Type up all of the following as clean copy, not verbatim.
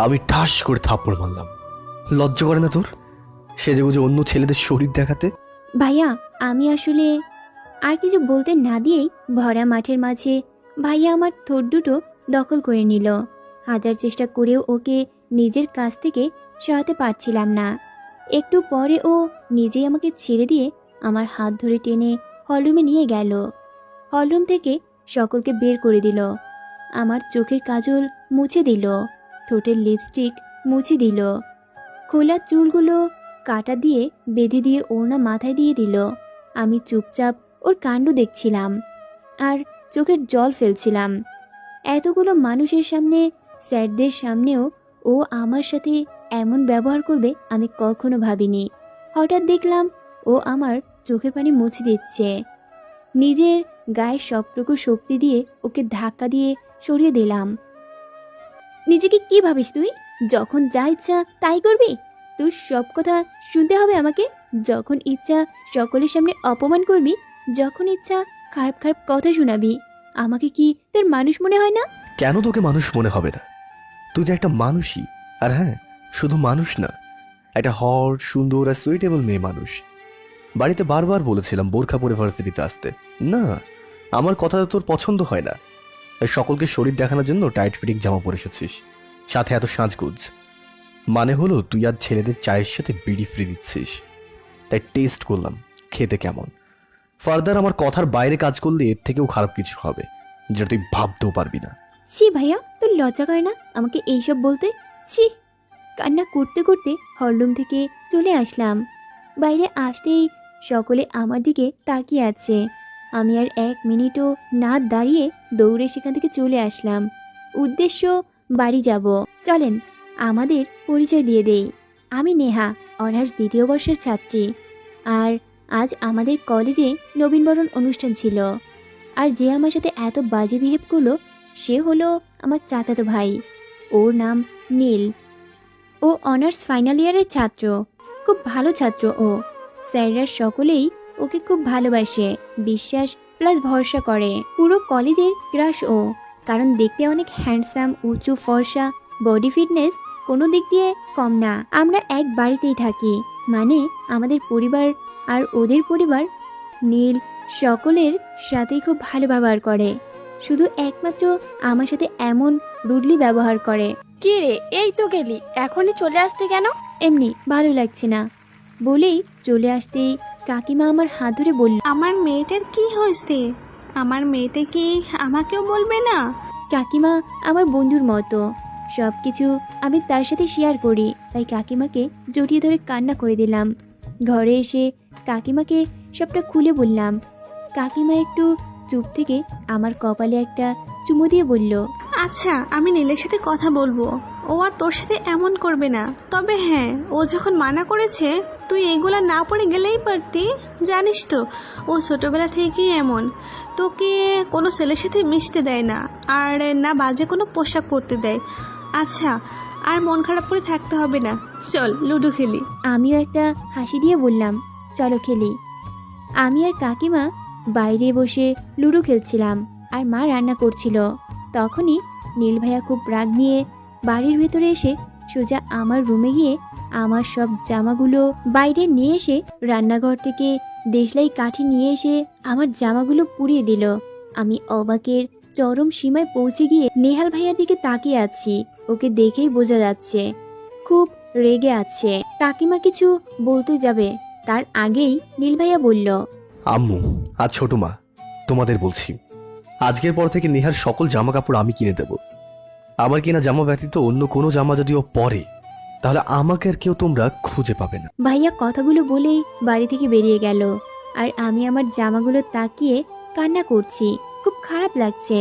আমি ঠাস করে থাপ্পড় মারলাম। লজ্জা করে না তোর সেজেগুজে অন্য ছেলেদের শরীর দেখাতে? ভাইয়া আমি আসলে আর কিছু বলতে না দিয়েই ভরা মাঠের মাঝে ভাইয়া আমার ঠোঁট দুটো দখল করে নিল। হাজার চেষ্টা করেও ওকে নিজের কাছ থেকে সরাতে পারছিলাম না। একটু পরে ও নিজেই আমাকে ছেড়ে দিয়ে আমার হাত ধরে টেনে হলরুমে নিয়ে গেল। হলরুম থেকে সকলকে বের করে দিল। আমার চোখের কাজল মুছে দিল, ঠোঁটের লিপস্টিক মুছে দিল, খোলা চুলগুলো কাটা দিয়ে বেঁধে দিয়ে ওড়না মাথায় দিয়ে দিল। আমি চুপচাপ ওর কাণ্ড দেখছিলাম আর চোখের জল ফেলছিলাম। এতগুলো মানুষের সামনে, স্যারদের সামনেও ও আমার সাথে এমন ব্যবহার করবে আমি কখনো ভাবিনি। হঠাৎ দেখলাম ও আমার চোখের পানি মুছে দিচ্ছে। নিজের গায়ের সবটুকু শক্তি দিয়ে ওকে ধাক্কা দিয়ে সরিয়ে দিলাম। নিজেকে কি ভাবিস তুই? যখন যা ইচ্ছা তাই করবি? তোর সব কথা শুনতে হবে আমাকে? যখন ইচ্ছা সকলের সামনে অপমান করবি, যখন ইচ্ছা খারাপ খারাপ কথা শোনাবি, আমাকে কি তোর মানুষ মনে হয় না? কেন তোকে মানুষ মনে হবে না? তুই তো একটা মানুষই। আর হ্যাঁ, শুধু মানুষ না, একটা হট সুন্দর আর সুইটেবল মেয়ে মানুষ। বাড়িতে বারবার বলেছিলাম বোরখা পরে ভার্সিটিতে আসতে। না, আমার কথা তোর পছন্দ হয় না। তাই সকলকে শরীর দেখানোর জন্য টাইট ফিটিং জামা পরে এসেছিস, সাথে এত সাজগোজ। মানে হলো তুই আজ ছেলেদের চায়ের সাথে বিড়ি ফ্রি দিচ্ছিস, তাই টেস্ট করলাম খেতে কেমন। ফার্দার আমার কথার বাইরে কাজ করলে এর থেকেও খারাপ কিছু হবে, যেটা তুই ভাবতেও পারবি না। ছি ভাইয়া, তোর লজ্জা করে না আমাকে এইসব বলতে? ছি! কান্না করতে করতে হলরুম থেকে চলে আসলাম। বাইরে আসতেই সকলে আমার দিকে তাকিয়ে আছে। আমি আর 1 মিনিটও না দাঁড়িয়ে দৌড়ে সেখান থেকে চলে আসলাম। উদ্দেশ্য বাড়ি যাব। চলেন আমাদের পরিচয় দিয়ে দেই। আমি নেহা, অনার্স 2য় বর্ষের ছাত্রী। আর আজ আমাদের কলেজে নবীনবরণ অনুষ্ঠান ছিল। আর যে আমার সাথে এত বাজে বিহেভ করলো সে হলো আমার চাচাতো ভাই। ওর নাম নীল। ও অনার্স ফাইনাল ইয়ারের ছাত্র, খুব ভালো ছাত্র ও। স্যাররা সকলেই ওকে খুব ভালোবাসে, বিশ্বাস প্লাস ভরসা করে। পুরো কলেজের ক্রাশ ও, কারণ দেখতে অনেক হ্যান্ডসাম, উঁচু, ফর্সা, বডি ফিটনেস কোনো দিক দিয়ে কম না। আমরা এক বাড়িতেই থাকি, মানে আমাদের পরিবার আর ওদের পরিবার। নীল সকলের সাথেই খুব ভালো ব্যবহার করে, শুধু একমাত্র আমার সাথে এমন রুডলি ব্যবহার করে। কি রে, এই তো গেলি, এখনই চলে আসতে কেন? এমনি ভালো লাগছে না বলেই চলে আসতেই কাকিমা আমার হাত ধরে বলল, আমার মেয়েটার কি হয়েছে? আমার মেয়েতে কি আমাকেও বলবে না? কাকিমা আমার বন্ধুর মতো, সব কিছু আমি তার সাথে শেয়ার করি, তাই কাকিমাকে জড়িয়ে ধরে কান্না করে দিলাম। ঘরে এসে কাকিমাকে সবটা খুলে বললাম। কাকিমা একটু চুপ থেকে আমার কপালে একটা চুমু দিয়ে বলল, আচ্ছা, আমি নীলের সাথে কথা বলবো, ও আর তোর সাথে এমন করবে না। তবে হ্যাঁ, ও যখন মানা করেছে তুই এগুলা না পড়ে গেলেই পারতি। জানিস তো ও ছোটবেলা থেকেই এমন, তোকে কোনো ছেলের সাথে মিশতে দেয় না, আর না বাজে কোনো পোশাক পরতে দেয়। আচ্ছা, আর মন খারাপ করে থাকতে হবে না, চল লুডো খেলি। আমিও একটা হাসি দিয়ে বললাম, চলো খেলি। আমি আর কাকিমা বাইরে বসে লুডো খেলছিলাম আর মা রান্না করছিল। তখনই নীল ভাইয়া খুব রাগ নিয়ে বাড়ির ভেতরে এসে সোজা আমার রুমে গিয়ে আমার সব জামাগুলো বাইরে নিয়ে এসে রান্নাঘর থেকে দেশলাই কাঠি নিয়ে এসে আমার জামাগুলো পুড়িয়ে দিল। আমি অবাকের চরম সীমায় পৌঁছে গিয়ে নেহাল ভাইয়ার দিকে তাকিয়ে আছি। ওকে দেখেই বোঝা যাচ্ছে খুব রেগে আছে। কাকিমা কিছু বলতে যাবে তার আগেই নীল ভাইয়া বলল, আম্মু আর ছোট মা, তোমাদের বলছি, আজকের পর থেকে নেহার সকল জামা কাপড় আমি কিনে দেব। আমার কিনা জামা ব্যতীত অন্য কোনো জামা যদি ও পরে, তাহলে আমাকে আর কেউ তোমরা খুঁজে পাবে না। ভাইয়া কথাগুলো বলেই বাড়ি থেকে বেরিয়ে গেল। আর আমি আমার জামাগুলো তাকিয়ে কান্না করছি। খুব খারাপ লাগছে,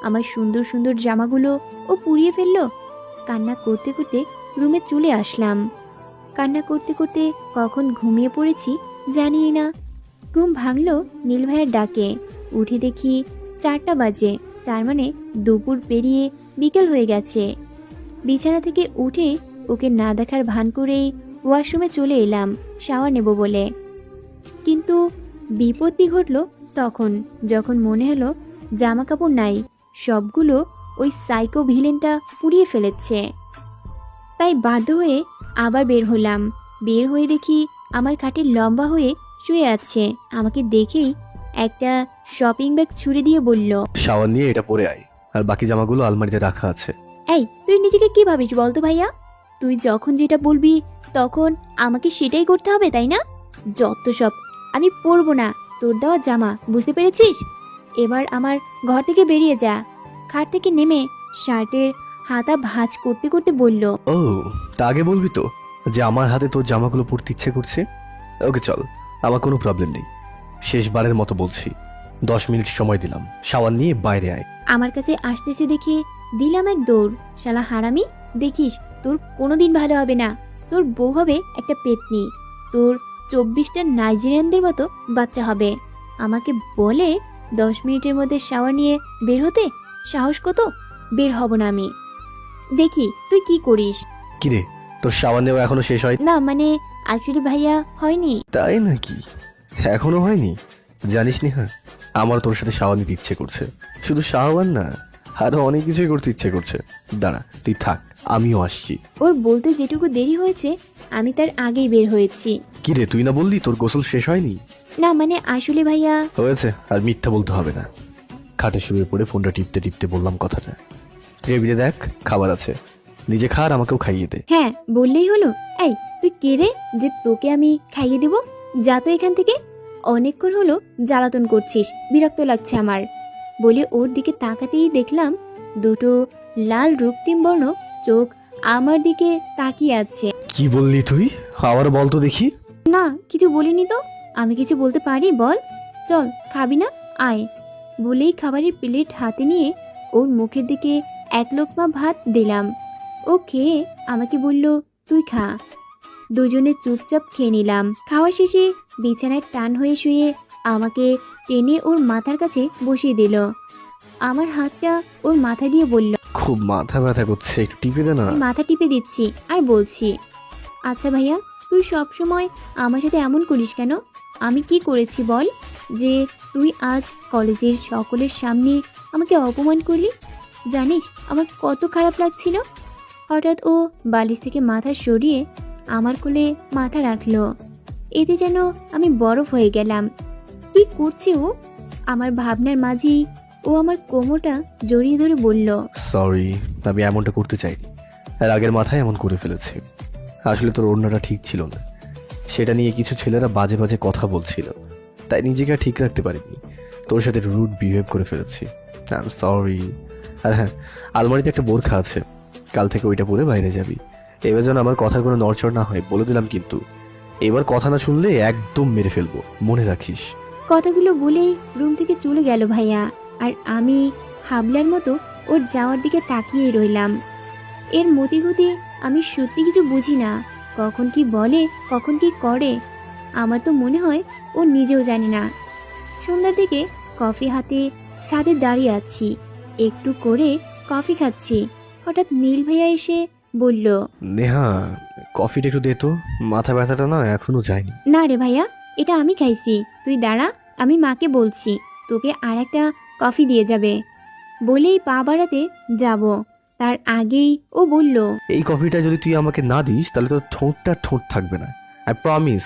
আমার সুন্দর সুন্দর জামাগুলো ও পুড়িয়ে ফেললো। কান্না করতে করতে রুমে চলে আসলাম। কান্না করতে করতে কখন ঘুমিয়ে পড়েছি জানিই না। ঘুম ভাঙলো নীল ভাইয়ের ডাকে। উঠে দেখি 4টা বাজে, তার মানে দুপুর পেরিয়ে বিকেল হয়ে গেছে। বিছানা থেকে উঠে ওকে না দেখার ভান করেই ওয়াশরুমে চলে এলাম শাওয়ার নেব বলে। কিন্তু বিপত্তি ঘটলো তখন, যখন মনে হলো জামা কাপড় নাই, সবগুলো ওই সাইকো ভিলেনটা পুড়িয়ে ফেলেছে। তাই বাধ্য হয়ে আবার বের হলাম। বের হয়ে দেখি আমার খাটে লম্বা হয়ে শুয়ে আছে। আমাকে দেখেই একটা শপিং ব্যাগ ছুঁড়ে দিয়ে বলল, শাওয়ার নিয়ে এটা পরে আয়, আর বাকি জামাগুলো আলমারিতে রাখা আছে। এই তুই নিজেকে কি ভাবিস বলতো ভাইয়া? তুই যখন যেটা বলবি তখন আমাকে সেটাই করতে হবে, তাই না? যত সব। আমি পরবো না তোর দেওয়া জামা, বুঝতে পেরেছিস? এবার আমার ঘর থেকে বেরিয়ে যা। খাট থেকে নেমে শার্টের হাতা ভাঁজ করতে করতে বলল, ও, তা আগে বলবি তো যে আমার হাতে তোর জামাগুলো পরতে ইচ্ছে করছে। ওকে চল, আমার কোনো প্রবলেম নেই। শেষবারের মতো বলছি, 10 মিনিট সময় দিলাম, শাওয়ার নিয়ে বাইরে আয়। আমার কাছে আসতেছে দেখে দিলাম এক দৌড়। শালা হারামি, দেখিস তোর কোনোদিন ভালো হবে না। তোর বউ হবে একটা পেতনি, তোর 24টা নাইজেরিয়ানদের মতো বাচ্চা হবে। আমাকে বলে 10 মিনিটের মধ্যে শাওয়ার নিয়ে বের হতে, সাহস কত? বের হব না আমি। দেখি তুই কি করিস। কিরে, তোর শাওয়ার নেওয়া এখনো শেষ হয়? না মানে আসলে ভাইয়া হয়নি। তাই নাকি? এখনো হয়নি? জানিস নি, হ্যাঁ, আমার তোর সাথে শাওয়ার নিতে ইচ্ছে করছে। শুধু শাওয়ার না, আরো অনেক কিছুই করতে ইচ্ছে করছে। দাঁড়া, তুই থাক, আমিও আসছি। ওর বলতে যেটুকু দেরি হয়েছে আমি তার আগেই বের হয়েছি। কিরে, তুই না বললি তোর গোসল শেষ হয়নি? না মানে আসলে ভাইয়া। হয়েছে, আর মিথ্যা বলতে হবে না। খাটে শুয়ে পড়ে ফোনটা টিপতে টিপতে বললাম কথাটা। টেবিলে দেখ, খাবার আছে, নিজে খা আর আমাকেও খাইয়ে দে। হ্যাঁ বললেই হলো। এই তুই কে রে যে তোকে আমি খাইয়ে দেব? যা তো এখান থেকে। অনেকক্ষণ হলো জ্বালাতন করছিস, বিরক্ত লাগছে আমার। বলে ওর দিকে তাকাতেই দেখলাম দুটো লাল রক্তিম বর্ণ চোখ আমার দিকে তাকিয়ে আছে। কি বললি তুই? আবার বল তো দেখি। না কিছু বলিনি তো। আমি কিছু বলতে পারি? বল। চল, খাবি না? আয়। বলেই খাবারের প্লেট হাতে নিয়ে ওর মুখের দিকে এক লোকমা ভাত দিলাম। ও খেয়ে আমাকে বলল, তুই খা। দুজনে চুপচাপ খেয়ে নিলাম। খাওয়া শেষে বিছানায় টান হয়ে শুয়ে আমাকে টেনে ওর মাথার কাছে বসিয়ে দিল। আমার হাতটা ওর মাথা দিয়ে বলল, খুব মাথা ব্যথা করছে, একটু টিপে দে না। মাথা টিপে দিচ্ছি আর বলছি, আচ্ছা ভাইয়া তুই সব সময় আমার সাথে এমন করিস কেন? আমি কি করেছি বল যে তুই আজ কলেজের সকলের সামনে আমাকে অপমান করলি? জানিস আমার কত খারাপ লাগছিল। হঠাৎ ও বালিশ থেকে মাথা সরিয়ে আমার কোলে মাথা রাখলো। এতে যেন আমি বরফ হয়ে গেলাম। কি করছে ও? আমার ভাবনার মাঝেই ও আমার কোমরটা জড়িয়ে ধরে বলল, সরি, আমি এমনটা করতে চাইনি, আর আগের মাথায় এমন করে ফেলেছি। আসলে তোর ওড়নাটা ঠিক ছিল না, সেটা নিয়ে কিছু ছেলেরা বাজে বাজে কথা বলছিল, তাই নিজেকে আর ঠিক রাখতে পারিনি। তোর সাথে রুড বিহেভ করে ফেলেছি। I am sorry. আর হ্যাঁ, আলমারিতে একটা বোরখা আছে, কাল থেকে ওইটা পরে বাইরে যাবি। এবার যেন আমার কথার কোনো নড়চড় না হয়, বলে দিলাম কিন্তু। এবার কথা না শুনলে একদম মেরে ফেলবো, মনে রাখিস। কথাগুলো বলেই রুম থেকে চলে গেল ভাইয়া। আর আমি হাবলার মতো ওর যাওয়ার দিকে তাকিয়ে রইলাম। এর মতিগতি আমি সত্যি কিছু বুঝি না। কখন কি বলে, কখন কি করে, আমার তো মনে হয় ও নিজেও জানে না। সন্ধ্যার দিকে কফি হাতে ছাদে দাঁড়িয়ে আছি, একটু করে কফি খাচ্ছি। হঠাৎ নীল ভাইয়া এসে বলল, নেহা, কফিটা একটু দে তো, মাথা ব্যথাটা না এখনো যায়নি। না রে ভাইয়া, এটা আমি খাইছি, তুই দাঁড়া, আমি মাকে বলছি তোকে আর একটা কফি দিয়ে যাবে। বলেই পা বাড়াতে যাব, তার আগেই ও বলল, এই কফিটা যদি তুই আমাকে না দিস তাহলে তোর ঠোঁটটা ঠোঁট থাকবে না। আই প্রমিস,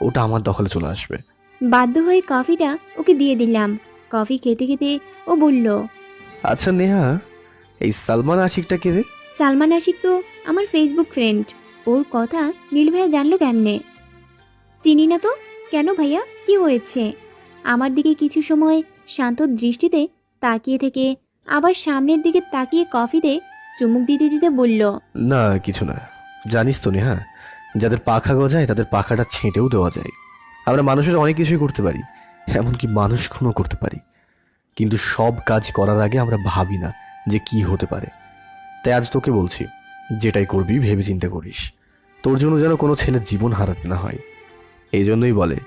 ওটা আমার দখলে চলে আসবে। বাধ্য হয়ে কফিটা ওকে দিয়ে দিলাম। কফি খেতে খেতে ও বলল, আচ্ছা নেহা, এই সালমান আশিকটা কে রে? সালমান আশিক তো আমার ফেসবুক ফ্রেন্ড। ওর কথা নীল ভাইয়া জানলো কেমনে? চিনি না তো। কেন ভাইয়া, কি হয়েছে? আমার দিকে কিছু সময় শান্ত দৃষ্টিতে তাকিয়ে থেকে আবার সামনের দিকে তাকিয়ে কফিতে চুমুক দিতে দিতে বলল, না কিছু না। জানিস তো নেহা, যাদের পাখা গজায় তাদের পাখাটা ছেঁটেও দেওয়া যায়। আমরা মানুষের অনেক কিছুই করতে পারি, এমনকি মানুষ খুনও করতে পারি, কিন্তু সব কাজ করার আগে আমরা ভাবি না যে কি হতে পারে। তাই আজ তোকে বলছি, যেটাই করবি ভেবে চিন্তা করিস, তোর জন্য যেন কোনো ছেলের জীবন হারাতে না হয়। এই জন্যই বলে,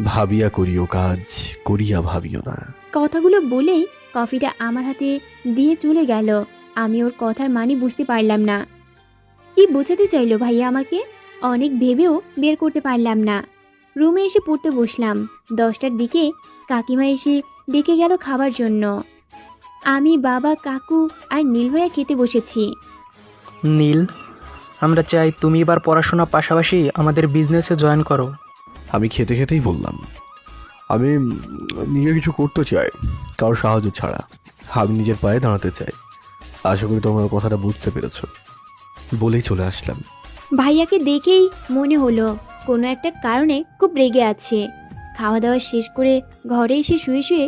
ভাবিয়া করিও কাজ, করিয়া ভাবিও না। কথাগুলো বলেই কফিটা আমার হাতে দিয়ে চলে গেল। আমি ওর কথার মানে বুঝতে পারলাম না। কি বোঝাতে চাইলো ভাইয়া আমাকে? অনেক ভেবেও বের করতে পারলাম না। রুমে এসে পড়তে বসলাম। 10টার দিকে কাকিমা এসে ডেকে গেল খাবার জন্য। আমি, বাবা, কাকু আর নীল ভাইয়া খেতে বসেছি। নীল, আমরা চাই তুমি এবার পড়াশোনার পাশাপাশি আমাদের বিজনেসে জয়েন করো। আমি খেতে খেতেই বললাম, আমি নিজে কিছু করতে চাই, কারোর সাহায্য ছাড়া। আমি নিজের পায়ে দাঁড়াতে চাই। আশা করি তোমরা কথাটা বুঝতে পেরেছো। বলেই চলে আসলাম। ভাইয়াকে দেখেই মনে হলো কোনো একটা কারণে খুব রেগে আছে। খাওয়া দাওয়া শেষ করে ঘরে এসে শুয়ে শুয়ে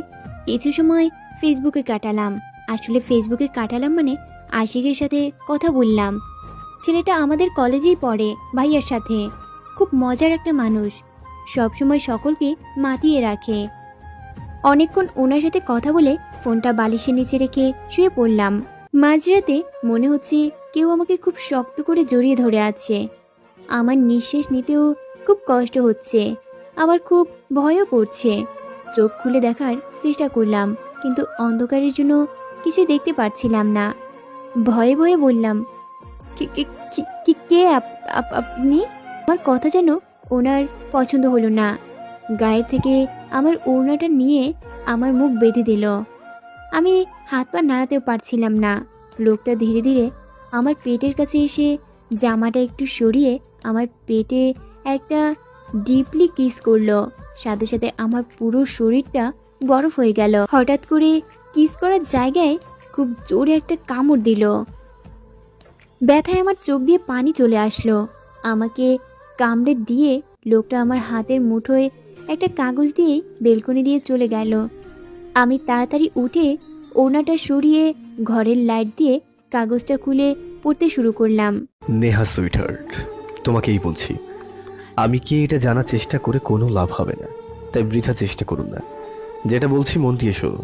কিছু সময় ফেসবুকে কাটালাম। আসলে ফেসবুকে কাটালাম মানে আশিকের সাথে কথা বললাম। ছেলেটা আমাদের কলেজেই পড়ে, ভাইয়ার সাথে। খুব মজার একটা মানুষ, সবসময় সকলকে মাতিয়ে রাখে। অনেকক্ষণ ওনার সাথে কথা বলে ফোনটা বালিশের নিচে রেখে শুয়ে পড়লাম। মাঝরাতে মনে হচ্ছে কেউ আমাকে খুব শক্ত করে জড়িয়ে ধরে আছে। আমার নিঃশ্বাস নিতেও খুব কষ্ট হচ্ছে, আবার খুব ভয়ও করছে। চোখ খুলে দেখার চেষ্টা করলাম, কিন্তু অন্ধকারের জন্য কিছু দেখতে পারছিলাম না। ভয়ে ভয়ে বললাম, কে আপনি? আমার কথা যেন ওনার পছন্দ হলো না। গায়ের থেকে আমার ওড়নাটা নিয়ে আমার মুখ বেঁধে দিল। আমি হাত পা নাড়াতেও পারছিলাম না। লোকটা ধীরে ধীরে আমার পেটের কাছে এসে জামাটা একটু সরিয়ে আমার পেটে একটা ডিপলি কিস করলো। সাথে সাথে আমার পুরো শরীরটা বরফ হয়ে গেল। হঠাৎ করে কিস করার জায়গায় খুব জোরে একটা কামড় দিল। ব্যথায় আমার চোখ দিয়ে পানি চলে আসলো। আমাকে কামড়ে দিয়ে লোকটা আমার হাতের মুঠোয় একটা কাগজ দিয়ে বেলকনি দিয়ে চলে গেল। আমি তাড়াতাড়ি উঠে ওড়নাটা সরিয়ে ঘরের লাইট দিয়ে কাগজটা খুলে পড়তে শুরু করলাম। নেহা সুইটহার্ট, তোমাকেই বলছি, আমি কি এটা জানার চেষ্টা করে কোনো লাভ হবে না, তাই বৃথা চেষ্টা করুন না। যেটা বলছি মন দিয়ে শোনো।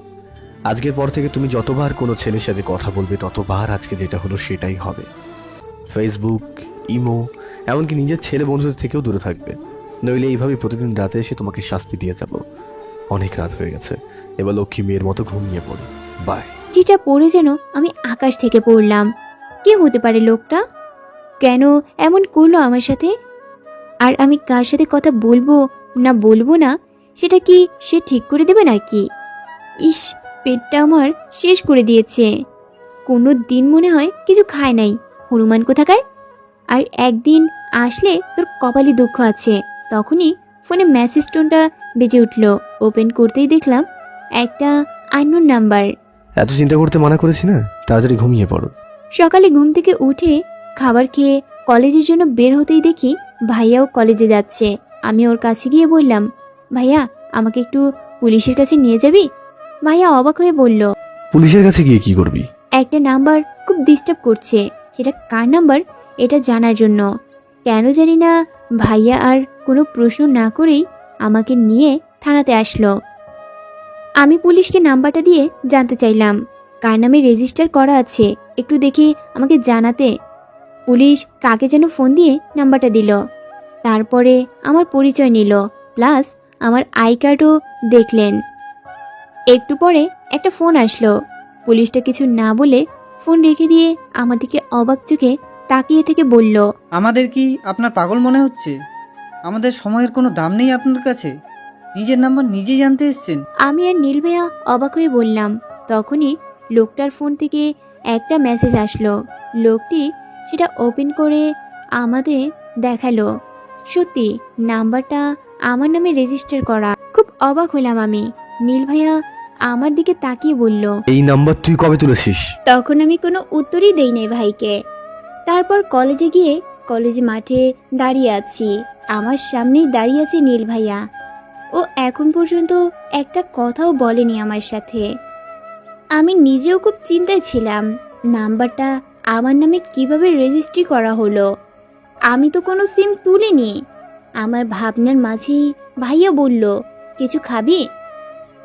আজকের পর থেকে তুমি যতবার কোনো ছেলের সাথে কথা বলবে ততবার আজকে যেটা হলো সেটাই হবে। ফেসবুক, ইমো, এমনকি নিজের ছেলে বন্ধুদের থেকেও দূরে থাকবে, নইলে এইভাবে প্রতিদিন রাতে এসে তোমাকে শাস্তি দিয়ে যাব। অনেক রাত হয়ে গেছে, এবার লক্ষ্মী মেয়ের মতো ঘুমিয়ে পড়ো। বাই। চিঠিটা পড়ে যেন আমি আকাশ থেকে পড়লাম। কে হতে পারে লোকটা? কেন এমন করলো আমার সাথে? আর আমি কার সাথে কথা বলবো না সেটা কি সে ঠিক করে দেবে নাকি? ইস, পেটটা আমার শেষ করে দিয়েছে। কোনো দিন মনে হয় কিছু খায় নাই, হনুমান কোথাকার। আর একদিন আসলে তোর কপালে দুঃখ আছে। তখনই ফোনে মেসেজ টোনটা বেজে উঠল। ওপেন করতেই দেখলাম একটা আননোন নাম্বার। এত চিন্তা করতে মানা করেছি না, তাড়াতাড়ি ঘুমিয়ে পড়ো। সকালে ঘুম থেকে উঠে খাবার খেয়ে কলেজের জন্য বের হতেই দেখি ভাইয়াও কলেজে যাচ্ছে। আমি ওর কাছে গিয়ে বললাম, ভাইয়া আমাকে একটু পুলিশের কাছে নিয়ে যাবি? ভাইয়া অবাক হয়ে বলল, পুলিশের কাছে গিয়ে কি করবি? একটা নাম্বার খুব ডিস্টার্ব করছে, সেটা কার নাম্বার এটা জানার জন্য। কেন জানি না ভাইয়া আর কোনো প্রশ্ন না করেই আমাকে নিয়ে থানাতে আসলো। আমি পুলিশকে নাম্বারটা দিয়ে জানতে চাইলাম কার নামে রেজিস্টার করা আছে, একটু দেখে আমাকে জানাতে। পুলিশ কাকে যেন ফোন দিয়ে নাম্বারটা দিল। তারপরে আমার পরিচয় নিল, প্লাস আমার আই কার্ডও দেখলেন। একটু পরে একটা ফোন আসলো। পুলিশটা কিছু না বলে ফোন রেখে দিয়ে আমার দিকে অবাক চোখে তাকিয়ে থেকে বলল, আমাদের কি আপনার পাগল মনে হচ্ছে? আমাদের সময়ের কোনো দাম নেই আপনার কাছে? নিজের নাম্বার নিজেই জানতে এসছেন? আমি আর নীল ভাইয়া অবাক হয়ে বললাম। তখনই লোকটার ফোন থেকে একটা মেসেজ আসলো। লোকটি সেটা ওপেন করে আমাদের দেখালো। সত্যি নাম্বারটা আমার নামে রেজিস্টার করা। খুব অবাক হলাম আমি। নীল ভাইয়া আমার দিকে তাকিয়ে বলল, এই নাম্বার তুই কবে তুলেছিস? তখন আমি কোনো উত্তরই দেই নাই ভাইকে। তারপর কলেজে গিয়ে কলেজ মাঠে দাঁড়িয়ে আছি। আমার সামনেই দাঁড়িয়ে আছে নীল ভাইয়া। ও এখন পর্যন্ত একটা কথাও বলেনি আমার সাথে। আমি নিজেও খুব চিন্তায় ছিলাম, নাম্বারটা আমার নামে কিভাবে রেজিস্ট্রি করা হলো। আমি তো কোনো সিম তুলিনি। আমার ভাবনার মাঝেই ভাইয়া বলল, কিছু খাবি?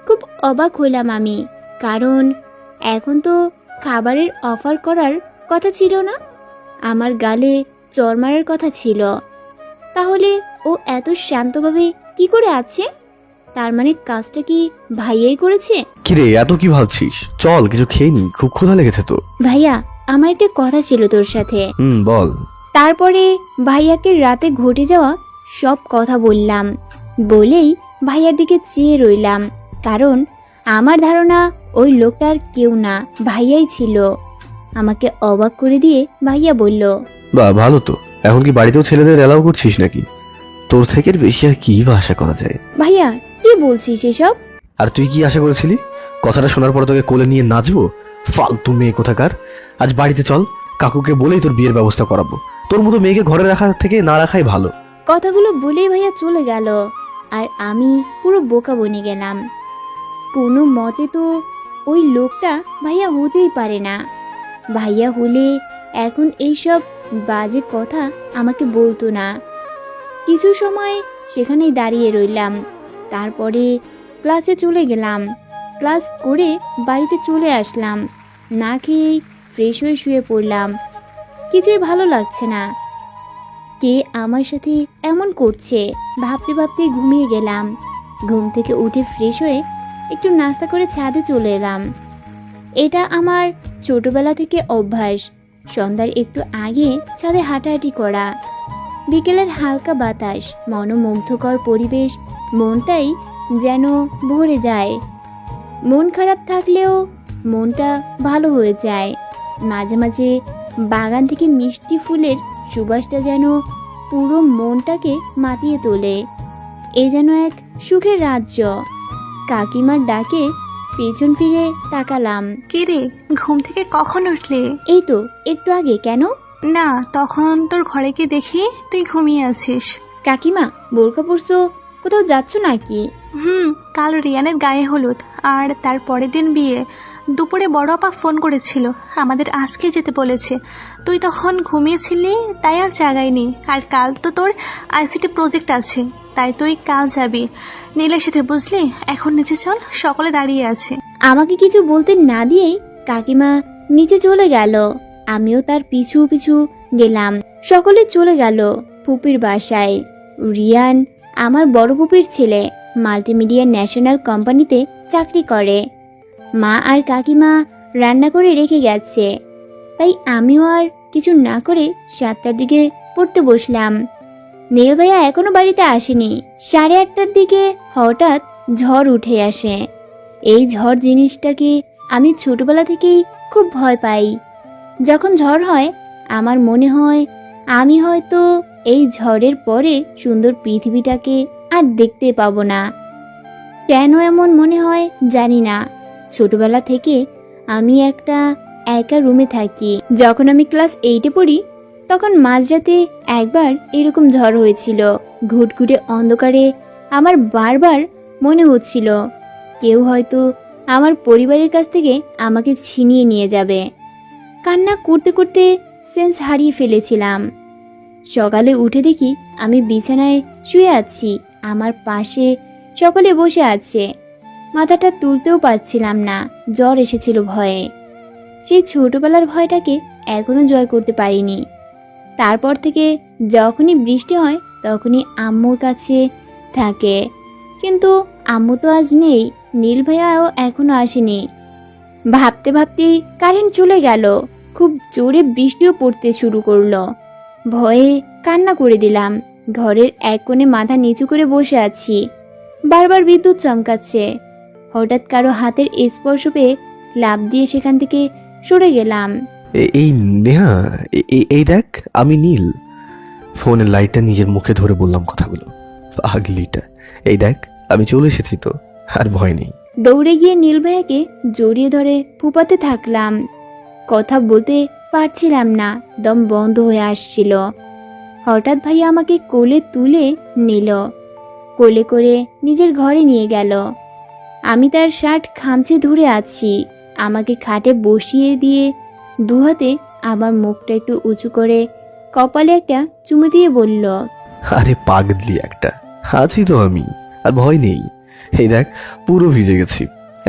খুব অবাক হলাম আমি, কারণ এখন তো খাবারের অফার করার কথা ছিল না, আমার গালে চড় মারার কথা ছিল। তাহলে ও এত শান্তভাবে কি করে আছে? তার মানে কাজটা কি ভাইয়াই করেছে? কিরে, এত কি ভাবছিস? চল কিছু খেয়ে নি, খুব ক্ষুধা লেগেছে তো। ভাইয়া, আমার একটা কথা ছিল তোর সাথে। বল। তারপরে ভাইয়াকে রাতে ঘটে যাওয়া সব কথা বললাম। বলেই ভাইয়ার দিকে চেয়ে রইলাম, কারণ আমার ধারণা ওই লোকটার কেউ না, ভাইয়াই ছিল। আমাকে অবাক করে দিয়ে ভাইয়া বলল, বা ভালো তো। এখন কি বাড়িতেও ছেলেদের এলাও করছিস নাকি? তোর থেকে বেশি আর কি বা আশা করা যায়? ভাইয়া কি বলছিস এসব? আর তুই কি আশা করেছিলি? কথাটা শোনার পর তোকে কোলে নিয়ে নাচবো? ফালতু মেয়ে কোথাকার। আজ বাড়িতে চল, কাকুকে বলেই তোর বিয়ের ব্যবস্থা করাবো। তোর মতো মেয়েকে ঘরে রাখা থেকে না রাখাই ভালো। কথাগুলো বলেই ভাইয়া চলে গেল, আর আমি পুরো বোকা বনে গেলাম। কোনো মতে তো ওই লোকটা ভাইয়া হতেই পারে না। ভাইয়া হলে এখন এইসব বাজে কথা আমাকে বলতো না। কিছু সময় সেখানেই দাঁড়িয়ে রইলাম, তারপরে ক্লাসে চলে গেলাম। ক্লাস করে বাড়িতে চলে আসলাম, না খেয়েই ফ্রেশ হয়ে শুয়ে পড়লাম। কিছুই ভালো লাগছে না, কে আমার সাথে এমন করছে ভাবতে ভাবতে ঘুমিয়ে গেলাম। ঘুম থেকে উঠে ফ্রেশ হয়ে একটু নাস্তা করে ছাদে চলে এলাম। এটা আমার ছোটবেলা থেকে অভ্যাস, সন্ধ্যার একটু আগে ছাদে হাঁটাহাঁটি করা। বিকেলের হালকা বাতাস, মনোমুগ্ধকর পরিবেশ, মনটাই যেন ভরে যায়। মন খারাপ থাকলেও মনটা ভালো হয়ে যায়। মাঝে মাঝে বাগান থেকে মিষ্টি ফুলের সুবাসটা যেন পুরো মনটাকে মাতিয়ে তোলে। এ যেন এক সুখের রাজ্য। কাকিমার ডাকে পেছন ফিরে তাকালাম। কি রে, ঘুম থেকে কখন উঠলি? এই তো একটু আগে। কেন? না, তখন তোর ঘরে গিয়ে দেখি তুই ঘুমিয়ে আছিস। কাকিমা বোরকা পরছো, কোথাও যাচ্ছ নাকি? কাল রিয়ানের গায়ে হলুদ, আর তার পরের দিন বিয়ে। দুপুরে বড় আপা ফোন করেছিল, আমাদের আজকে যেতে বলেছে। তুই তখন ঘুমিয়েছিলি, তাই আর জাগাইনি। আর কাল তো তোর আইসিটি প্রজেক্ট আছে, তাই তুই কাল যাবি নীলের সাথে, বুঝলি? এখন নিচে চল, সকলে দাঁড়িয়ে আছে। আমাকে কিছু বলতে না দিয়েই কাকিমা নিচে চলে গেল। আমিও তার পিছু পিছু গেলাম। সকলে চলে গেল ফুপির বাসায়। রিয়ান আমার বড় ফুপির ছেলে, মাল্টিমিডিয়া ন্যাশনাল কোম্পানিতে চাকরি করে। মা আর কাকিমা রান্না করে রেখে গেছে, তাই আমিও আর কিছু না করে 7টার দিকে পড়তে বসলাম। নীল ভাইয়া এখনো বাড়িতে আসেনি। 8:30টার দিকে হঠাৎ ঝড় উঠে আসে। এই ঝড় জিনিসটাকে আমি ছোটবেলা থেকেই খুব ভয় পাই। যখন ঝড় হয় আমার মনে হয় আমি হয়তো এই ঝড়ের পরে সুন্দর পৃথিবীটাকে আর দেখতে পাবো না। কেন এমন মনে হয় জানি না। ছোটবেলা থেকে আমি একটা একা রুমে থাকি। যখন আমি ক্লাস 8-এ পড়ি তখন মাঝরাতে একবার এরকম ঝড় হয়েছিল। ঘুটঘুটে অন্ধকারে আমার বারবার মনে হচ্ছিল কেউ হয়তো আমার পরিবারের কাছ থেকে আমাকে ছিনিয়ে নিয়ে যাবে। কান্না করতে করতে সেন্স হারিয়ে ফেলেছিলাম। সকালে উঠে দেখি আমি বিছানায় শুয়ে আছি, আমার পাশে সকলে বসে আছে। মাথাটা তুলতেও পারছিলাম না, জ্বর এসেছিল ভয়ে। সেই ছোটবেলার ভয়টাকে এখনো জয় করতে পারিনি। তারপর থেকে যখনই বৃষ্টি হয় তখনই আম্মুর কাছে থাকে, কিন্তু আম্মু তো আজ নেই, নীল ভাইয়াও এখনো আসেনি। ভাবতে ভাবতে কারেন্ট চলে গেল। খুব জোরে বৃষ্টিও পড়তে শুরু করলো। ভয়ে কান্না করে দিলাম। ঘরের এক কোণে মাথা নিচু করে বসে আছি, বারবার বিদ্যুৎ চমকাচ্ছে। হঠাৎ কারো হাতের স্পর্শ পেয়ে লাফ দিয়ে সেখান থেকে সরে গেলাম। এই নেহা, এই দেখ আমি নীল। ফোনের লাইটটা নিজের মুখে ধরে বললাম কথাগুলো। পাগলিটা, এই দেখ আমি চলে এসেছি তো, আর ভয় নেই। দৌড়ে গিয়ে নীল ভাইয়াকে জড়িয়ে ধরে ফুপাতে থাকলাম। কথা বলতে পারছিলাম না, দম বন্ধ হয়ে আসছিল। হঠাৎ ভাইয়া আমাকে কোলে তুলে নিল, কোলে করে নিজের ঘরে নিয়ে গেল। আমি তার শার্ট খামচে ধরে আছি। আমাকে খাটে বসিয়ে দিয়ে দুহাতে আমার মুখটা একটু উঁচু করে কপালে একটা চুমু দিয়ে বলল, আরে পাগলি একটা, আছি তো আমি, আর ভয় নেই। এই দেখ পুরো ভিজে গেছি,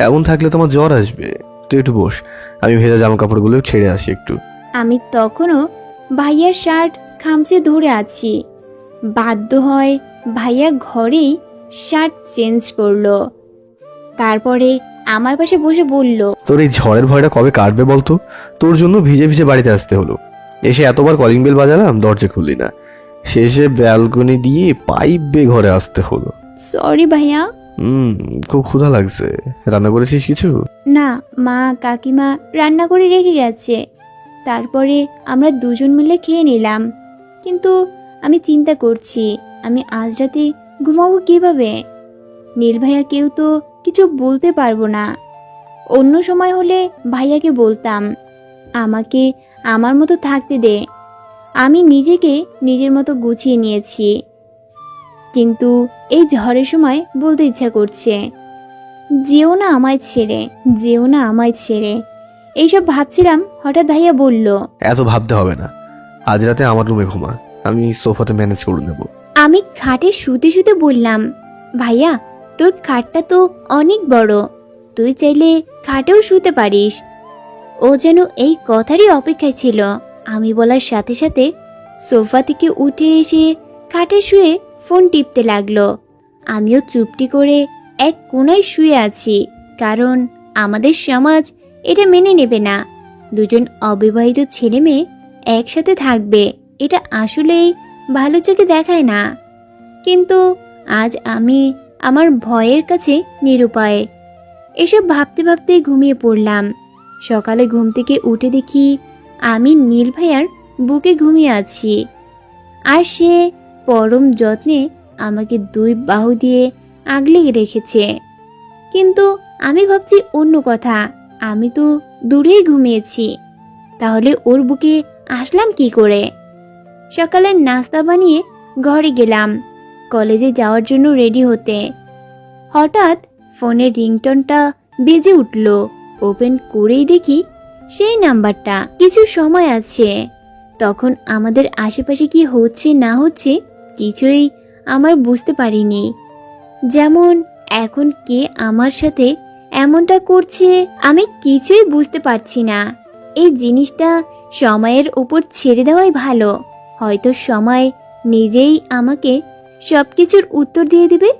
এমন থাকলে তোমার জ্বর আসবে। তুই একটু বস, আমি ভেজা জামা কাপড়গুলো ছেড়ে আসি একটু। আমি তখনও ভাইয়ার শার্ট খামচে ধরে আছি। বাধ্য হয় ভাইয়া ঘরেই শার্ট চেঞ্জ করলো। তারপরে আমার পাশে বসে বলল, তোর এই ঝড়ের ভয়টা কবে কাটবে বলতো? তোর জন্য ভিজে ভিজে বাড়িতে আসতে হলো। এসে এতবার কলিং বেল বাজালাম, দরজা খুললি না। শেষে ব্যালকনি দিয়ে পাইপ বেয়ে ঘরে আসতে হলো। সরি ভাইয়া। খুব ক্ষুধা লাগছে, রান্না করেছিস কিছু? না, মা কাকিমা রান্না করে রেখে গেছে। তারপরে আমরা দুজন মিলে খেয়ে নিলাম। কিন্তু আমি চিন্তা করছি আমি আজ রাতে ঘুমাবো কিভাবে। নীল ভাইয়াকেও তো কিছু বলতে পারবো না। অন্য সময় হলে ভাইয়াকে বলতাম আমাকে আমার মতো থাকতে দে, আমি নিজেকে নিজের মতো গুছিয়ে নিয়েছি। কিন্তু এই ঝড়ের সময় বলতে ইচ্ছা করছে, যেও না আমায় ছেড়ে, যেও না আমায় ছেড়ে। এইসব ভাবছিলাম, হঠাৎ ভাইয়া বলল, এত ভাবতে হবে না, আজ রাতে আমার রুমে ঘুমা, আমি সোফাতে ম্যানেজ করে নেব। আমি খাটে শুতে শুতে বললাম, ভাইয়া তোর খাটটা তো অনেক বড়, তুই চাইলে খাটেও শুতে পারিস। ও যেন এই কথারই অপেক্ষায় ছিল। আমি বলার সাথে সাথে সোফা থেকে উঠে এসে খাটে শুয়ে ফোন টিপতে লাগলো। আমিও চুপটি করে এক কোণায় শুয়ে আছি, কারণ আমাদের সমাজ এটা মেনে নেবে না দুজন অবিবাহিত ছেলে মেয়ে একসাথে থাকবে। এটা আসলেই ভালো চোখে দেখায় না। কিন্তু আজ আমি আমার ভয়ের কাছে নিরুপায়। এসব ভাবতে ভাবতে ঘুমিয়ে পড়লাম। সকালে ঘুম থেকে উঠে দেখি আমি নীল ভাইয়ার বুকে ঘুমিয়ে আছি, আর সে পরম যত্নে আমাকে দুই বাহু দিয়ে আগলে রেখেছে। কিন্তু আমি ভাবছি অন্য কথা, আমি তো দূরেই ঘুমিয়েছি, তাহলে ওর বুকে আসলাম কি করে? সকালের নাস্তা বানিয়ে ঘরে গেলাম কলেজে যাওয়ার জন্য রেডি হতে। হঠাৎ ফোনের রিংটনটা বেজে উঠল। ওপেন করেই দেখি সেই নাম্বারটা। কিছু সময় আছে, তখন আমাদের আশেপাশে কি হচ্ছে না হচ্ছে কিছুই আমার বুঝতে পারিনি। যেমন এখন কে আমার সাথে এমনটা করছে আমি কিছুই বুঝতে পারছি না। এই জিনিসটা সময়ের উপর ছেড়ে দেওয়াই ভালো। হয়তো সময় নিজেই আমাকে সবকিছুর উত্তর দিয়ে দিবে।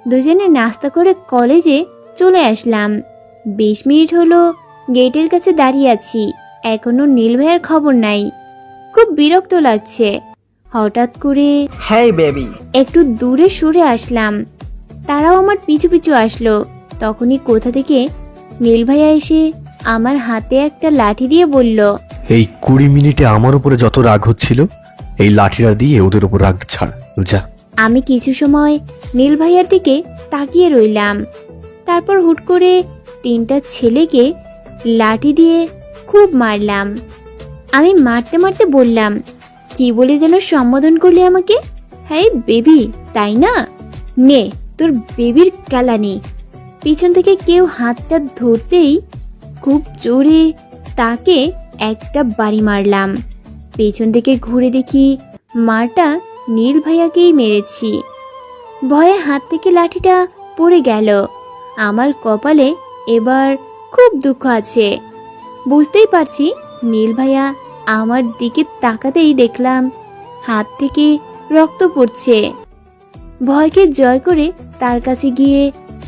দুজনে নাস্তা করে কলেজে চলে আসলাম। 20 মিনিট হলো গেটের কাছে দাঁড়িয়ে আছি, এখনো নীল ভাইয়ের খবর নাই। খুব বিরক্ত লাগছে। হঠাৎ করে হ্যাঁ বেবি। একটু দূরে সরে আসলাম, তারাও আমার পিছু পিছু আসলো। তখনই কোথা থেকে নীল ভাইয়া এসে আমার হাতে একটা লাঠি দিয়ে বলল, এই 20 মিনিটে আমার উপরে যত রাগ হচ্ছিল, এই লাঠিটা দিয়ে ওদের উপর রাগ ছাড়, যা। আমি কিছু সময় নীল ভাইয়ার দিকে তাকিয়ে রইলাম। তারপর হুট করে 3টা ছেলেকে লাঠি দিয়ে খুব মারলাম। আমি মারতে মারতে বললাম, কি বলে যেন সম্বোধন করলি আমাকে? হ্যাঁ বেবি, তাই না? নে তোর বেবির কেলানি। পিছন থেকে কেউ হাতটা ধরতেই খুব জোরে তাকে একটা বাড়ি মারলাম। পেছন থেকে ঘুরে দেখি মারটা নীল ভাইয়াকেই মেরেছি। ভয়ে হাত থেকে লাঠিটা পড়ে গেল। আমার কপালে এবার খুব দুঃখ আছে। বুঝতেই পারছি নীল ভাইয়া আমার দিকে তাকাতেই দেখলাম হাত থেকে রক্ত পড়ছে। ভয়কে জয় করে তার কাছে গিয়ে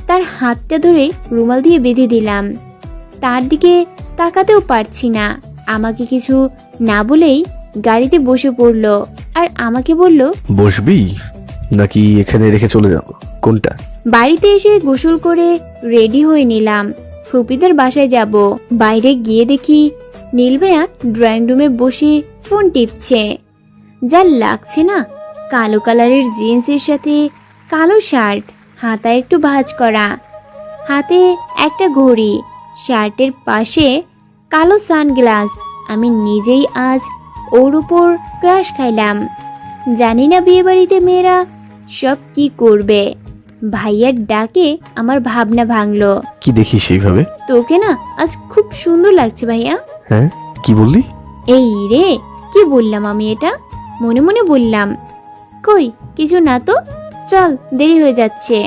তার হাতটা ধরে রুমাল দিয়ে বেঁধে দিলাম। তার দিকে তাকাতেও পারছি না। আমাকে কিছু না বলেই গাড়িতে বসে পড়লো আর আমাকে বলল, বসবি নাকি এখানে রেখে চলে যাব? কোনটা? বাড়িতে এসে গোসল করে রেডি হয়ে নিলাম, ফুপিদের বাসায় যাব। বাইরে গিয়ে দেখি নীল ভাইয়া ড্রয়িং রুমে বসে ফোন টিপছে। যা লাগছে না, কালো কালারের জিন্সের সাথে কালো শার্ট, হাতায় একটু ভাঁজ করা, হাতে একটা ঘড়ি, শার্টের পাশে কালো সানগ্লাস। আমি নিজেই আজ ওর উপর ক্রাশ খাইলাম। জানি না বিয়ে বাড়িতে মেয়েরা সব কি করবে। ভাইয়ার ডাকে আমার ভাবনা ভাঙলো। কি দেখি সেইভাবে? তোকে না আজ খুব সুন্দর লাগছে ভাইয়া। হ্যাঁ, কি বললি? এই রে, কি বললাম আমি? এটা মনে মনে বললাম। কই কিছু না তো, চল দেরি হয়ে যাচ্ছে।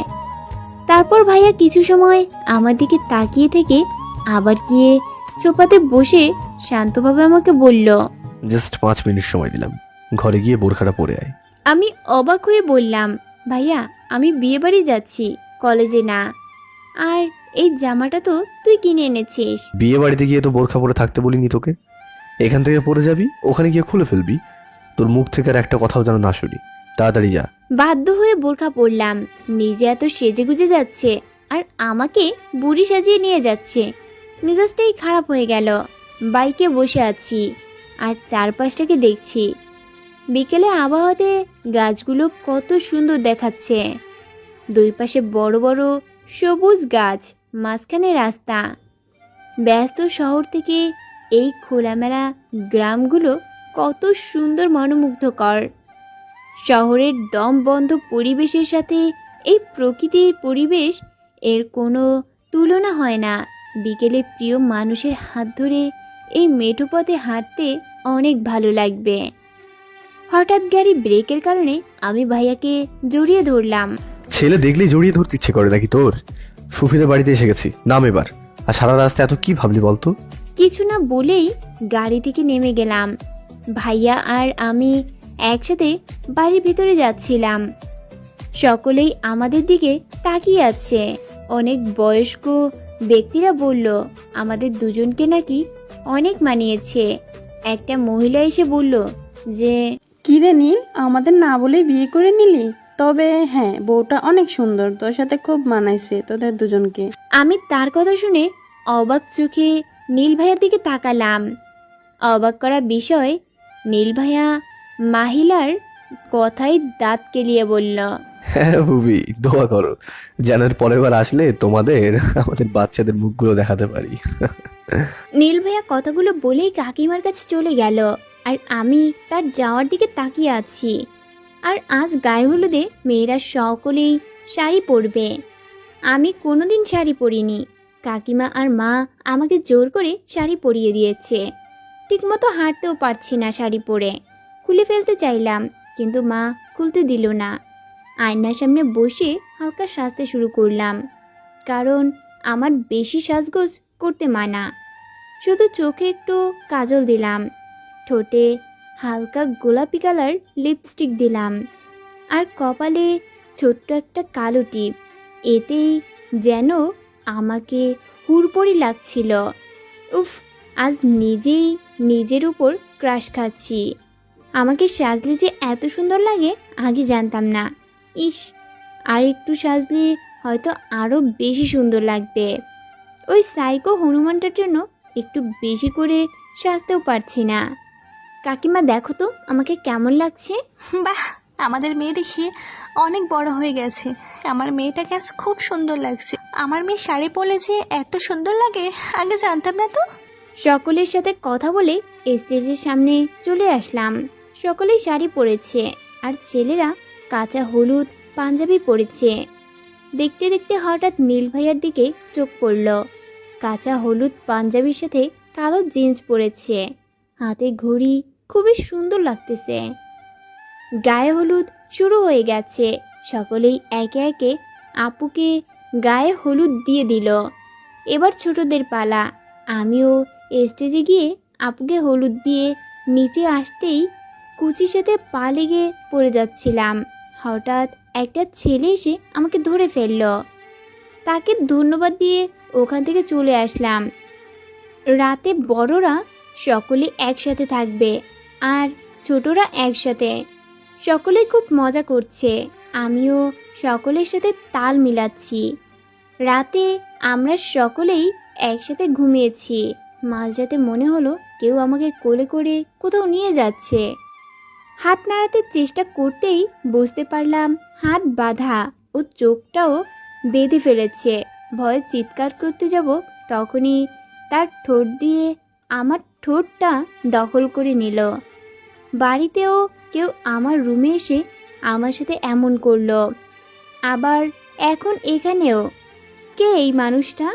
তারপর ভাইয়া কিছু সময় আমার দিকে তাকিয়ে থেকে আবার গিয়ে সোফাতে বসে শান্তভাবে আমাকে বলল, জাস্ট 5 মিনিট সময় দিলাম, ঘরে গিয়ে বোরখাটা পরে আয়। আমি অবাক হয়ে বললাম, ভাইয়া আমি বিয়ে বাড়ি যাচ্ছি, কলেজে না। আর এই জামাটা তো তুই কিনে এনেছিস। বিয়ে বাড়িতে গিয়ে তো বোরখা পরে থাকতে বলিনি তোকে। এখান থেকে পরে যাবি, ওখানে গিয়ে খুলে ফেলবি। তোর মুখ থেকে আর একটা কথাও যেন না শুনি। তাড়াতাড়ি যা। বাধ্য হয়ে বোরখা পরলাম। নিজে এত সেজে গুজে যাচ্ছে আর আমাকে বুড়ি সাজিয়ে নিয়ে যাচ্ছে। মেজাজটাই খারাপ হয়ে গেল। বাইকে বসে আছি, আর চারপাশটাকে দেখছি। বিকেলে আবহাওয়াতে গাছগুলো কত সুন্দর দেখাচ্ছে। দুই পাশে বড় বড় সবুজ গাছ, মাঝখানে রাস্তা। ব্যস্ত শহর থেকে এই খোলামেলা গ্রামগুলো কত সুন্দর, মনোমুগ্ধকর। শহরের দম বন্ধ পরিবেশের সাথে এই প্রকৃতির পরিবেশ, এর কোনো তুলনা হয় না। বিকেলে প্রিয় মানুষের হাত ধরে এই মেঠো পথে হাঁটতে অনেক ভালো লাগবে। হঠাৎ গাড়ি ব্রেকের কারণে আমি ভাইয়াকে জড়িয়ে ধরলাম। ছেলে দেখলেই জড়িয়ে ধরতে ইচ্ছে করে নাকি তোর? ফুফিদের বাড়িতে এসে গেছি, নাম এবার। আর সারা রাস্তা এত কি ভাবলি বলতো? কিছু না বলেই গাড়ি থেকে নেমে গেলাম। ভাইয়া আর আমি একসাথে বাড়ির ভিতরে যাচ্ছিলাম। সকলেই আমাদের দিকে তাকিয়ে আছে। অনেক বয়স্ক ব্যক্তিরা বলল আমাদের দুজনকে নাকি অনেক মানিয়েছে। একটা মহিলা এসে বলল যে, কি রে নীল, আমাদের না বলেই বিয়ে করে নিলি? তবে হ্যাঁ, বউটা অনেক সুন্দর, তোর সাথে খুব মানাইছে তোদের দুজনকে। আমি তার কথা শুনে অবাক চোখে নীল ভাইয়ার দিকে তাকালাম। অবাক করা বিষয়, নীল ভাইয়া মাহিলার কথায় দাঁত কেলিয়ে বলল, হ্যাঁ বুবি, দোয়া করো যেন এর পরের বার আসলে আমাদের বাচ্চাদের মুখগুলো দেখাতে পারি। নীল ভাইয়া কথাগুলো বলেই কাকিমার কাছে চলে গেল। আর আমি তার যাওয়ার দিকে তাকিয়ে আছি। আর আজ গায়ে হলুদে মেয়েরা সকলেই শাড়ি পরবে। আমি কোনোদিন শাড়ি পরিনি। কাকিমা আর মা আমাকে জোর করে শাড়ি পরিয়ে দিয়েছে। ঠিকমতো হাঁটতেও পারছি না শাড়ি পরে। খুলে ফেলতে চাইলাম, কিন্তু মা খুলতে দিল না। আয়নার সামনে বসে হালকা সাজতে শুরু করলাম, কারণ আমার বেশি সাজগোজ করতে মানা। শুধু চোখে একটু কাজল দিলাম, ঠোঁটে হালকা গোলাপি কালার লিপস্টিক দিলাম, আর কপালে ছোট্ট একটা কালো টিপ। এতেই যেন আমাকে হুড়পড়ি লাগছিল। উফ, আজ নিজেই নিজের উপর ক্রাশ খাচ্ছি। আমাকে সাজলে যে এত সুন্দর লাগে আগে জানতাম না। ইস, আর একটু সাজলে হয়তো আরও বেশি সুন্দর লাগবে। ওই সাইকো হনুমানটার জন্য একটু বেশি করে সাজতেও পারছি না। কাকিমা দেখো তো আমাকে কেমন লাগছে। বাহ, আমাদের মেয়ে দেখি অনেক বড় হয়ে গেছে। আমার মেয়েটাকে আজ খুব সুন্দর লাগছে। আমার মেয়ে শাড়ি পরলে যে এত সুন্দর লাগে আগে জানতাম না তো। সকলের সাথে কথা বলে স্টেজের সামনে চলে আসলাম। সকলেই শাড়ি পরেছে, আর ছেলেরা কাঁচা হলুদ পাঞ্জাবি পরেছে। দেখতে দেখতে হঠাৎ নীল ভাইয়ার দিকে চোখ পড়ল। কাঁচা হলুদ পাঞ্জাবির সাথে কালো জিন্স পরেছে, হাতে ঘড়ি, খুবই সুন্দর লাগতেছে। গায়ে হলুদ শুরু হয়ে গেছে। সকলেই একে একে আপুকে গায়ে হলুদ দিয়ে দিল। এবার ছোটদের পালা। আমিও স্টেজে গিয়ে আপুকে হলুদ দিয়ে নিচে আসতেই কুচির সাথে পা লেগে পড়ে যাচ্ছিলাম। হঠাৎ একটা ছেলে এসে আমাকে ধরে ফেলল। তাকে ধন্যবাদ দিয়ে ওখান থেকে চলে আসলাম। রাতে বড়রা সকলে একসাথে থাকবে, আর ছোটরা একসাথে। সকলে খুব মজা করছে, আমিও সকলের সাথে তাল মিলাচ্ছি। রাতে আমরা সকলেই একসাথে ঘুমিয়েছি। মাঝরাতে মনে হলো কেউ আমাকে কোলে করে কোথাও নিয়ে যাচ্ছে। হাত নাড়াতে চেষ্টা করতেই বুঝতে পারলাম হাত বাঁধা ও চোখটাও বেঁধে ফেলেছে। ভয়ে চিৎকার করতে যাব, তখনই তার ঠোঁট দিয়ে আমার ঠোঁটটা দখল করে নিল। বাড়িতেও কেউ আমার রুমে এসে আমার সাথে এমন করলো, আবার এখন এখানেও। কে এই মানুষটা,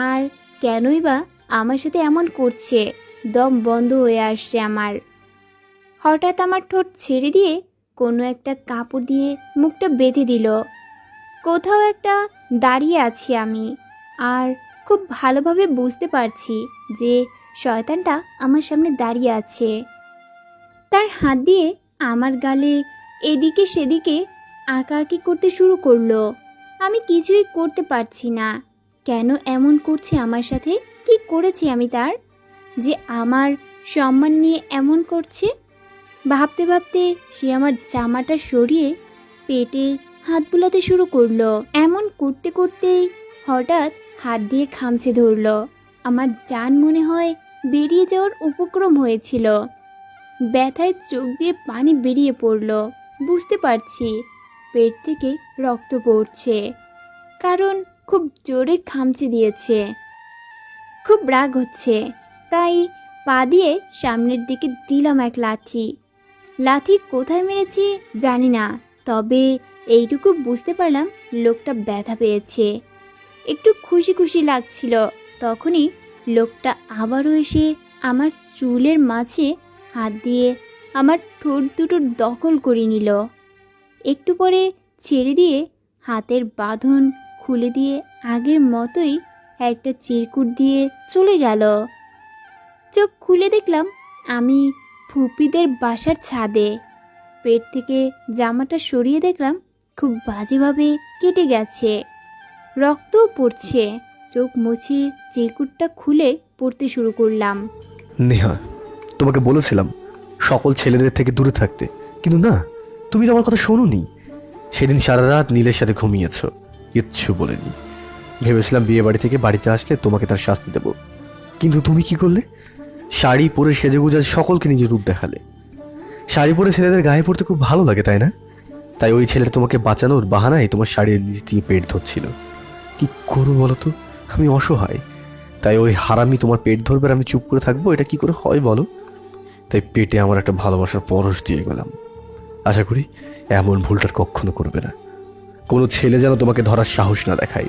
আর কেনই বা আমার সাথে এমন করছে? দম বন্ধ হয়ে আসছে আমার। হঠাৎ আমার ঠোঁট ছেড়ে দিয়ে কোনো একটা কাপড় দিয়ে মুখটা বেঁধে দিল। কোথাও একটা দাঁড়িয়ে আছি আমি, আর খুব ভালোভাবে বুঝতে পারছি যে শয়তানটা আমার সামনে দাঁড়িয়ে আছে। তার হাত দিয়ে আমার গালে এদিকে সেদিকে আঁকাআঁকি করতে শুরু করলো। আমি কিছুই করতে পারছি না। কেন এমন করছে আমার সাথে? কি করেছি আমি তার যে আমার সম্মান নিয়ে এমন করছে? ভাবতে ভাবতে সে আমার জামাটা সরিয়ে পেটে হাত বুলাতে শুরু করলো। এমন করতে করতেই হঠাৎ হাত দিয়ে খামচে ধরলো। আমার জান মনে হয় বেরিয়ে যাওয়ার উপক্রম হয়েছিল। ব্যথায় চোখ দিয়ে পানি বেরিয়ে পড়ল। বুঝতে পারছি পেট থেকে রক্ত পড়ছে, কারণ খুব জোরে খামচে দিয়েছে। খুব রাগ হচ্ছে, তাই পা দিয়ে সামনের দিকে দিলাম এক লাথি। লাথি কোথায় মেরেছি জানি না, তবে এইটুকু বুঝতে পারলাম লোকটা ব্যথা পেয়েছে। একটু খুশি খুশি লাগছিল। তখনই লোকটা আবারও এসে আমার চুলের মাঝে হাত দিয়ে আমার ঠোঁট দুটো দখল করে নিল। একটু পরে ছেড়ে দিয়ে হাতের বাঁধন খুলে দিয়ে আগের মতোই একটা চিরকুট দিয়ে চলে গেল। চোখ খুলে দেখলাম আমি ফুপিদের বাসার ছাদে। পেট থেকে জামাটা সরিয়ে দেখলাম খুব বাজেভাবে কেটে গেছে, রক্তও পড়ছে। চোখ মুছে চিরকুটটা খুলে পড়তে শুরু করলাম। নেহা, তোমাকে বলেছিলাম সকল ছেলেদের থেকে দূরে থাকতে, কিন্তু না, তুমি তো আমার কথা শোনোনি। সেদিন সারা রাত নীলের সাথে ঘুমিয়েছ, কিচ্ছু বলেনি। ভেবেছিলাম বিয়ে বাড়ি থেকে বাড়িতে আসলে তোমাকে তার শাস্তি দেব, কিন্তু তুমি কি করলে? শাড়ি পরে সেজেগুজে সকলকে নিজের রূপ দেখালে। শাড়ি পরে ছেলেদের গায়ে পড়তে খুব ভালো লাগে, তাই না? তাই ওই ছেলেটা তোমাকে বাঁচানোর বাহানায় তোমার শাড়ির নিচ দিয়ে পেট ধরছিল। কি করবো বলো তো, আমি অসহায়। তাই ওই হারামি তোমার পেট ধরবে আর আমি চুপ করে থাকবো, এটা কি করে হয় বলো? তাই পেটে আমার একটা ভালোবাসার পরশ দিয়ে গেলাম। আশা করি এমন ভুলটার কখনো করবে না। কোনো ছেলে যেন তোমাকে ধরার সাহস না দেখায়।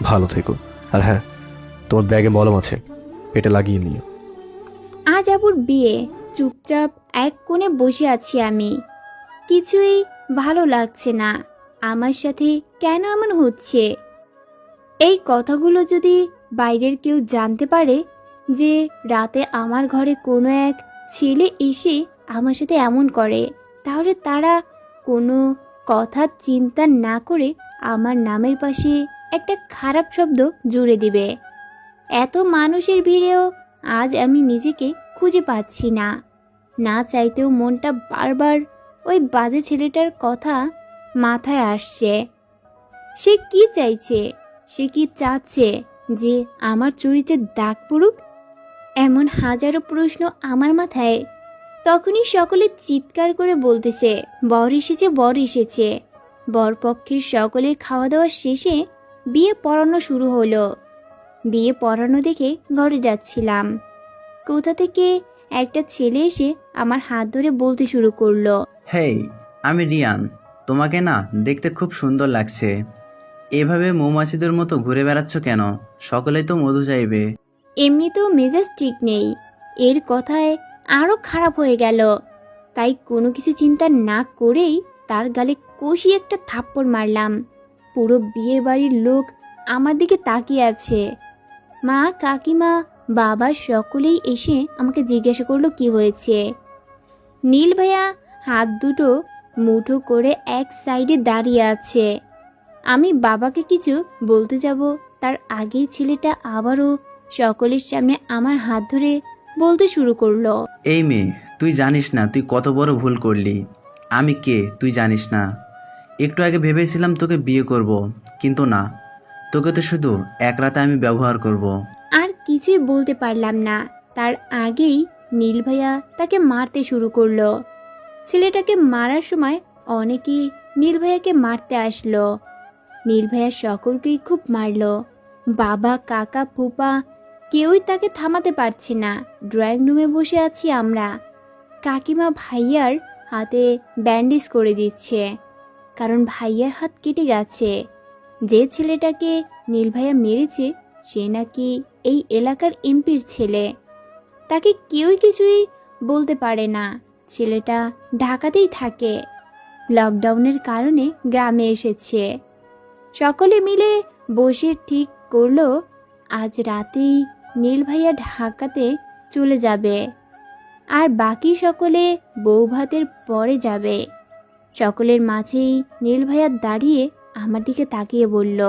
ভালো থেকো। আর হ্যাঁ, তোমার ব্যাগে মলম আছে, পেটে লাগিয়ে নিও। আজ আবুর বিয়ে। চুপচাপ এক কোণে বসে আছি আমি। কিছুই ভালো লাগছে না। আমার সাথে কেন এমন হচ্ছে? এই কথাগুলো যদি বাইরের কেউ জানতে পারে যে রাতে আমার ঘরে কোনো এক ছেলে এসে আমার সাথে এমন করে, তাহলে তারা কোনো কথা চিন্তা না করে আমার নামের পাশে একটা খারাপ শব্দ জুড়ে দিবে। এত মানুষের ভিড়েও আজ আমি নিজেকে খুঁজে পাচ্ছি না। না চাইতেও মনটা বারবার ওই বাজে ছেলেটার কথা মাথায় আসছে। সে কি চাইছে? সে কি চাচ্ছে যে আমার চরিত্রে দাগ পড়ুক? এমন হাজারো প্রশ্ন আমার মাথায়। তখনই সকলে চিৎকার করে বলতেছে, বর এসেছে, বর এসেছে। বরপক্ষের সকলে খাওয়া দাওয়া শেষে বিয়ে পড়ানো শুরু হলো। বিয়ে পড়ানো দেখে ঘরে যাচ্ছিলাম, কোথা থেকে একটা ছেলে এসে আমার হাত ধরে বলতে শুরু করলো, হেই, আমি রিয়ান। তোমাকে না দেখতে খুব সুন্দর লাগছে। এভাবে মৌমাছিদের মতো ঘুরে বেড়াচ্ছ কেন? সকলেই তো মধু চাইবে। এমনিতেও মেজাজ ঠিক নেই। এর কথায় আরও খারাপ হয়ে গেল। তাই কোনো কিছু চিন্তা না করেই তার গালে কষি একটা থাপ্পড় মারলাম। পুরো বিয়ে বাড়ির লোক আমার দিকে তাকিয়ে আছে। মা, কাকিমা, বাবা সকলেই এসে আমাকে জিজ্ঞাসা করলো কি হয়েছে। নীল ভাইয়া হাত দুটো মুঠো করে এক সাইডে দাঁড়িয়ে আছে। আমি বাবাকে কিছু বলতে যাব, তার আগেই ছেলেটা আবারও সকলের সামনে আমার হাত ধরে বলতে শুরু করলো, এই মেয়ে, তুই জানিস না তুই কত বড় ভুল করলি। আমি কে তুই জানিস না। একটু আগে ভেবেছিলাম তোকে বিয়ে করব, কিন্তু না, তোকে তো শুধু এক রাতে আমি ব্যবহার করব। আর কিছুই বলতে পারলাম না। তার আগেই নীল ভাইয়া তাকে মারতে শুরু করলো। ছেলেটাকে মারার সময় অনেকেই নীল ভাইয়াকে মারতে আসলো। নীল ভাইয়া সকলকেই খুব মারলো। বাবা, কাকা, ফুপা কেউই তাকে থামাতে পারছে না। ড্রয়িং রুমে বসে আছি আমরা। কাকিমা ভাইয়ার হাতে ব্যান্ডেজ করে দিচ্ছে, কারণ ভাইয়ার হাত কেটে গেছে। যে ছেলেটাকে নীল ভাইয়া মেরেছে সে নাকি এই এলাকার এমপির ছেলে। তাকে কেউই কিছুই বলতে পারে না। ছেলেটা ঢাকাতেই থাকে, লকডাউনের কারণে গ্রামে এসেছে। সকলে মিলে বসে ঠিক করলো আজ রাতেই নীল ভাইয়া ঢাকাতে চলে যাবে, আর বাকি সকলে বৌভাতের পরে যাবে। সকলের মাঝেই নীল ভাইয়া দাঁড়িয়ে আমার দিকে তাকিয়ে বলল,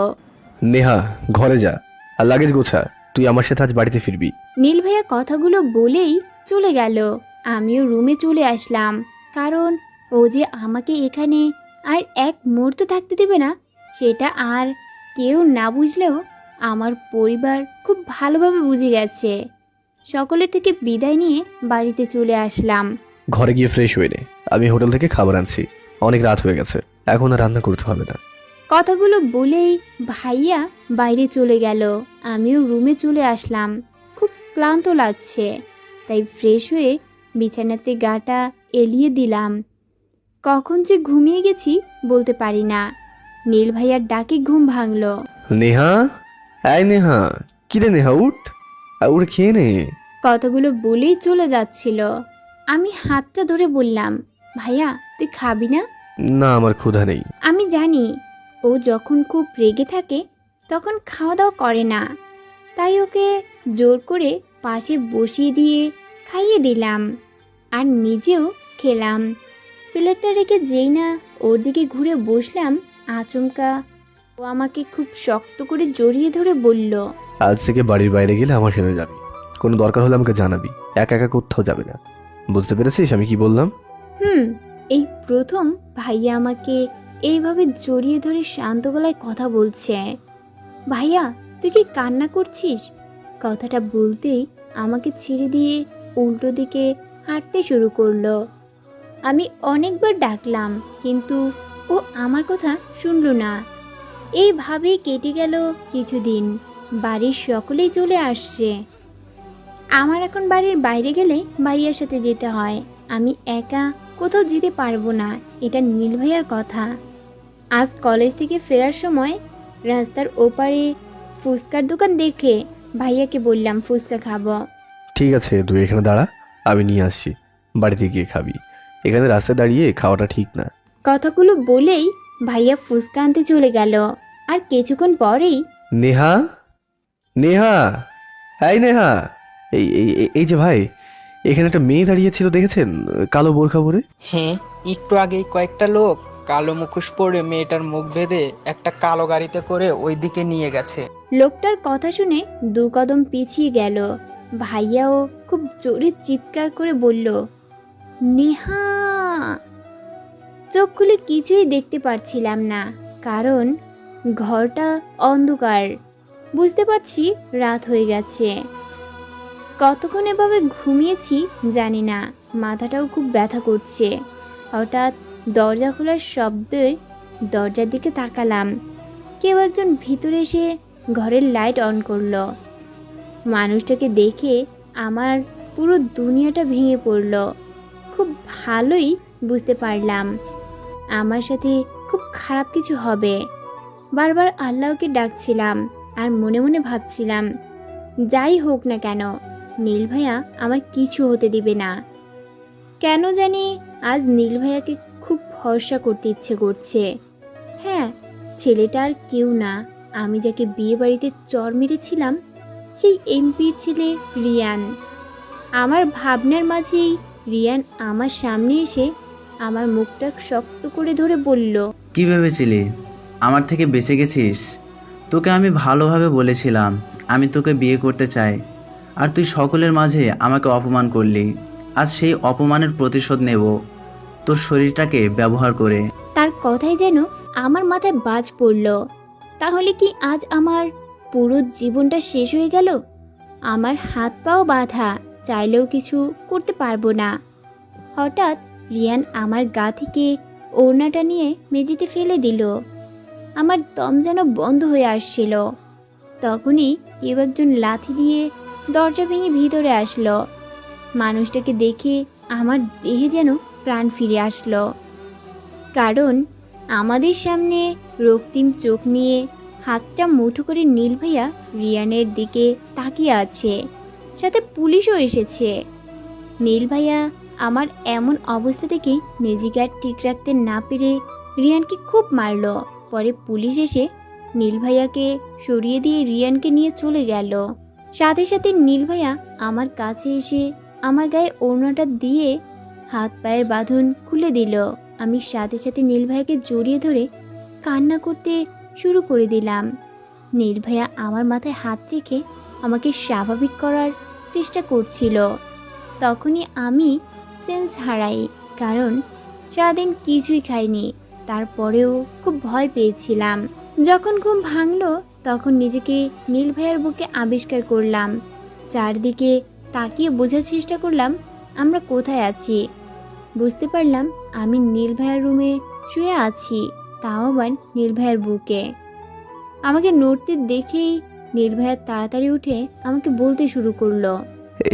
নেহা, ঘরে যা আর লাগেজ গোছা, তুই আমার সাথে আজ বাড়িতে ফিরবি। নীল ভাইয়া কথাগুলো বলেই চলে গেল। আমিও রুমে চলে আসলাম, কারণ ও যে আমাকে এখানে আর এক মুহূর্ত থাকতে দেবে না সেটা আর কেউ না বুঝলেও আমার পরিবার খুব ভালোভাবে বুঝে গেছে। সকলের থেকে বিদায় নিয়ে বাড়িতে চলে আসলাম। ঘরে গিয়ে ফ্রেশ হয়ে নে, আমি হোটেল থেকে খাবার আনছি। অনেক রাত হয়ে গেছে, এখন আর রান্না করতে হবে না। কথাগুলো বলেই ভাইয়া বাইরে চলে গেল। আমিও রুমে চলে আসলাম। খুব ক্লান্ত লাগছে, তাই ফ্রেশ হয়ে বিছানাতে গাটা এলিয়ে দিলাম। কখন যে ঘুমিয়ে গেছি বলতে পারি না। নীল ভাইয়ার ডাকে ঘুম ভাঙলো। নেহা, এই নেহা, কিরে নেহা, উঠ উঠে খেয়ে নে। কথাগুলো বলেই চলে যাচ্ছিল। আমি হাতটা ধরে বললাম, ভাইয়া তুই খাবি না? না, আমার ক্ষুধা নেই। আমি জানি ও যখন খুব রেগে থাকে তখন খাওয়া দাওয়া করে না, তাই ওকে জোর করে পাশে বসিয়ে দিয়ে খাইয়ে দিলাম আর নিজেও খেলাম। প্লেটটা রেখে যেই না ওর দিকে ঘুরে বসলাম, আচমকা ও আমাকে খুব শক্ত করে জড়িয়ে ধরে বলল, আজ থেকে বাড়ির বাইরে গেলে আমার সাথে যাবি, কোনো দরকার হলে আমাকে জানাবি, একা একা কোথাও যাবে না। বুঝতে পেরেছিস আমি কি বললাম? এই প্রথম ভাইয়া আমাকে এইভাবে জড়িয়ে ধরে শান্ত গলায় কথা বলছে। ভাইয়া তুই কি কান্না করছিস? কথাটা বলতেই আমাকে ছেড়ে দিয়ে উল্টো দিকে হাঁটতে শুরু করলো। আমি অনেকবার ডাকলাম, কিন্তু ও আমার কথা শুনল না। এইভাবেই কেটে গেল কিছুদিন। বাড়ির সকলেই চলে আসছে। আমার এখন বাড়ির বাইরে গেলে ভাইয়ার সাথে যেতে হয়। আমি একা কোথাও যেতে পারবো না, এটা নীল ভাইয়ার কথা। আজ কলেজ থেকে ফেরার সময় রাস্তার ওপারে ফুচকার দোকান দেখে ভাইয়াকে বললাম ফুচকা খাবো। ঠিক আছে, তুই এখানে দাঁড়া, আমি নিয়ে আসছি, বাড়িতে গিয়ে খাবি। এখানে রাস্তায় দাঁড়িয়ে খাওয়াটা ঠিক না। কথাগুলো বলেই ভাইয়া ফুচকা আনতে চলে গেল। আর কিছুক্ষণ পরেই নেহা, নেহা, এই নেহা, এই এই এই- এই যে ভাই, এখানে একটা মেয়ে দাঁড়িয়ে ছিল, দেখেছেন? কালো বোরখা পরে। হ্যাঁ, একটু আগেই কয়েকটা লোক কালো মুখোশ পরে মেয়েটার মুখ বেঁধে একটা কালো গাড়িতে করে ওইদিকে নিয়ে গেছে। লোকটার কথা শুনে 2 কদম পিছিয়ে গেল। ভাইয়াও খুব জোরে চিৎকার করে বলল, নেহা। চোখ খুলে কিছুই দেখতে পারছিলাম না, কারণ ঘরটা অন্ধকার। বুঝতে পারছি রাত হয়ে গেছে। কতক্ষণ এভাবে ঘুমিয়েছি জানি না, মাথাটাও খুব ব্যথা করছে। হঠাৎ দরজা খোলার শব্দে দরজার দিকে তাকালাম। কেউ একজন ভিতরে এসে ঘরের লাইট অন করলো। মানুষটাকে দেখে আমার পুরো দুনিয়াটা ভেঙে পড়লো। খুব ভালোই বুঝতে পারলাম আমার সাথে খুব খারাপ কিছু হবে। বারবার আল্লাহকে ডাকছিলাম আর মনে মনে ভাবছিলাম, যাই হোক না কেন নীল ভাইয়া আমার কিছু হতে দিবে না। কেন জানি আজ নীল ভাইয়াকে খুব ভরসা করতে ইচ্ছে করছে। হ্যাঁ, ছেলেটা আর কেউ না, আমি যাকে বিয়ে বাড়িতে চর মেরেছিলাম সেই এমপির ছেলে রিয়ান। আমার ভাবনার মাঝেই রিয়ান আমার সামনে এসে আমার মুখটা শক্ত করে ধরে বলল, কি ভেবেছিলি আমার থেকে বেঁচে গেছিস? তোকে আমি ভালোভাবে বলেছিলাম আমি তোকে বিয়ে করতে চাই, আর তুই সকলের মাঝে আমাকে অপমান করলি। আজ সেই অপমানের প্রতিশোধ নেব তোর শরীরটাকে ব্যবহার করে। তার কথাই যেন আমার মাথায় বাজ পড়ল। তাহলে কি আজ আমার পুরো জীবনটা শেষ হয়ে গেল? আমার হাত পাও বাঁধা, চাইলেও কিছু করতে পারবো না। হঠাৎ রিয়ান আমার গা থেকে ওড়নাটা নিয়ে মেঝেতে ফেলে দিল। আমার দম যেন বন্ধ হয়ে আসছিল। তখনই কেউ একজন লাথি দিয়ে দরজা ভেঙে ভিতরে আসলো। মানুষটাকে দেখে আমার দেহে যেন প্রাণ ফিরে আসলো, কারণ আমাদের সামনে রক্তিম চোখ নিয়ে হাতটা মুঠো করে নীল ভাইয়া রিয়ানের দিকে তাকিয়ে আছে, সাথে পুলিশও এসেছে। নীল ভাইয়া আমার এমন অবস্থা থেকে নিজেকে আর ঠিক রাখতে না পেরে রিয়ানকে খুব মারল। পরে পুলিশ এসে নীল ভাইয়াকে সরিয়ে দিয়ে রিয়ানকে নিয়ে চলে গেল। সাথে সাথে নীল ভাইয়া আমার কাছে এসে আমার গায়ে ওড়নাটা দিয়ে হাত পায়ের বাঁধন খুলে দিল। আমি সাথে সাথে নীল ভাইয়াকে জড়িয়ে ধরে কান্না করতে শুরু করে দিলাম। নীল ভাইয়া আমার মাথায় হাত রেখে আমাকে স্বাভাবিক করার চেষ্টা করছিল। তখনই আমি সেন্স হারাই, কারণ সারাদিন কিছুই খাইনি। তারপরেও খুব ভয় পেয়েছিলাম। যখন ঘুম ভাঙলো তখন নিজেকে নীল ভাইয়ার বুকে আবিষ্কার করলাম। চারদিকে তাকিয়ে বোঝার চেষ্টা করলাম আমরা কোথায় আছি। বুঝতে পারলাম আমি নীল ভাইয়ার রুমে শুয়ে আছি, তাও আবার নীল ভাইয়ার বুকে। আমাকে নড়তে দেখেই নীল ভাইয়া তাড়াতাড়ি উঠে আমাকে বলতে শুরু করলো,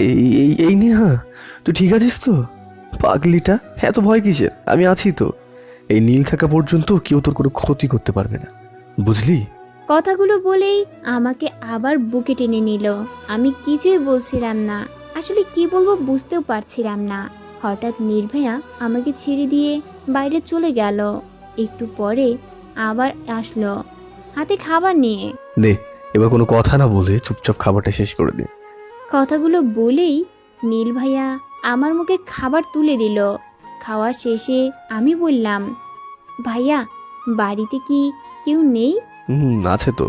এই এই এই নেহা, তুই ঠিক আছিস তো? পাগলিটা, এত ভয় কিসের? আমি আছি তো। এই নীল থাকা পর্যন্ত কেউ তোর কোনো ক্ষতি করতে পারবে না, বুঝলি? কথাগুলো বলেই আমাকে আবার বুকে টেনে নিল। আমি কিছুই বলছিলাম না, আসলে কি বলবো বুঝতেও পারছিলাম না। হঠাৎ নির্ভয়া আমাকে ছেড়ে দিয়ে বাইরে চলে গেল। একটু পরে আবার আসলো হাতে খাবার নিয়ে। নে, এবার কোনো কথা না বলে চুপচাপ খাবারটা শেষ করে দে। কথাগুলো বলেই নীল ভাইয়া আমার মুখে খাবার তুলে দিল। খাওয়া শেষে আমি বললাম, ভাইয়া বাড়িতে কি কেউ নেই? আছে তো।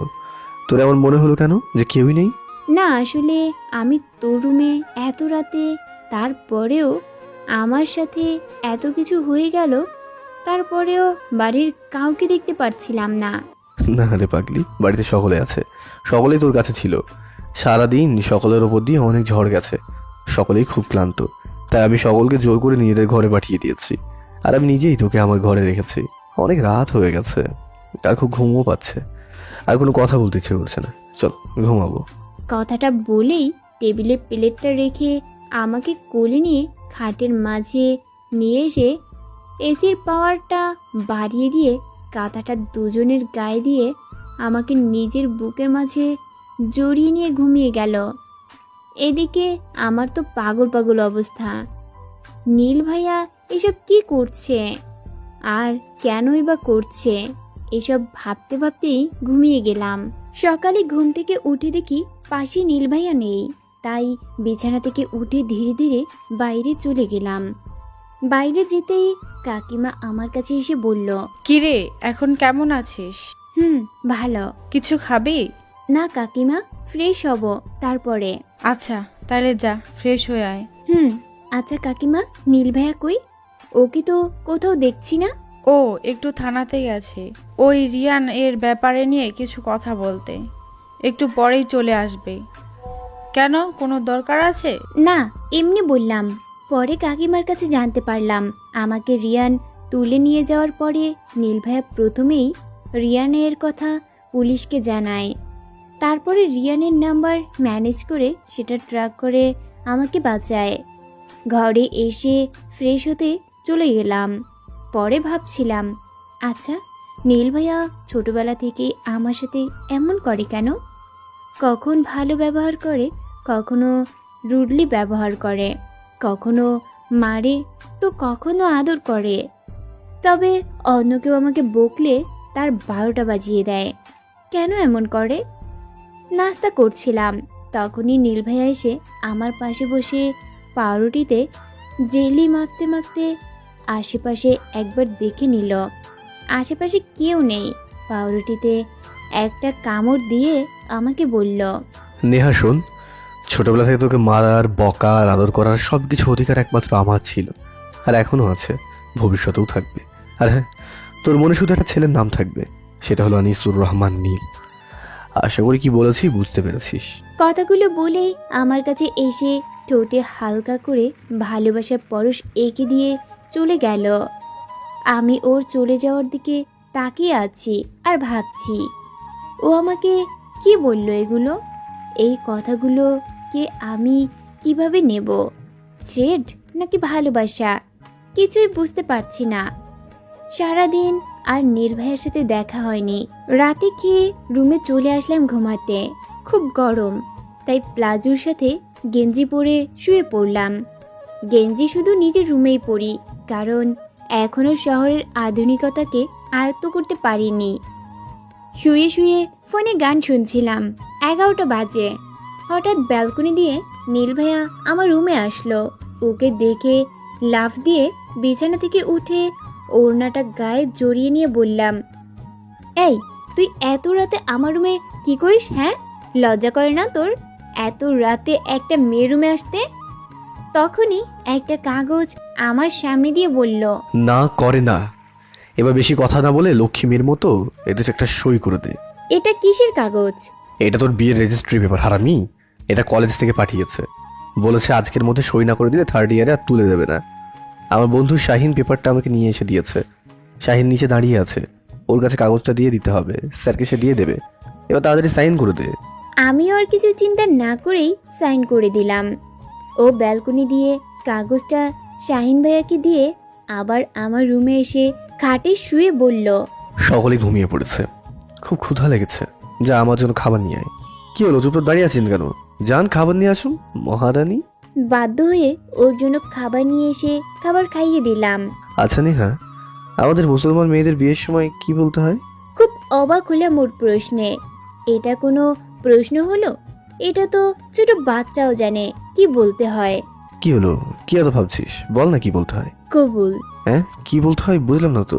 তোর এমন মনে হলো কেন যে কেউই নেই? না আসলে আমি তোর রুমে এত রাতে, তারপরেও আমার সাথে এত কিছু হয়ে গেল, তারপরেও বাড়ির কাউকে দেখতে পারছিলাম না। না রে পাগলি, বাড়িতে সকলে আছে, সকলেই তোর কাছে ছিল। সারাদিন সকলের ওপর দিয়ে অনেক ঝড় গেছে, সকলেই খুব ক্লান্ত, তাই আমি সকলকে জোর করে নিজেদের ঘরে পাঠিয়ে দিয়েছি। আর আমি নিজেই তোকে আমার ঘরে রেখেছি। অনেক রাত হয়ে গেছে, আর খুব ঘুমও পাচ্ছে, আর কোনো কথা বলতে ইচ্ছে করছে না। চল ঘুমাবো। কথাটা বলেই টেবিলে প্লেটটা রেখে আমাকে কোলে নিয়ে খাটের মাঝে নিয়ে এসে এসির পাওয়ারটা বাড়িয়ে দিয়ে কাঁথাটা দুজনের গায়ে দিয়ে আমাকে নিজের বুকের মাঝে জড়িয়ে নিয়ে ঘুমিয়ে গেল। এদিকে আমার তো পাগল পাগল অবস্থা। নীল ভাইয়া এসব কি করছে আর কেনই বা করছে, এসব ভাবতে ভাবতেই ঘুমিয়ে গেলাম। সকালে ঘুম থেকে উঠে দেখি পাশে নীল ভাইয়া নেই, তাই বিছানা থেকে উঠে ধীরে ধীরে বাইরে চলে গেলাম। বাইরে যেতেই কাকিমা আমার কাছে এসে বলল, কিরে এখন কেমন আছিস? ভালো। কিছু খাবি? না কাকিমা, ফ্রেশ হব তারপরে। আচ্ছা তাহলে যা ফ্রেশ হয়ে আয়। আচ্ছা কাকিমা, নীল ভাইয়া কই? ওকে তো কোথাও দেখছি না। ও একটু থানাতে গেছে, ওই রিয়ান এর ব্যাপারে নিয়ে কিছু কথা বলতে, একটু পরেই চলে আসবে। কেন, কোনো দরকার আছে? না, এমনি বললাম। পরে কাকিমার কাছে জানতে পারলাম আমাকে রিয়ান তুলে নিয়ে যাওয়ার পরে নীল ভাইয়া প্রথমেই রিয়ানের কথা পুলিশকে জানায়। তারপরে রিয়ানের নাম্বার ম্যানেজ করে সেটা ট্র্যাক করে আমাকে বাঁচায়। ঘরে এসে ফ্রেশ হতে চলে গেলাম। পরে ভাবছিলাম, আচ্ছা নীল ভাইয়া ছোটবেলা থেকে আমার সাথে এমন করে কেন? কখন ভালো ব্যবহার করে, কখনো রুডলি ব্যবহার করে, কখনো মারে তো কখনো আদর করে। তবে অন্য কেউ আমাকে বকলে তার 12টা বাজিয়ে দেয়। কেন এমন করে? নাস্তা করছিলাম, তখনই নীল ভাইয়া এসে আমার পাশে বসে পাউরুটিতে জেলি মাখতে মাখতে আশেপাশে একবার দেখে নিল। আশেপাশে কেউ নেই। পাউরুটিতে একটা কামড় দিয়ে আমাকে বলল, নেহা শোন, ছোটবেলা থেকে তোকে মারার, বকার, আদর করার সব কিছু অধিকার একমাত্র আমার ছিল, আর এখনও আছে, ভবিষ্যতেও থাকবে। আর হ্যাঁ, তোর মনে শুধু একটা ছেলের নাম থাকবে, সেটা হলো আনিসুর রহমান নীল। আশা করি কি বলেছি বুঝতে পেরেছিস। কথাগুলো বলেই আমার কাছে এসে ঠোঁটে হালকা করে ভালোবাসার পরশ এঁকে দিয়ে চলে গেল। আমি ওর চলে যাওয়ার দিকে তাকিয়ে আছি আর ভাবছি, ও আমাকে কি বলল এগুলো? এই কথাগুলো কে আমি কিভাবে নেব? জেদ নাকি ভালোবাসা? কিছুই বুঝতে পারছি না। সারাদিন আর নির্ভয়ের সাথে দেখা হয়নি। রাতে খেয়ে রুমে চলে আসলাম ঘুমাতে। খুব গরম, তাই প্লাজোর সাথে গেঞ্জি পরে শুয়ে পড়লাম। গেঞ্জি শুধু নিজের রুমেই পরি, কারণ এখনও শহরের আধুনিকতাকে আয়ত্ত করতে পারিনি। শুয়ে শুয়ে ফোনে গান শুনছিলাম। 11টা বাজে। হঠাৎ ব্যালকনি দিয়ে নীল ভাইয়া আমার রুমে আসলো। ওকে দেখে লাফ দিয়ে বিছানা থেকে উঠে ওড়নাটা গায়ে জড়িয়ে নিয়ে বললাম, এই তুই এত রাতে আমার রুমে কি করিস? হ্যাঁ, লজ্জা করে না তোর এত রাতে একটা মেয়ের রুমে আসতে? তখনই একটা কাগজ আমার সামনে দিয়ে বলল, না করে না, এবার বেশি কথা না বলে লক্ষ্মীর মতো এতে একটা সই করে দে। এটা কিসের কাগজ? এটা তোর বিয়ের রেজিস্ট্রি পেপার হারামি। এটা কলেজ থেকে পাঠিয়েছে। বলেছে আজকের মধ্যে সই না করে দিলে থার্ড ইয়ারে আর তুলে দেবে না। আমার বন্ধু শাহিন পেপারটা আমাকে নিয়ে এসে দিয়েছে। শাহিন নিচে দাঁড়িয়ে আছে, ওর কাছে কাগজটা দিয়ে দিতে হবে, স্যারকে সে দিয়ে দেবে। এবার তাড়াতাড়ি সাইন করে দে। আমিও আর কিছু চিন্তা না করেই সাইন করে দিলাম। ও ব্যালকনি দিয়ে কাগজটা শাহিন ভাইয়াকে দিয়ে আবার আমার রুমে এসে খাটে শুয়ে বলল, সকলে ঘুমিয়ে পড়েছে, খুব ক্ষুধা লেগেছে, যা আমার জন্য খাবার নিয়ে আয়। কি হলো, চুপ দাঁড়িয়ে আছেন কেন? যান খাবার নিয়ে আসুন মহারানী। বাধ্য হয়ে ওর জন্য খাবার নিয়ে এসে খাবার খাইয়ে দিলাম। আচ্ছা নেহা, আমাদের মুসলমান মেয়েদের বিয়ের সময় কি বলতে হয়? খুব অবাক হলাম ওর প্রশ্নে। এটা কোনো প্রশ্ন হলো? এটা তো ছোট বাচ্চাও জানে কি বলতে হয়। কি হলো, কি এত ভাবছিস? বল না কি বলতে হয়। কবুল। হ্যাঁ, কি বলতে হয় বুঝলাম না তো।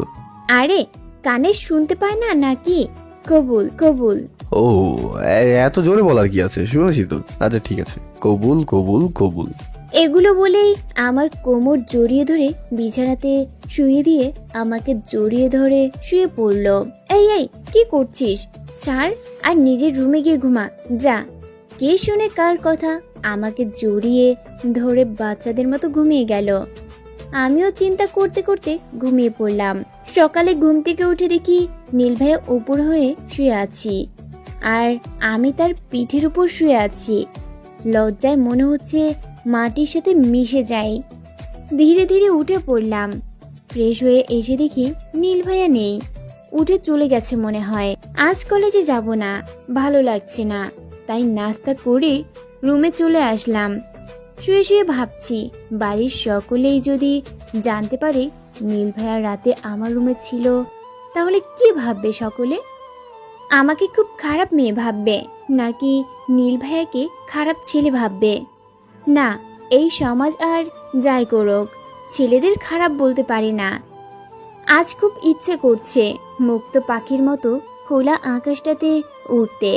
আরে কানে শুনতে পায় না নাকি? কবুল কবুল। ও, এত জোরে বলার কি আছে, শুনেছি তো। আচ্ছা ঠিক আছে, কবুল কবুল কবুল। এগুলো বলেই আমার কোমর জড়িয়ে ধরে বিছানাতে শুয়ে দিয়ে আমাকে জড়িয়ে ধরে শুয়ে পড়ল। এই এই কি করছিস? ছাড় আর নিজের রুমে গিয়ে ঘুমা যা। কে শুনে কার কথা? আমাকে জড়িয়ে ধরে বাচ্চাদের মতো ঘুমিয়ে গেল। আমিও চিন্তা করতে করতে ঘুমিয়ে পড়লাম। সকালে ঘুম থেকে উঠে দেখি নীল ভাইয়া উপর হয়ে শুয়ে আছি, আর আমি তার পিঠের উপর শুয়ে আছি। লজ্জায় মনে হচ্ছে মাটির সাথে মিশে যাই। ধীরে ধীরে উঠে পড়লাম। ফ্রেশ হয়ে এসে দেখি নীল ভাইয়া নেই, উঠে চলে গেছে মনে হয়। আজ কলেজে যাব না, ভালো লাগছে না, তাই নাস্তা করে রুমে চলে আসলাম। শুয়ে শুয়ে ভাবছি, বাড়ির সকলেই যদি জানতে পারে নীল ভাইয়া রাতে আমার রুমে ছিল, তাহলে কি ভাববে সকলে? আমাকে খুব খারাপ মেয়ে ভাববে, নাকি নীল ভাইয়াকে খারাপ ছেলে ভাববে? না, এই সমাজ আর যাই করুক, ছেলেদের খারাপ বলতে পারি না। আজ খুব ইচ্ছে করছে মুক্ত পাখির মতো খোলা আকাশটাতে উঠতে,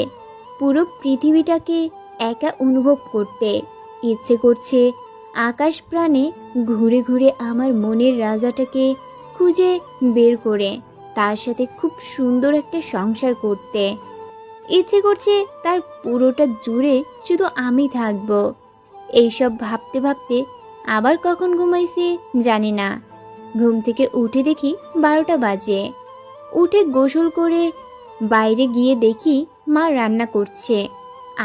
পুরো পৃথিবীটাকে একা অনুভব করতে। ইচ্ছে করছে আকাশ প্রাণে ঘুরে ঘুরে আমার মনের রাজাটাকে খুঁজে বের করে তার সাথে খুব সুন্দর একটা সংসার করতে। ইচ্ছে করছে তার পুরোটা জুড়ে শুধু আমি থাকব। এইসব ভাবতে ভাবতে আবার কখন ঘুমাইছি জানি না। ঘুম থেকে উঠে দেখি 12টা বাজে। উঠে গোসল করে বাইরে গিয়ে দেখি মা রান্না করছে।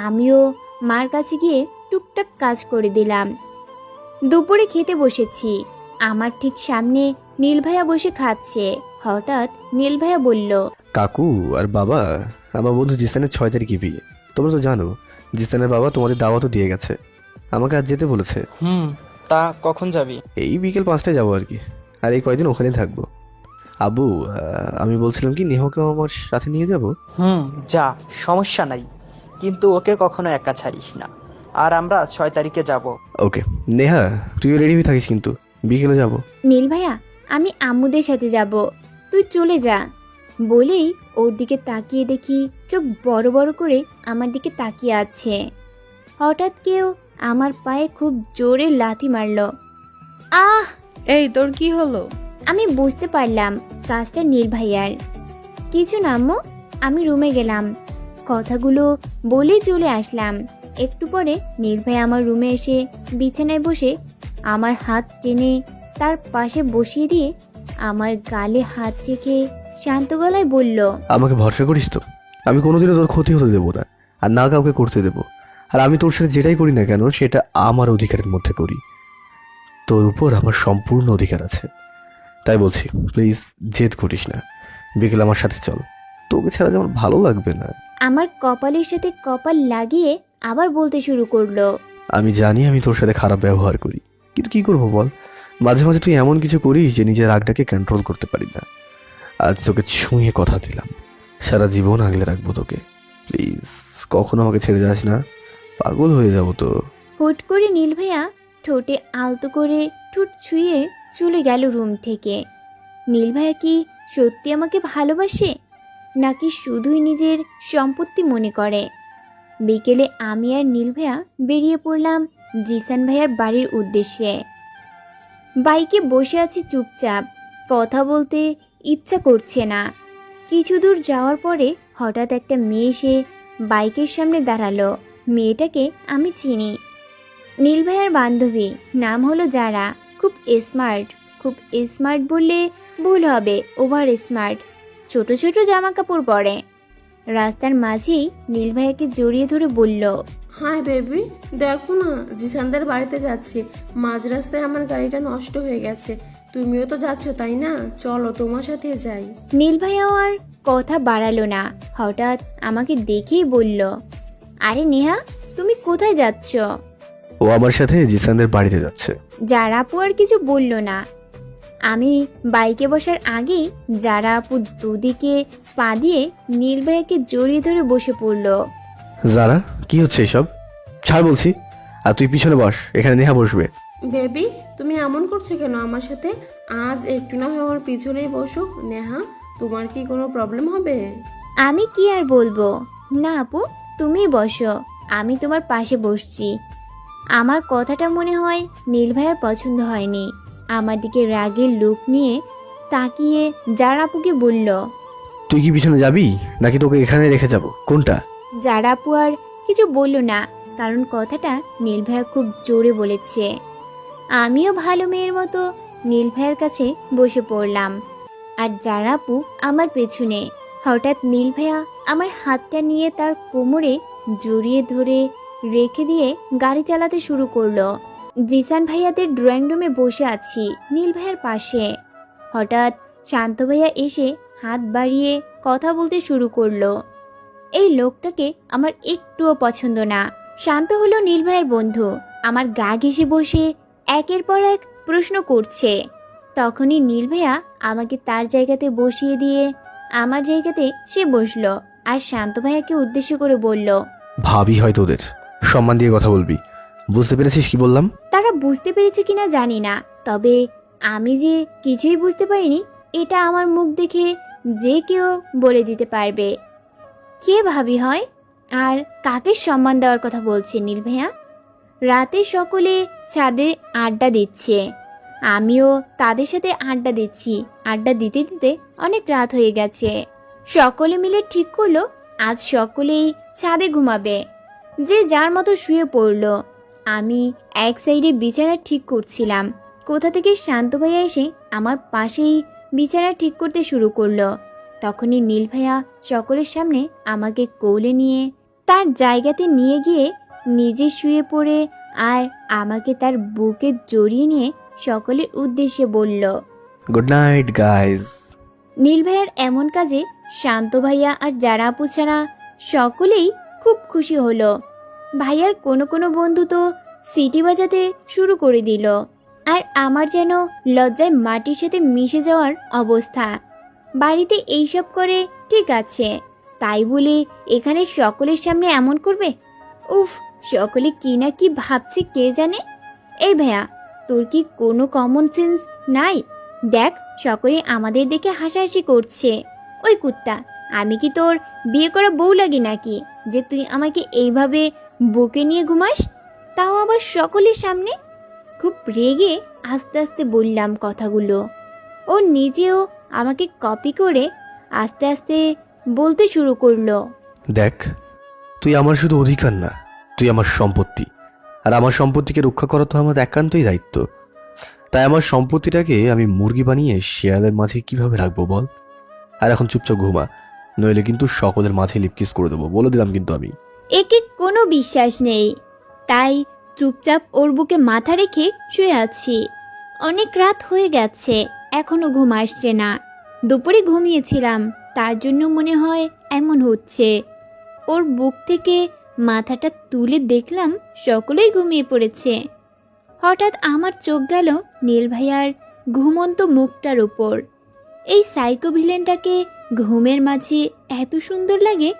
আমিও মার কাছে গিয়ে টুকটাক কাজ করে দিলাম। দুপুরে খেতে বসেছি। আমার ঠিক সামনে নীল ভাইয়া বসে খাচ্ছে। হঠাৎ নীল ভাইয়া বলল, কাকু আর বাবা, আমার বন্ধু জিসানের 6 তারিখে বিয়ে। তোমরা তো জানো জিসানের বাবা তোমাদের দাওয়াতও দিয়ে গেছে, আমাকে আজ যেতে বলেছে। তা কখন যাবি? এই বিকেল 5টায় যাবো আর কি, আর এই কয়দিন ওখানেই থাকবো। আব্বু, আমি বলছিলাম কি নেহাকেও আমার সাথে নিয়ে যাব। যা, সমস্যা নাই, কিন্তু ওকে কখনো একা ছাড়িস না। আর আমরা 6 তারিখে যাব। ওকে নেহা, তুইও রেডি হয়ে থাকিস কিন্তু, বিকেলে যাব। নীল ভাইয়া আমি আম্মুদের সাথে যাব, তুই চলে যা। বলেই ওর দিকে তাকিয়ে দেখি চোখ বড় বড় করে আমার দিকে তাকিয়ে আছে। হঠাৎ কেউ আমার পায়ে খুব জোরে লাথি মারল। আহ! এই তোর কি হলো? আমি বুঝতে পারলাম কাজটা নীল ভাইয়ার। কিছু না আম্মু, আমি রুমে গেলাম, কথাগুলো বলেই চলে আসলাম। একটু পরে নীল ভাই আমার রুমে এসে বিছানায় বসে আমার হাত টেনে তার পাশে বসিয়ে দিয়ে আমার গালে হাত রেখে শান্ত গলায় বলল, আমাকে ভরসা করিস তো? আমি কোনোদিনও তোর ক্ষতি হতে দেবো না, আর না কাউকে করতে দেবো। আর আমি তোর সাথে যেটাই করি না কেন সেটা আমার অধিকারের মধ্যে করি। তোর উপর আমার সম্পূর্ণ অধিকার আছে। তাই বলছি, প্লিজ জেদ করিস না, বিকেল আমার সাথে চল। তোকে ছাড়া যেমন ভালো লাগবে না। আমার কপালের সাথে কপাল লাগিয়ে আবার বলতে শুরু করলো, আমি জানি আমি তোর সাথে খারাপ ব্যবহার করি, কিন্তু কি করবো বল, মাঝে মাঝে তুই এমন কিছু করিস যে নিজের রাগটাকে কন্ট্রোল করতে পারি না। আজ তোকে ছুঁয়ে কথা দিলাম, সারা জীবন আগলে রাখবো তোকে। প্লিজ কখনো আমাকে ছেড়ে যাস না, পাগল হয়ে যাবো তো। হুট করে নীল ভাইয়া ঠোঁটে আলতো করে ঠোঁট ছুঁয়ে চলে গেল রুম থেকে। নীল ভাইয়া কি সত্যি আমাকে ভালোবাসে, নাকি শুধুই নিজের সম্পত্তি মনে করে? বিকেলে আমি আর নীল ভাইয়া বেরিয়ে পড়লাম জিসান ভাইয়ার বাড়ির উদ্দেশ্যে। বাইকে বসে আছি চুপচাপ, কথা বলতে ইচ্ছা করছে না। কিছু দূর যাওয়ার পরে হঠাৎ একটা মেয়ে এসে বাইকের সামনে দাঁড়ালো। মেয়েটাকে আমি চিনি। নীল ভাইয়ার বান্ধবী, নাম হলো যারা। খুব স্মার্ট, খুব স্মার্ট বললে ভুল হবে, ওভার স্মার্ট। ছোট ছোট জামা কাপড় পরে। রাস্তার মাঝেই নীল ভাইয়াকে জড়িয়ে ধরে বলল, হাই বেবি, দেখো না জিসানদের বাড়িতে যাচ্ছি। মাঝ রাস্তায় আমার গাড়িটা নষ্ট হয়ে গেছে। তুমিও তো যাচ্ছ তাই না? চলো তোমার সাথে যাই। নীল ভাইয়াও আর কথা বাড়ালো না, হঠাৎ আমাকে দেখেই বলল, আরে নেহা, তুমি কোথায় যাচ্ছ? ও আমার সাথে জিসানদের বাড়িতে যাচ্ছে। যারা আপু আর কিছু বলল না। আমি বাইকে বসার আগেই যারা আপু দুদিকে পা দিয়ে নীল ভাইয়াকে জড়িয়ে ধরে বসে পড়ল। যারা, কি হচ্ছে এসব? ছাড় বলছি। আর তুই পিছনে বস, এখানে নেহা বসবে। বেবি, তুমি এমন করছো কেন আমার সাথে? আজ একটু না হয় আমার পিছনেই বসো। নেহা, তোমার কি কোনো প্রবলেম হবে? আমি কি আর বলবো, না আপু তুমিই বসো, আমি তোমার পাশে বসছি। আমার কথাটা মনে হয় নীল ভাইয়ার পছন্দ হয়নি। আমার দিকে রাগের লুক নিয়ে তাকিয়ে যারা আপুকে বলল, তুই কি পিছনে যাবি নাকি তোকে এখানে রেখে যাব? কোনটা? যারা আপু আর কিছু বলল না, কারণ কথাটা নীল ভাইয়া খুব জোরে বলেছে। আমিও ভালো মেয়ের মতো নীল ভাইয়ের কাছে বসে পড়লাম, আর যারা আপু আমার পেছনে। হঠাৎ নীল ভাইয়া আমার হাতটা নিয়ে তার কোমরে জড়িয়ে ধরে রেখে দিয়ে গাড়ি চালাতে শুরু করলো। জিসান ভাইয়াদের ড্রয়িং রুমে বসে আছি নীল ভাইয়ার পাশে। হঠাৎ শান্ত ভাইয়া এসে হাত বাড়িয়ে কথা বলতে শুরু করলো। এই লোকটাকে আমার একটুও পছন্দ না। শান্ত হলো নীল ভাইয়ের বন্ধু, আমার গা ঘেঁষে বসে একের পর এক প্রশ্ন করছে। তখনই নীল ভাইয়া আমাকে তার জায়গাতে বসিয়ে দিয়ে আমার জায়গাতে সে বসলো, আর শান্ত ভাইয়াকে উদ্দেশ্য করে বলল, ভাবি হয় তোদের, সম্মান দিয়ে কথা বলবি। বুঝতে পেরেছিস কি বললাম? তারা বুঝতে পেরেছে কিনা জানি না, তবে আমি যে কিছুই বুঝতে পারিনি এটা আমার মুখ দেখে যে কেউ বলে দিতে পারবে। কে ভাবি হয় আর কাকে সম্মান দেওয়ার কথা বলছে নীল ভাইয়া? রাতে সকলে ছাদে আড্ডা দিচ্ছে, আমিও তাদের সাথে আড্ডা দিচ্ছি। আড্ডা দিতে দিতে অনেক রাত হয়ে গেছে। সকলে মিলে ঠিক করলো আজ সকলেই ছাদে ঘুমাবে, যে যার মতো শুয়ে পড়লো। আমি এক সাইডে বিছানা ঠিক করছিলাম, কোথা থেকে শান্ত ভাইয়া এসে আমার পাশেই বিছানা ঠিক করতে শুরু করলো। তখনই নীল ভাইয়া সকলের সামনে আমাকে কোলে নিয়ে তার জায়গাতে নিয়ে গিয়ে নিজে শুয়ে পড়ে আর আমাকে তার বুকে জড়িয়ে নিয়ে সকলের উদ্দেশ্যে বলল, গুড নাইট গাইজ। নীল ভাইয়ার এমন কাজে শান্ত ভাইয়া আর যারা আপু ছাড়া সকলেই খুব খুশি হলো। ভাইয়ার কোনো কোনো বন্ধু তো সিটি বাজাতে শুরু করে দিল, আর আমার যেন লজ্জায় মাটির সাথে মিশে যাওয়ার অবস্থা। বাড়িতে এইসব করে ঠিক আছে, তাই বলে এখানে সকলের সামনে এমন করবে? উফ, সকলে কি না কি ভাবছে কে জানে। এই ভাইয়া, তোর কি কোনো কমন সেন্স নাই? দেখ, সকলে আমাদের দেখে হাসাহাসি করছে। ওই কুত্তা, আমি কি তোর বিয়ে করা বউ লাগি নাকি যে তুই আমাকে এইভাবে বুকে নিয়ে ঘুমাস, তাও আবার সকলের সামনে? খুব রেগে আস্তে আস্তে বললাম কথাগুলো। ও নিজেও আমাকে কপি করে আস্তে আস্তে বলতে শুরু করলো, দেখ, তুই আমার শুধু অধিকার না, তুই আমার সম্পত্তি। আর আমার সম্পত্তিকে রক্ষা করা তো আমার একান্তই দায়িত্ব। তাই আমার সম্পত্তিটাকে আমি মুরগি বানিয়ে শেয়ালের মাঝে কিভাবে রাখবো বল? আর এখন চুপচাপ ঘুমা, নইলে কিন্তু সকলের মাঝে লিপকিস করে দেবো, বলে দিলাম কিন্তু আমি। একে কোনো বিশ্বাস নেই, তাই চুপচাপ ওর বুকে মাথা রেখে শুয়ে আছি। অনেক রাত হয়ে গেছে, এখনো ঘুম আসছে না। দুপুরে ঘুমিয়েছিলাম, তার জন্য মনে হয় এমন হচ্ছে। ওর বুক থেকে মাথাটা তুলে দেখলাম সকলেই ঘুমিয়ে পড়েছে। হঠাৎ আমার চোখ গেল নীল ভাইয়ার ঘুমন্ত মুখটার উপর। এই সাইকো ভিলেনটাকে ঘুমের মাঝে এত সুন্দর লাগে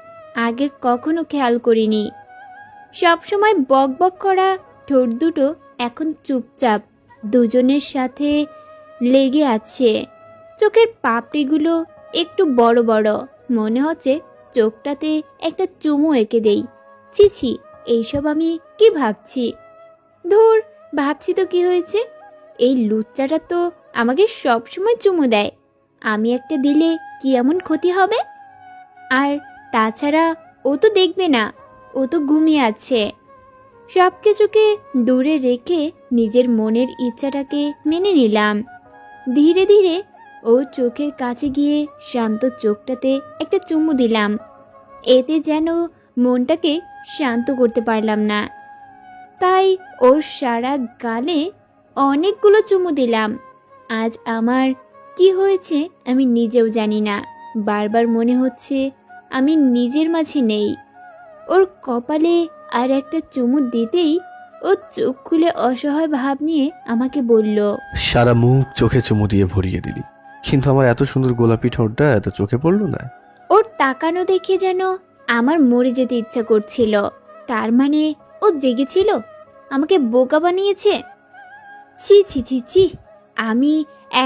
আগে কখনো খেয়াল করিনি। সবসময় বক বক করা ঠোঁট দুটো এখন চুপচাপ দুজনের সাথে লেগে আছে। চোখের পাপড়িগুলো একটু বড় বড়, মনে হচ্ছে চোখটাতে একটা চুমু এঁকে দেই। ছি, এইসব আমি কি ভাবছি? ধুর, ভাবছি তো কি হয়েছে, এই লুচ্চাটা তো আমাকে সবসময় চুমু দেয়, আমি একটা দিলে কি এমন ক্ষতি হবে? আর তাছাড়া ও তো দেখবে না, ও তো ঘুমিয়ে আছে। সব কিছুকে দূরে রেখে নিজের মনের ইচ্ছাটাকে মেনে নিলাম। ধীরে ধীরে ওর চোখের কাছে গিয়ে শান্ত চোখটাতে একটা চুমু দিলাম। এতে যেন মনটাকে শান্ত করতে পারলাম না, তাই ওর সারা গালে অনেকগুলো চুমু দিলাম। আজ আমার কি হয়েছে আমি নিজেও জানি না। বারবার মনে হচ্ছে আমি নিজের মাঝে নেই। ওর কপালে আর একটা চুমু দিতেই ও চোখ খুলে অসহায় ভাব নিয়ে আমাকে বলল, সারা মুখ চোখে চুমু দিয়ে ভরিয়ে দিলি, কিন্তু আমার এত সুন্দর গোলাপি ঠোঁটটা এত চোখে পড়লো না। ওর তাকানো দেখে যেন আমার মরে যেতে ইচ্ছা করছিল। তার মানে ও জেগেছিল, আমাকে বোকা বানিয়েছে। ছি ছি ছি ছি, আমি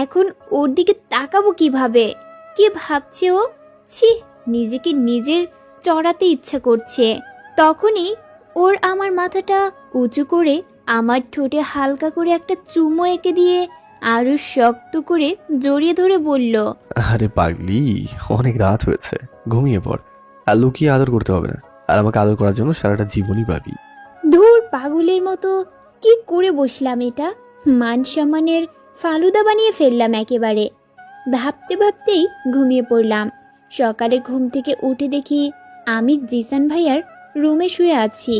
এখন ওর দিকে তাকাবো কিভাবে? কি ভাবছে ও? ছি, নিজেকে নিজের চড়াতে ইচ্ছা করছে। তখনই ওর আমার মাথাটা উঁচু করে আমার ঠোঁটে হালকা করে একটা চুমো এঁকে দিয়ে আরো শক্ত করে জড়িয়ে ধরে বলল, আরে পাগলি, অনেক রাত হয়েছে, ঘুমিয়ে পড়। আর লুকিয়ে আদর করতে হবে না, আর আমাকে আদর করার জন্য সারাটা জীবনই পাবি। ধুর, পাগলের মতো কি করে বসলাম এটা? মান সম্মানের ফালুদা বানিয়ে ফেললাম একেবারে। ভাবতে ভাবতেই ঘুমিয়ে পড়লাম। সকালে ঘুম থেকে উঠে দেখি আমি জিসান ভাইয়ার রুমে শুয়ে আছি।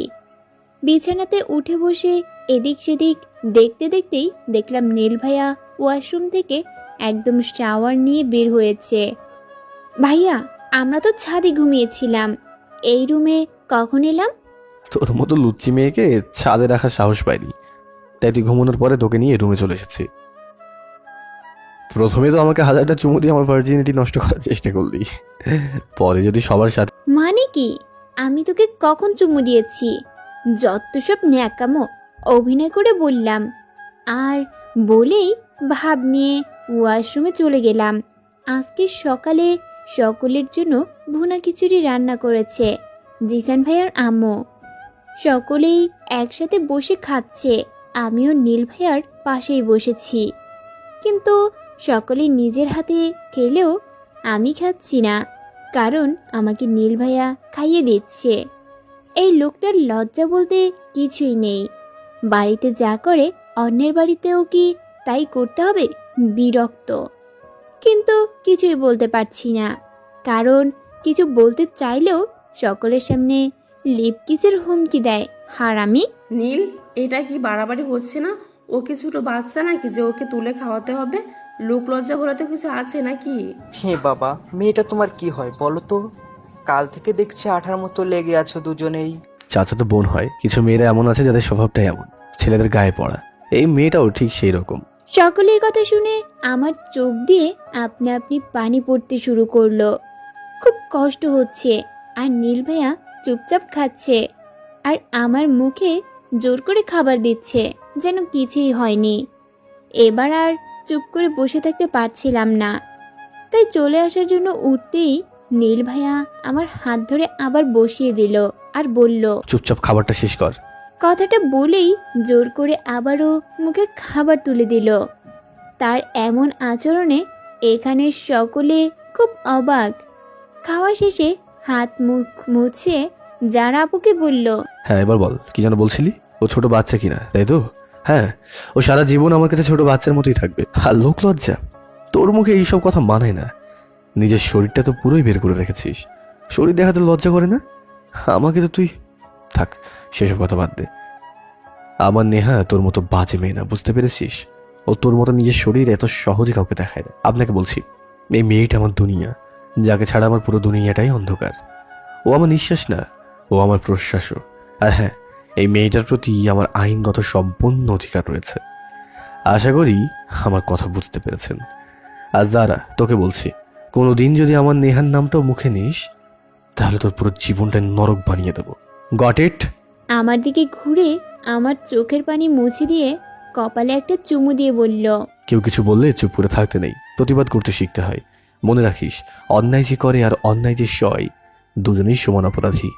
বিছানাতে উঠে বসে এদিক সেদিক দেখতে দেখতেই দেখলাম নীল ভাইয়া ওয়াশরুম থেকে একদম শাওয়ার নিয়ে বের হয়েছে। ভাইয়া, আমরা তো ছাদে ঘুমিয়েছিলাম, এই রুমে কখন এলাম? তোর মতো লুচ্চি মেয়েকে ছাদে রাখার সাহস পাইনি, তাই তুই ঘুমানোর পরে তোকে নিয়ে রুমে চলে এসেছি। প্রথমে তো আমাকে হাজারটা চুমু দিয়ে আমার ভার্জিনিটি নষ্ট করার চেষ্টা করলি, পরে যদি সবার সাথে। মানে কি? আমি তোকে কখন চুমু দিয়েছি? যত সব ন্যাকামো অভিনয় করে বললাম, আর বলেই ভাব নিয়ে ওয়াশরুমে চলে গেলাম। আজকে সকালে সকলের জন্য ভুনা খিচুড়ি রান্না করেছে জিসান ভাইয়ার আম্মু। সকলেই একসাথে বসে খাচ্ছে, আমিও নীল ভাইয়ার পাশেই বসেছি। কিন্তু সকলে নিজের হাতে খেলেও আমি খাচ্ছি না, কারণ আমাকে নীল ভাইয়া খাইয়ে দিচ্ছে। এই লোকটার লজ্জা বলতে কিছুই নেই। বাড়িতে যা করে অন্যের বাড়িতেও কি তাই করতে হবে? বিরক্ত। কিন্তু কিছুই বলতে পারছি না, কারণ কিছু বলতে চাইলেও সকলের সামনে লিপ কিসের হুমকি দেয় হারামি। নীল, এটা কি বাড়াবাড়ি হচ্ছে না? ও কি ছোট বাচ্চা নাকি যে ওকে তুলে খাওয়াতে হবে? লোক লজ্জা বলে তো কিছু আছে নাকি? হে বাবা, মেয়েটা তোমার কি হয় বলো তো? কাল থেকে দেখছি আঠার মতো লেগে আছো দুজনেই। চাচা তো বোন হয়, কিছু মেয়েরা এমন আছে যাদের স্বভাবটাই এমন, ছেলেদের গায়ে পড়া। এই মেয়েটাও ঠিক সেই রকম। সকলের কথা শুনে আমার চোখ দিয়ে আপনা আপনি পানি পড়তে শুরু করলো। খুব কষ্ট হচ্ছে, আর নীল ভাইয়া চুপচাপ খাচ্ছে আর আমার মুখে জোর করে খাবার দিচ্ছে যেন কিছুই হয়নি। এবার আর চুপ করে বসে থাকতে পারছিলাম না, তাই চলে আসার জন্য উঠতেই নীল ভাইয়া আমার হাত ধরে আবার বসিয়ে দিল আর বলল, চুপচাপ খাবারটা শেষ কর। কথাটা বলেই জোর করে আবারও মুখে খাবার তুলে দিল। তার এমন আচরণে এখানে সকলে খুব অবাক। খাওয়া শেষে হাত মুখ মুছে যারা আপুকে বলল, হ্যাঁ, এবার বল, কি যেন বলছিলি? ও ছোট বাচ্চা কিনা, তাই তো? হ্যাঁ, ও সারা জীবন আমার কাছে ছোট বাচ্চার মতোই থাকবে। আর লোক লজ্জা, তোর মুখে এইসব কথা মানায় না। নিজের শরীরটা তো পুরোই বের করে রেখেছিস, শরীর দেখাতে লজ্জা করে না? আমাকে তো তুই, থাক সেসব কথা বাদ দে। আমার নেহা তোর মতো বাজে মেয়ে না, বুঝতে পেরেছিস? ও তোর মতো নিজের শরীর এত সহজে কাউকে দেখায় না। আপনাকে বলছি, এই মেয়েটা আমার দুনিয়া, যাকে ছাড়া আমার পুরো দুনিয়াটাই অন্ধকার। ও আমার নিঃশ্বাস না, ও আমার প্রশ্বাসও। আর হ্যাঁ, এই মেয়েটার প্রতি আমার আইনগত সম্পূর্ণ অধিকার রয়েছে। আশা করি আমার কথা বুঝতে পেরেছেন। আর যারা তোকে বলছি, কোনোদিন যদি আমার নেহার নামটাও মুখে নিস, তাহলে তোর পুরো জীবনটা নরক বানিয়ে দেবো। Got it? আমার দিকে ঘুরে আমার চোখের পানি মুছে দিয়ে কপালে একটা চুমু দিয়ে বলল, কেউ কিছু বললে চুপ করে থাকতে নেই, প্রতিবাদ করতে শিখতে হয়। মনে রাখিস, অন্যায় যে করে আর অন্যায় যে সয়, দুজনেই সমান অপরাধী।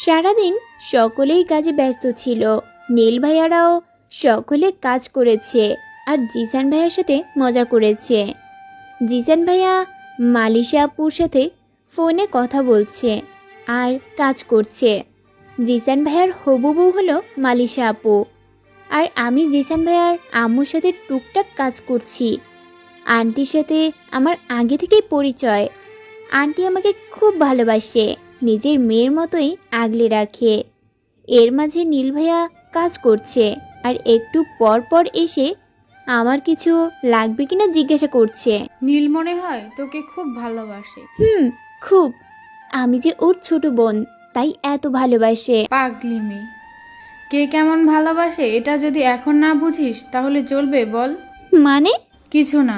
সারাদিন সকলেই কাজে ব্যস্ত ছিল। নীল ভাইয়ারাও সকলে কাজ করেছে আর জিসান ভাইয়ার সাথে মজা করেছে। জিসান ভাইয়া মালিশা আপুর সাথে ফোনে কথা বলছে আর কাজ করছে। জিসান ভাইয়ার হবু বউ হলো মালিশা আপু। আর আমি জিসান ভাইয়ার আম্মুর সাথে টুকটাক কাজ করছি। আন্টির সাথে আমার আগে থেকেই পরিচয়। আন্টি আমাকে খুব ভালোবাসে, নিজের মেয়ের মতোই আগলে রাখে। এর মাঝে নীল ভাইয়া কাজ করছে আর একটু পর পর এসে আমার কিছু লাগবে কিনা জিজ্ঞাসা করছে। নীল মনে হয় তোকে খুব ভালোবাসে। খুব। আমি যে ওর ছোট বোন, তাই এত ভালোবাসে। পাগলি মেয়ে, কে কেমন ভালোবাসে এটা যদি এখন না বুঝিস তাহলে চলবে বল? মানে? কিছু না,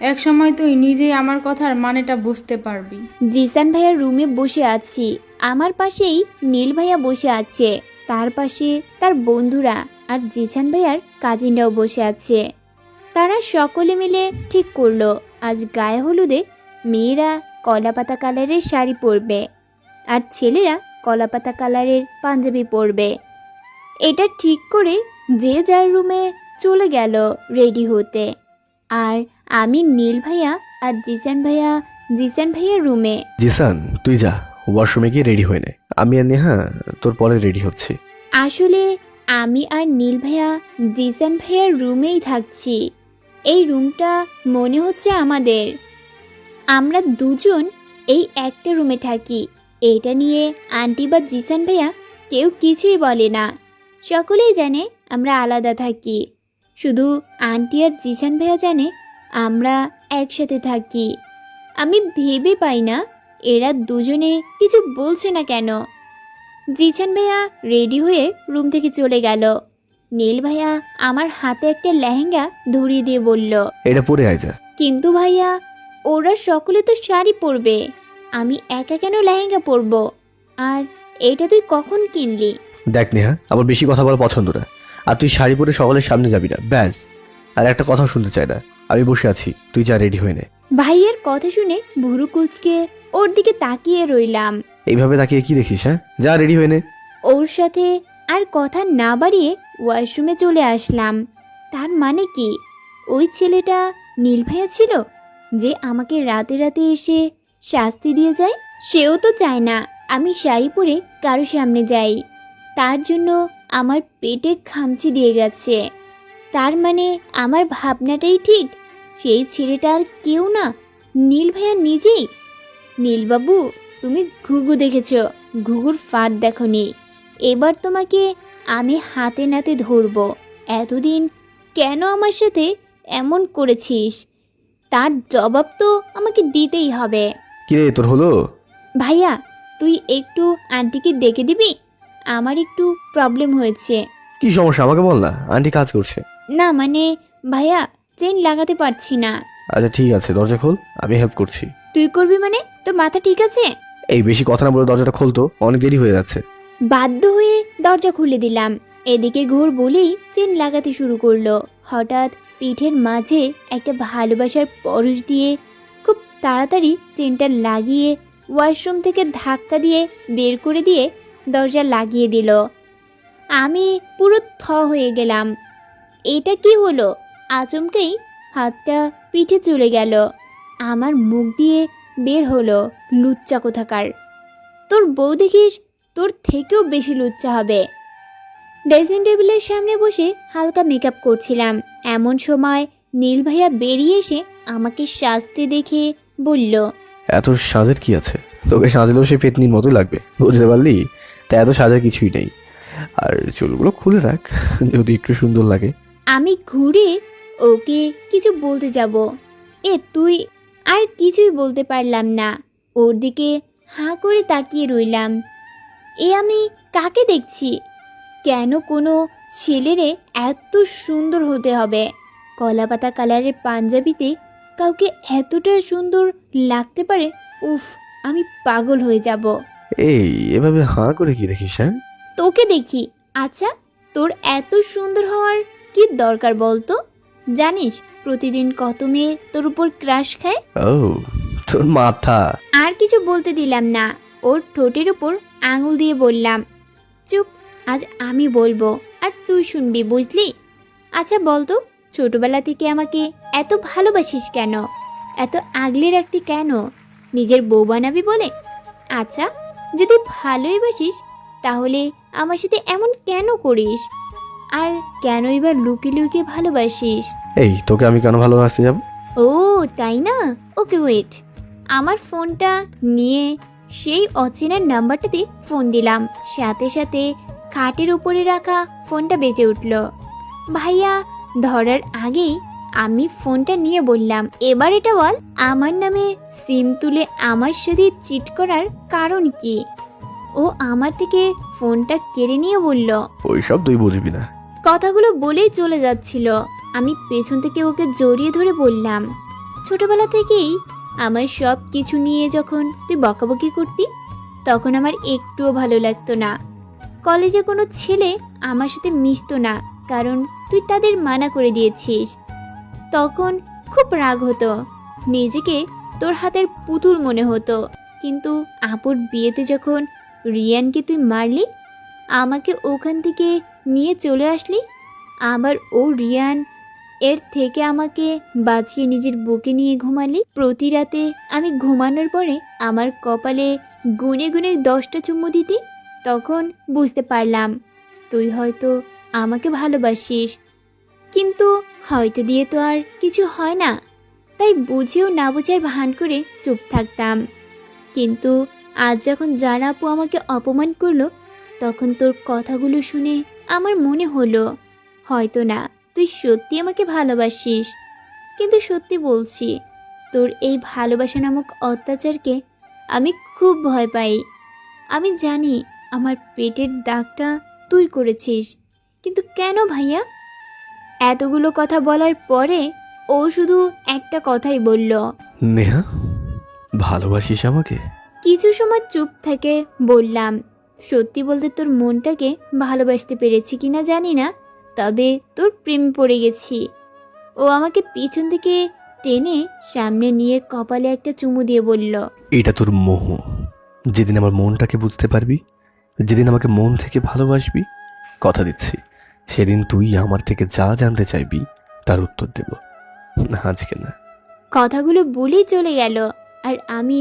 এক সময় তুই নিজেই আমার কথার মানেটা বুঝতে পারবি। জিসান ভাইয়ার রুমে বসে আছি, আমার পাশেই নীল ভাইয়া বসে আছে, তার পাশে তার বন্ধুরা আর জিসান ভাইয়ার কাজিনরাও বসে আছে। তারা সকলে মিলে ঠিক করলো আজ গায়ে হলুদে মেয়েরা কলাপাতা কালারের শাড়ি পরবে আর ছেলেরা কলাপাতা কালারের পাঞ্জাবি পরবে। এটা ঠিক করে যে যার রুমে চলে গেল রেডি হতে। আর আমি নীল ভাইয়া আর জিসান ভাইয়ার রুমে। জিসান, তুই যা ওয়াশরুমে গিয়ে রেডি হয়ে নে, আমি আর নেহা তোর পরে রেডি হচ্ছি। আসলে আমি আর নীল ভাইয়া জিসান ভাইয়ার রুমেই থাকছি। এই রুমটা মনে হচ্ছে আমাদের। আমরা দুজন এই একটা রুমে থাকি। এটা নিয়ে আন্টি বা জিসান ভাইয়া কেউ কিছুই বলে না, সকলেই জানে আমরা আলাদা থাকি। শুধু আন্টি আর জিসান ভাইয়া জানে আমরা একসাথে থাকি। আমি ভেবে পাই না এরা দুজনে কিছু বলছে না কেন। জিসান ভাইয়া রেডি হয়ে রুম থেকে চলে গেল। নীল ভাইয়া আমার হাতে একটা লেহেঙ্গা ধরিয়ে দিয়ে বলল, এটা পরে আয় যা। কিন্তু ভাইয়া, ওরা সকলে তো শাড়ি পরবে, আমি একা কেন লেহেঙ্গা পরবো? আর এটা তুই কখন কিনলি? দেখ নেহা, আমার বেশি কথা বলা পছন্দ না, আর তুই শাড়ি পরে সকলের সামনে যাবি না, ব্যাস। আর একটা কথা শুনতে চাই না, আমি বসে আছি, তুই যা রেডি হয়ে নে। ভাইয়ের কথা শুনে ভুরু কুচকে ওর দিকে তাকিয়ে রইলাম। এইভাবে তাকিয়ে কি দেখিস? হ্যাঁ, যা রেডি হয়ে নে। ওর সাথে আর কথা না বাড়িয়ে ওয়াশরুমে চলে আসলাম। তার মানে কি ওই ছেলেটা নীল ভাইয়া ছিল যে আমাকে রাতে রাতে এসে শাস্তি দিয়ে যায়? সেও তো চায় না আমি শাড়ি পরে কারো সামনে যাই, তার জন্য আমার পেটে খামচি দিয়ে গেছে। তার মানে আমার ভাবনাটাই ঠিক, সেই ছেলেটা আর কেউ না, নীল ভাইয়া নিজেই। নীলবাবু, তুমি ঘুঘু দেখেছ, ঘুঘুর ফাঁদ দেখনি। এবার তোমাকে আমি হাতে নাতে ধরব। এতদিন কেন আমার সাথে এমন করেছিস তার জবাব তো আমাকে দিতেই হবে। কিরে, তোর হলো? ভাইয়া, তুই একটু আন্টিকে ডেকে দিবি? আমার একটু প্রবলেম হয়েছে। কি সমস্যা আমাকে বল না, আন্টি কাজ করছে। না মানে ভাইয়া, চেন লাগাতে পারছি না। আচ্ছা ঠিক আছে, দরজা খোল, আমি হেল্প করছি। তুই করবি মানে? তোর মাথা ঠিক আছে? এই বেশি কথা না বলে দরজাটা খোলতো, অনেক দেরি হয়ে যাচ্ছে। বাধ্য হয়ে দরজা খুলে দিলাম। এদিকে ঘোর বলেই চেন লাগাতে শুরু করলো। হঠাৎ পিঠের মাঝে একটা ভালোবাসার পরশ দিয়ে খুব তাড়াতাড়ি চেনটা লাগিয়ে ওয়াশরুম থেকে ধাক্কা দিয়ে বের করে দিয়ে দরজা লাগিয়ে দিল। আমি পুরো থ হয়ে গেলাম। এটা কি হলো? আচমকেই হাতটা পিঠে চলে গেল। আমার মুখ দিয়ে বের হলো, লুচ্চা কোথাকার। তোর বউ দেখিস তোর থেকেও বেশি লুচ্চা হবে। ড্রেসিং টেবিলের সামনে বসে হালকা মেকআপ করছিলাম, এমন সময় নীল ভাইয়া বেরিয়ে এসে আমাকে সাজতে দেখে বলল, এত সাজের কি আছে? তোকে সাজলেও সে পেতনির মতো লাগবে, বুঝতে পারলি? তা এত সাজার কিছুই নেই। আর চুলগুলো খুলে রাখ যদি একটু সুন্দর লাগে। আমি ঘুরে ওকে কিছু বলতে যাব, তুই আর কিছুই বলতে পারলাম না। ওর দিকে হাঁ করে তাকিয়ে রইলাম। আমি কাকে দেখছি? কেন কোনো ছেলেরে এত সুন্দর হতে হবে? কলাপাতা কালারের পাঞ্জাবিতে কাউকে এতটা সুন্দর লাগতে পারে? উফ, আমি পাগল হয়ে যাব। এই এভাবে হাঁ করে কি দেখিস? হ্যাঁ, তোকে দেখি। আচ্ছা, তোর এত সুন্দর হওয়ার কি দরকার বলতো? জানিস প্রতিদিন কত মেয়ে তোর উপর ক্রাশ খায়? ও তোর মাথা। আর কিছু বলতে দিলাম না, ওর ঠোঁটের উপর আঙুল দিয়ে বললাম, চুপ, আজ আমি বলবো আর তুই শুনবি, বুঝলি? আচ্ছা বলতো, ছোটবেলা থেকে আমাকে এত ভালোবাসিস কেন? এত আগলে রাখতি কেন? নিজের বউ বানাবি বলে? আচ্ছা, যদি ভালোই বাসিস তাহলে আমার সাথে এমন কেন করিস? আর কেনই বা লুকিয়ে লুকিয়ে ভালোবাসিস? এই তোকে আমি কেন ভালোবাসতে যাব? ও তাই না? Okay wait. আমার ফোনটা নিয়ে সেই অচেনার নাম্বারটাতে ফোন দিলাম। সাথে সাথে খাটের উপরে রাখা ফোনটা বেজে উঠল। ভাইয়া ধরার আগেই আমি ফোনটা নিয়ে বললাম, এবার এটা বল, আমার নামে সিম তুলে আমার সাথে চিট করার কারণ কি? ও আমার থেকে ফোনটা কেড়ে নিয়ে বলল, ওইসব তুই বুঝবি না। কথাগুলো বলেই চলে যাচ্ছিল। আমি পেছন থেকে ওকে জড়িয়ে ধরে বললাম, ছোটবেলা থেকেই আমার সব কিছু নিয়ে যখন তুই বকাবকি করতি, তখন আমার একটুও ভালো লাগতো না। কলেজে কোনো ছেলে আমার সাথে মিশতো না, কারণ তুই তাদের মানা করে দিয়েছিস। তখন খুব রাগ হতো, নিজেকে তোর হাতের পুতুল মনে হতো। কিন্তু আপুর বিয়েতে যখন রিয়ানকে তুই মারলি, আমাকে ওখান থেকে নিয়ে চলে আসলি, আবার ও রিয়ান এর থেকে আমাকে বাঁচিয়ে নিজের বুকে নিয়ে ঘুমালি। প্রতি রাতে আমি ঘুমানোর পরে আমার কপালে গুনে গুনে 10টা চুমু দিতি। তখন বুঝতে পারলাম তুই হয়তো আমাকে ভালোবাসিস, কিন্তু হয়তো দিয়ে তো আর কিছু হয় না। তাই বুঝেও না বোঝার ভান করে চুপ থাকতাম। কিন্তু আজ যখন যারা আপু আমাকে অপমান করলো, তখন তোর কথাগুলো শুনে আমার মনে হলো হয়তো না তুই সত্যি আমাকে ভালোবাসিস। কিন্তু সত্যি বলছি, তোর এই ভালোবাসা নামক অত্যাচারকে আমি খুব ভয় পাই। আমি জানি আমার পেটের দাগটা তুই করেছিস, কিন্তু কেন ভাইয়া? এতগুলো কথা বলার পরে ও শুধু একটা কথাই বলল, নেহা, ভালোবাসিস আমাকে? কিছু সময় চুপ থেকে বললাম, সত্যি বলতে তোর মনটাকে ভালোবাসতে পেরেছি কিনা জানি না, তবে তোর প্রেমে পড়ে গেছি। ও আমাকে পিছন থেকে টেনে সামনে নিয়ে কপালে একটা চুমু দিয়ে বলল, এটা তোর মোহ। যেদিন আমার মনটাকে বুঝতে পারবি, যেদিন আমাকে মন থেকে ভালোবাসবি, কথা দিচ্ছি সেদিন তুই আমার থেকে যা জানতে চাইবি তার উত্তর দেব। আজকে না। কথাগুলো বলেই চলে গেল, আর আমি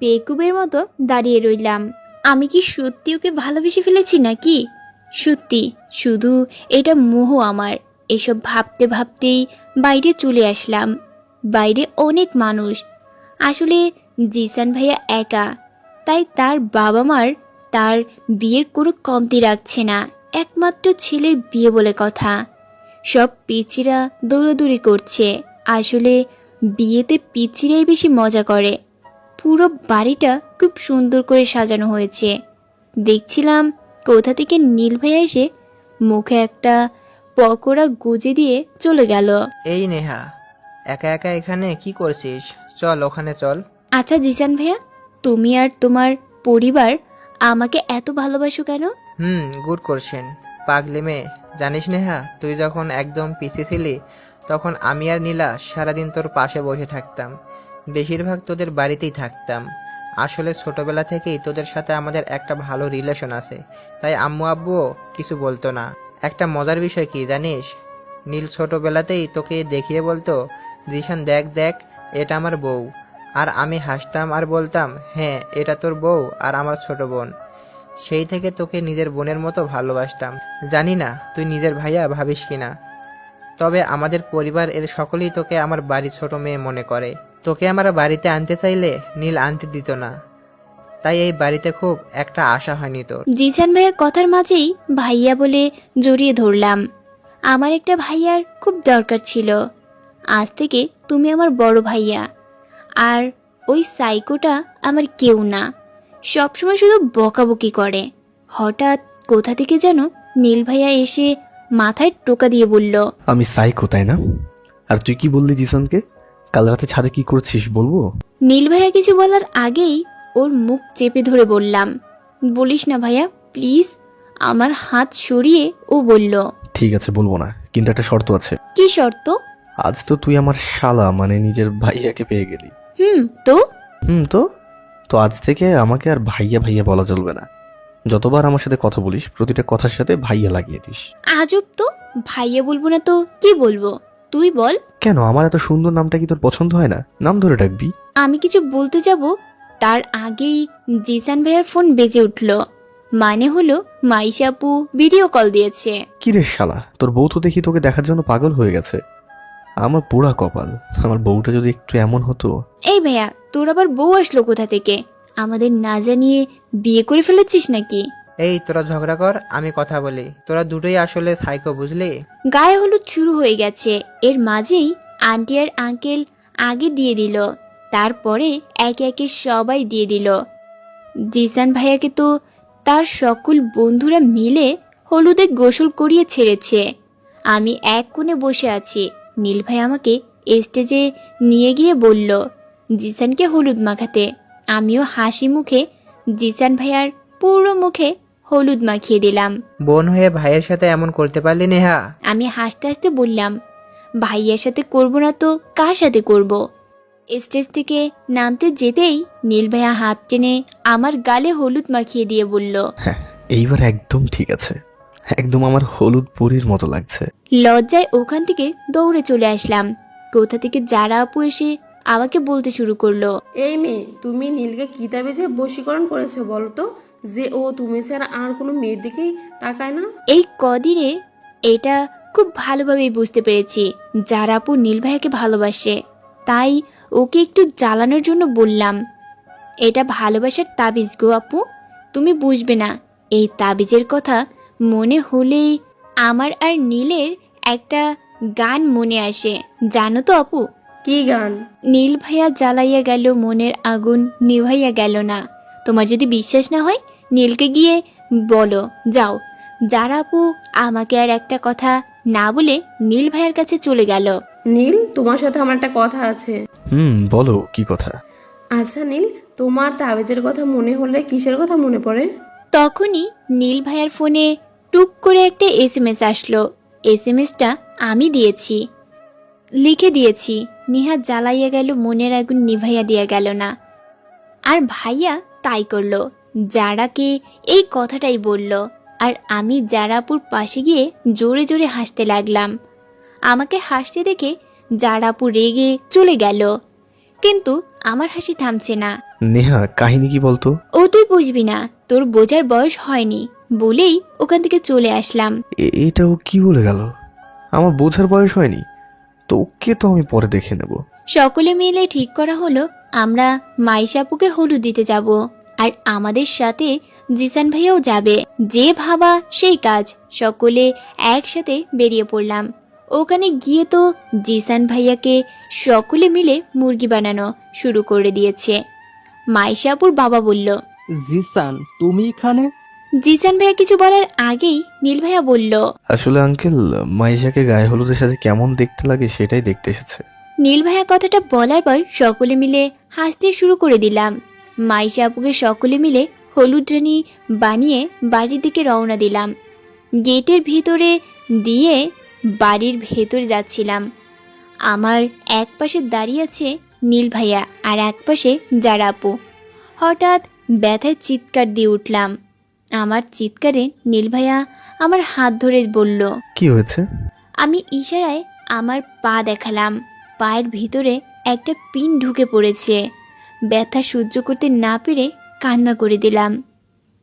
বেকুবের মতো দাঁড়িয়ে রইলাম। আমি কি সত্যি ওকে ভালোবেসে ফেলেছি নাকি? সত্যি শুধু এটা মোহ আমার। এসব ভাবতে ভাবতেই বাইরে চলে আসলাম। বাইরে অনেক মানুষ। আসলে জিসান ভাইয়া একা, তাই তার বাবা মার তার বিয়ের কোনো কমতি রাখছে না। একমাত্র ছেলের বিয়ে বলে কথা। সব পিচিরা দৌড়াদৌড়ি করছে। আসলে বিয়েতে পিচিরাই বেশি মজা করে। পুরো বাড়িটা খুব সুন্দর করে সাজানো হয়েছে। দেখছিলাম কোথা থেকে নীল ভাইয়া এসে মুখে একটা পকোড়া গুজে দিয়ে চলে গেল। এই নেহা, একা একা এখানে কি করছিস? চল ওখানে চল। আচ্ছা জিসান ভাইয়া, তুমি আর তোমার পরিবার আমাকে এত ভালোবাসো কেন? গুড কোশ্চেন পাগলি মেয়ে। জানিস নেহা, তুই যখন একদম পিছিয়ে ছিলি, তখন আমি আর নীলা সারাদিন তোর পাশে বসে থাকতাম। বেশিরভাগ তোদের বাড়িতেই থাকতাম। আসলে ছোটবেলা থেকেই তোদের সাথে আমাদের একটা ভালো রিলেশন আছে, তাই আম্মু আব্বুও কিছু বলতো না। একটা মজার বিষয় কি জানিস, নীল ছোটবেলাতেই তোকে দেখিয়ে বলতো, জিশান দেখ দেখ, এটা আমার বউ। আর আমি হাসতাম আর বলতাম, হ্যাঁ এটা তোর বউ আর আমার ছোট বোন। সেই থেকে তোকে নিজের বোনের মতো ভালোবাসতাম। জানি না তুই নিজের ভাইয়া ভাবিস কিনা, তবে আমাদের পরিবার এর সকলেই তোকে আমার বাড়ির ছোট মেয়ে মনে করে। তোকে আমার বাড়িতে আনতে চাইলে নীল আনতে দিত না, তাই এই বাড়িতে খুব একটা আশা হয়নি তোর। জিসান ভাইয়ের কথার মাঝেই ভাইয়া বলে জড়িয়ে ধরলাম। আমার একটা ভাইয়ার খুব দরকার ছিল। আজ থেকে তুমি আমার বড় ভাইয়া। আর ওই সাইকোটা আমার কেউ না, সবসময় শুধু বকাবকি করে। হঠাৎ কোথা থেকে যেন নীল ভাইয়া এসে মাথায় টোকা দিয়ে বলল, আমি সাইকো তাই না? আর তুই কি বললি জিসানকে? কাল রাতে ছাদে কি করছিস বলবো? নীল ভাইয়া কিছু বলার আগেই ওর মুখ চেপে ধরে বললাম, বলিস না ভাইয়া প্লিজ। আমার হাত সরিয়ে ও বলল, ঠিক আছে বলবো না, কিন্তু একটা শর্ত আছে। কি শর্ত? আজ তো তুই আমার শালা মানে নিজের ভাইয়াকে পেয়ে গেলি। তো তো তো আজ থেকে আমাকে আর ভাইয়া ভাইয়া বলা চলবে না। যতবার আমার সাথে কথা বলিস, প্রতিটা কথার সাথে ভাইয়া লাগিয়ে দিস। আজব তো, ভাইয়া বলবো না তো কি বলবো? তুই বল। কেন, আমার এত সুন্দর নামটা কি তোর পছন্দ হয় না? নাম ধরে ডাকবি। আমি কিছু বলতে যাব তার আগেই জিসান ভাইয়ার ফোন বেজে উঠল। মানে হলো মাইশা আপু ভিডিও কল দিয়েছে। কি রে শালা, তোর বউ তো দেখি তোকে দেখার জন্য পাগল হয়ে গেছে। আমার পোড়া কপাল, আমার বউটা যদি একটু এমন হতো। এই ভাইয়া, তোর আবার বউ আসলো কোথা থেকে? আমাদের না জানিয়ে বিয়ে করে ফেলেছিস নাকি? এই তোরা ঝগড়া কর, আমি কথা বলি। তোরা দুটোই আসলে সাইকো, বুঝলি? গায়ে হলুদ শুরু হয়ে গেছে, এর মাঝেই আন্টি আর আঙ্কেল আগে দিয়ে দিল, তারপরে একে একে সবাই দিয়ে দিল। জিসান ভাইয়াকে তো তার সকল বন্ধুরা মিলে হলুদে গোসল করিয়ে ছেড়েছে। আমি এক কোণে বসে আছি। নীল ভাই আমাকে স্টেজে নিয়ে গিয়ে বলল জিসানকে হলুদ মাখাতে। আমিও হাসি মুখে জিসান ভাইয়ার পুরো মুখে হলুদ মাখিয়ে দিলাম। বোন হয়ে ভাইয়ের সাথে এমন করতে পারলি নেহা? আমি হাসতে হাসতে বললাম, ভাইয়ার সাথে করব না তো কার সাথে করব? স্টেজ থেকে নামতে যেতেই নীল ভাইয়া হাত টেনে আমার গালে হলুদ মাখিয়ে দিয়ে বলল, হ্যাঁ, এইবার একদম ঠিক আছে, একদম আমার হলুদ পরীর মতো লাগছে। লজ্জায় ওখান থেকে দৌড়ে চলে আসলাম। কোথা থেকে যারা আপু এসে আমাকে বলতে শুরু করলো, এই মেয়ে, তুমি নীলকে কি তাবিজে বশীকরণ করেছো বলো তো, যে ও তুমি ছাড়া আর কোনো মেয়ের দিকেই তাকায় না? এই কদিনে এটা খুব ভালোভাবেই বুঝতে পেরেছি যারা আপু নীল ভাইয়াকে ভালোবাসে, তাই ওকে একটু জ্বালানোর জন্য বললাম, এটা ভালোবাসার তাবিজ গো আপু, তুমি বুঝবে না। এই তাবিজের কথা মনে হলেই আমার আর নীলের একটা গান মনে আসে, জানো তো আপু? কি গান? নীল ভাইয়া জ্বালাইয়া গেল মনের আগুন নিভাইয়া গেল না। তোমার যদি বিশ্বাস না হয় নীলকে গিয়ে বলো, যাও। যারা আপু আমাকে আর একটা কথা না বলে নীল ভাইয়ার কাছে চলে গেল। নীল, তোমার সাথে আমার একটা কথা আছে। বলো, কি কথা? আচ্ছা নীল, তোমার তাবিজের কথা মনে হলে কিসের কথা মনে পড়ে? তখনই নীল ভাইয়ার ফোনে টুক করে একটা SMS আসলো। SMSটা আমি দিয়েছি, লিখে দিয়েছি, নিহাত জ্বালাইয়া গেল মনের আগুন নিভাইয়া দিয়া গেল না। আর ভাইয়া তাই করলো, যারাকে এই কথাটাই বলল। আর আমি জারাপুর পাশে গিয়ে জোরে জোরে হাসতে লাগলাম। আমাকে হাসতে দেখে জারাপু রেগে চলে গেল, কিন্তু আমার হাসি থামছে না। নেহা, কাহিনী কি বলতো? ও তুই বুঝবি না, তোর বোঝার বয়স হয়নি বলেই ওখান থেকে চলে আসলাম। এটা ও কি বলে গেল? আমার বোঝার বয়স হয়নি তো, ওকে তো আমি পরে দেখে নেব। সকলে মিলে ঠিক করা হলো আমরা মাইশাপুকে হলুদ দিতে যাব, আর আমাদের সাথে জিসান ভাইয়াও যাবে। যে ভাবা সেই কাজ, সকলে একসাথে বেরিয়ে পড়লাম। ওখানে গিয়ে তো জিসান ভাইয়াকে সকলে মিলে মুরগি বানানো শুরু করে দিয়েছে। মাইশাপুর বাবা বলল, জিসান, তুমি এখানে? জিসান ভাইয়া কিছু বলার আগেই নীল ভাইয়া বলল, আসলে আঙ্কেল, মাইশাকে গায়ে হলুদের সাথে কেমন দেখতে লাগে সেটাই দেখতে এসেছে। নীল ভাইয়া কথাটা বলার পর সকলে মিলে হাসতে শুরু করে দিলাম। মাইশা আপুকে সকলে মিলে হলুদ রানী বানিয়ে বাড়ির দিকে রওনা দিলাম। গেটের ভিতরে দিয়ে বাড়ির ভেতরে যাচ্ছিলাম। আমার এক পাশে দাঁড়িয়ে আছে নীল ভাইয়া আর এক পাশে যারা আপু। হঠাৎ ব্যথায় চিৎকার দিয়ে উঠলাম। আমার চিৎকারে নীল ভাইয়া আমার হাত ধরে বলল, কি হয়েছে? আমি ইশারায় আমার পা দেখালাম। পায়ের ভিতরে একটা পিন ঢুকে পড়েছে। ব্যথা সহ্য করতে না পেরে কান্না করে দিলাম।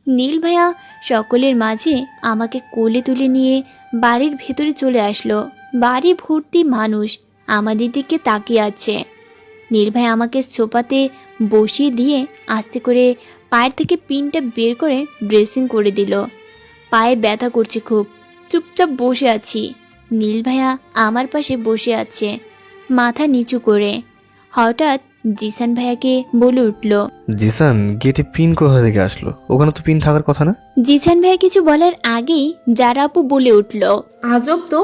নীল ভাইয়া সকলের মাঝে আমাকে কোলে তুলে নিয়ে বাড়ির ভেতরে চলে আসলো। বাড়ি ভর্তি মানুষ আমাদের দিকে তাকিয়ে আছে। নীল ভাই আমাকে সোফাতে বসিয়ে দিয়ে আস্তে করে পায়ের থেকে পিনটা বের করে ড্রেসিং করে দিল। পায়ে ব্যথা করছে খুব। চুপচাপ বসে আছি। নীল ভাইয়া আমার পাশে বসে আছে মাথা নিচু করে। হঠাৎ জিসান ভাইয়াকে বলে উঠল, জিসান, গেটে পিন কোথা থেকে আসলো? ওখানে তো পিন থাকার কথা না। জিসান ভাইয়া কিছু বলার আগেই যারা আপু বলে উঠল, আজব তো,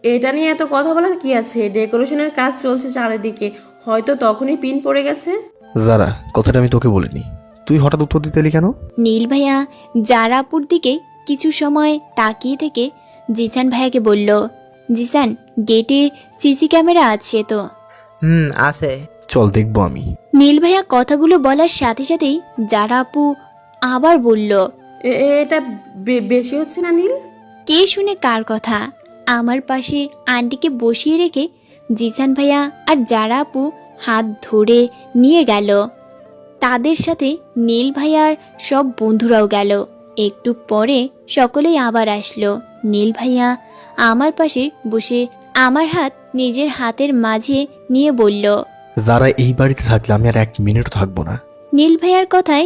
এটা নিয়ে এত কথা বলার কি আছে? ডেকোরেশনের কাজ চলছে চারিদিকে, হয়তো তখনই পিন পড়ে গেছে। যারা, কথাটা আমি তোকে বলিনি, তুই হঠাৎ উত্তর দিতে এলি কেন? নীল ভাইয়া যারা আপুর দিকে কিছু সময় তাকিয়ে থেকে জিসান ভাইয়াকে বলল, জিসান, গেটে সিসি ক্যামেরা আছে তো? আছে। চল দেখবো আমি। নীল ভাইয়া কথাগুলো বলার সাথে সাথেই যারা আপু আবার বলল, এটা বেশি হচ্ছে না নীল? কে শুনে কার কথা? আমার পাশে আন্টিকে বসিয়ে রেখে জিসান ভাইয়া আর যারা আপু হাত ধরে নিয়ে গেল। তাদের সাথে নীল ভাইয়ার সব বন্ধুরাও গেল। একটু পরে সকলেই আবার আসলো। নীল ভাইয়া আমার পাশে বসে আমার হাত নিজের হাতের মাঝে নিয়ে বলল, যারা এই বাড়িতে থাকলে আমি আর 1 মিনিট থাকবো না। নীল ভাইয়ার কথায়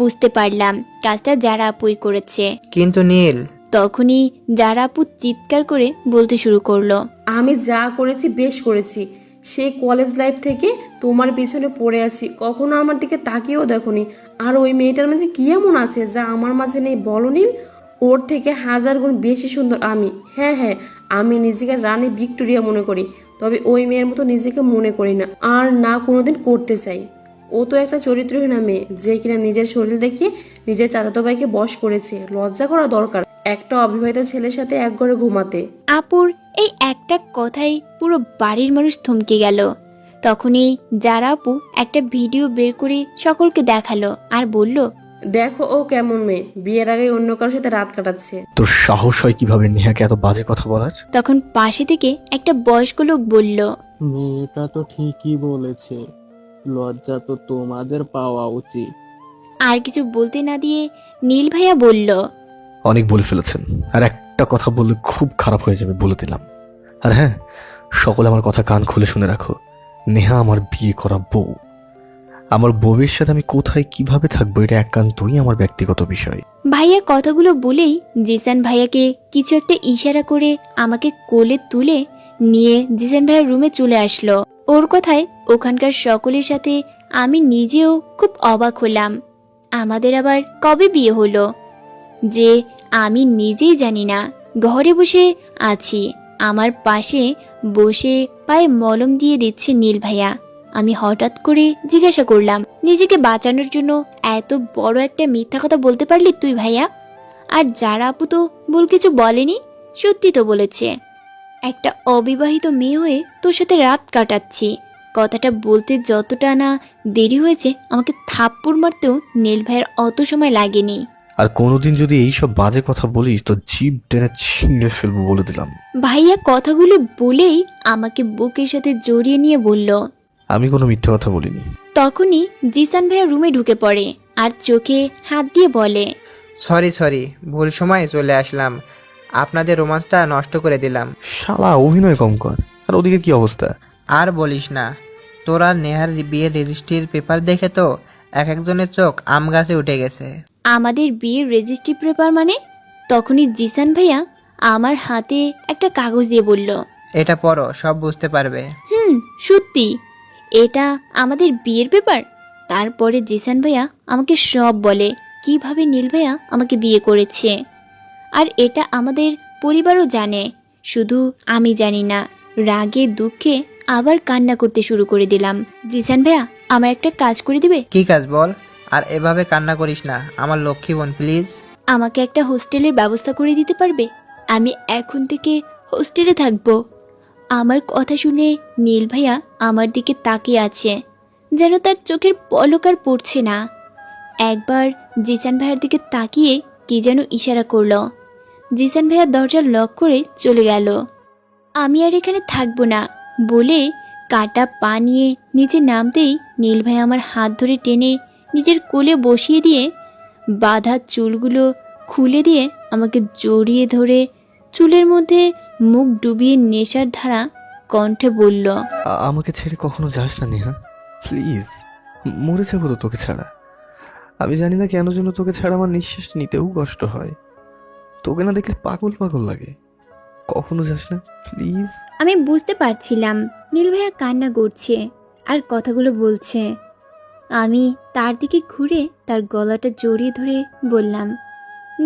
বুঝতে পারলাম কাজটা যারা আপুই করেছে। কিন্তু নীল, তখনই যারা আপু চিৎকার করে বলতে শুরু করলো, আমি যা করেছি বেশ করেছি। সেই কলেজ লাইফ থেকে তোমার পিছনে পড়ে আছি, কখনো আমার দিকে তাকিয়েও দেখোনি। আর ওই মেয়েটার মাঝে কি এমন আছে যা আমার মাঝে নেই বলো নীল? ওর থেকে 1000 গুণ বেশি সুন্দর আমি। হ্যাঁ হ্যাঁ, আমি নিজেকে রানী ভিক্টোরিয়া মনে করি, তবে ওই মেয়ের মতো নিজেকে মনে করি না, আর না কোনোদিন করতে চাই। ও তো একটা চরিত্রহীনা মেয়ে, যে কিনা নিজের শরীর দেখিয়ে নিজের চাচাতো ভাইকে বশ করেছে। লজ্জা করা দরকার একটা অবিবাহিত ছেলের সাথে এক ঘরে ঘুমাতে। আপুর এই একটা কথাই পুরো বাড়ির মানুষ থমকে গেল। তখনই যারা আপু একটা ভিডিও বের করে সকলকে দেখালো আর বলল, দেখো ও কেমন মেয়ে, বিয়ের আগে অন্য কারোর সাথে রাত কাটাচ্ছে। তোর সাহস হয় কিভাবে নেহাকে এত বাজে কথা বলার? তখন পাশে থেকে একটা বয়স্ক লোক বলল, মেয়েটা তো ঠিকই বলেছে, লজ্জা তো তোমাদের পাওয়া উচিত। আর কিছু বলতে না দিয়ে নীল ভাইয়া বলল, অনেক বলে ফেলেছেন, আর একটা কথা বললে খুব খারাপ হয়ে যাবে, বলে দিলাম। আর হ্যাঁ, সকলে আমার কথা কান খুলে শুনে রাখো, নেহা আমার বিয়ে করা বউ। আমার বউয়ের সাথে আমি কোথায় কিভাবে থাকবো এটা একান্তই আমার ব্যক্তিগত বিষয়। ভাইয়া কথাগুলো বলেই জিসান ভাইয়াকে কিছু একটা ইশারা করে আমাকে কোলে তুলে নিয়ে জিসান ভাইয়ার রুমে চলে আসলো। ওর কথায় ওখানকার সকলের সাথে আমি নিজেও খুব অবাক হলাম। আমাদের আবার কবে বিয়ে হলো যে আমি নিজেই জানি না। ঘরে বসে আছি, আমার পাশে বসে পায়ে মলম দিয়ে দিচ্ছে নীল ভাইয়া। আমি হঠাৎ করে জিজ্ঞাসা করলাম, নিজেকে বাঁচানোর জন্য এত বড় একটা মিথ্যা কথা বলতে পারলি তুই ভাইয়া? আর যারা আপু তো ভুল কিছু বলেনি, সত্যি তো বলেছে। একটা অবিবাহিত মেয়ে হয়ে তোর সাথে রাত কাটাচ্ছি। কথাটা বলতে যতটা না দেরি হয়েছে, আমাকে থাপ্পড় মারতেও নীল ভাইয়ের অত সময় লাগেনি। আর কোনোদিন যদি এইসব বাজে কথা বলিস তো জিভ টেনে ছিঁড়ে ফেলবো, বলে দিলাম। ভাইয়া কথাগুলো বলেই আমাকে বুকের সাথে জড়িয়ে নিয়ে বলল। আমি কোনো মিথ্যে কথা বলিনি। তখনই জিসান ভাইয়া রুমে ঢুকে পড়ে আর চোখে হাত দিয়ে বলে, সরি, ভুল সময় চলে আসলাম, আপনাদের রোমান্সটা নষ্ট করে দিলাম। শালা অভিনয় কম কর। আর ওদিকে কি অবস্থা? আর বলিস না, তোরা নেহার বিয়ের রেজিস্ট্রির পেপার দেখে তো এক একজনের চোখ আম গাছে উঠে গেছে। আমাদের বিয়ের রেজিস্ট্রি পেপার মানে? তখনই জিসান ভাইয়া আমার হাতে একটা কাগজ দিয়ে বলল, এটা পড়ো, সব বুঝতে পারবে। সত্যি এটা আমাদের বিয়ের পেপার? তারপরে জিসান ভাইয়া আমাকে সব বলে, কিভাবে নীল ভাইয়া আমাকে বিয়ে করেছে। আর এটা আমাদের পরিবারও জানে, শুধু আমি জানি না। রাগে দুঃখে আবার কান্না করতে শুরু করে দিলাম। জিসান ভাইয়া আমার একটা কাজ করে দিবে? কি কাজ বল? আর এভাবে কান্না করিস না আমার লক্ষ্মী বোন, প্লিজ। আমাকে একটা হোস্টেলের ব্যবস্থা করে দিতে পারবে? আমি এখন থেকে হোস্টেলে থাকবো। আমার কথা শুনে নীল ভাইয়া আমার দিকে তাকিয়ে আছে, যেন তার চোখের পলক আর পড়ছে না। একবার জিসান ভাইয়ার দিকে তাকিয়ে কি যেন ইশারা করলো। জিসান ভাইয়া দরজা লক করে চলে গেল। আমি আর এখানে থাকবো না বলে কাটা পা নিয়ে নিচে নামতেই নীল ভাইয়া আমার হাত ধরে টেনে নিজের কোলে বসিয়ে দিয়ে বাঁধা চুলগুলো খুলে দিয়ে আমাকে জড়িয়ে ধরে চুলের মধ্যে মুখ ডুবিয়ে নেশার ধারা কণ্ঠে বলল, আমাকে ছেড়ে কখনো যাস না নেহা, প্লিজ। মরে যাবো তো তোকে ছাড়া। আমি জানি না কেন যেন তোকে ছাড়া আমার নিঃশ্বাস নিতেও কষ্ট হয়। তোকে না দেখলে পাগল পাগল লাগে। কখনো যাস না, প্লিজ। আমি বুঝতে পারছিলাম নীল ভাইয়া কান্না করছে আর কথাগুলো বলছে। আমি তার দিকে ঘুরে তার গলাটা জড়িয়ে ধরে বললাম,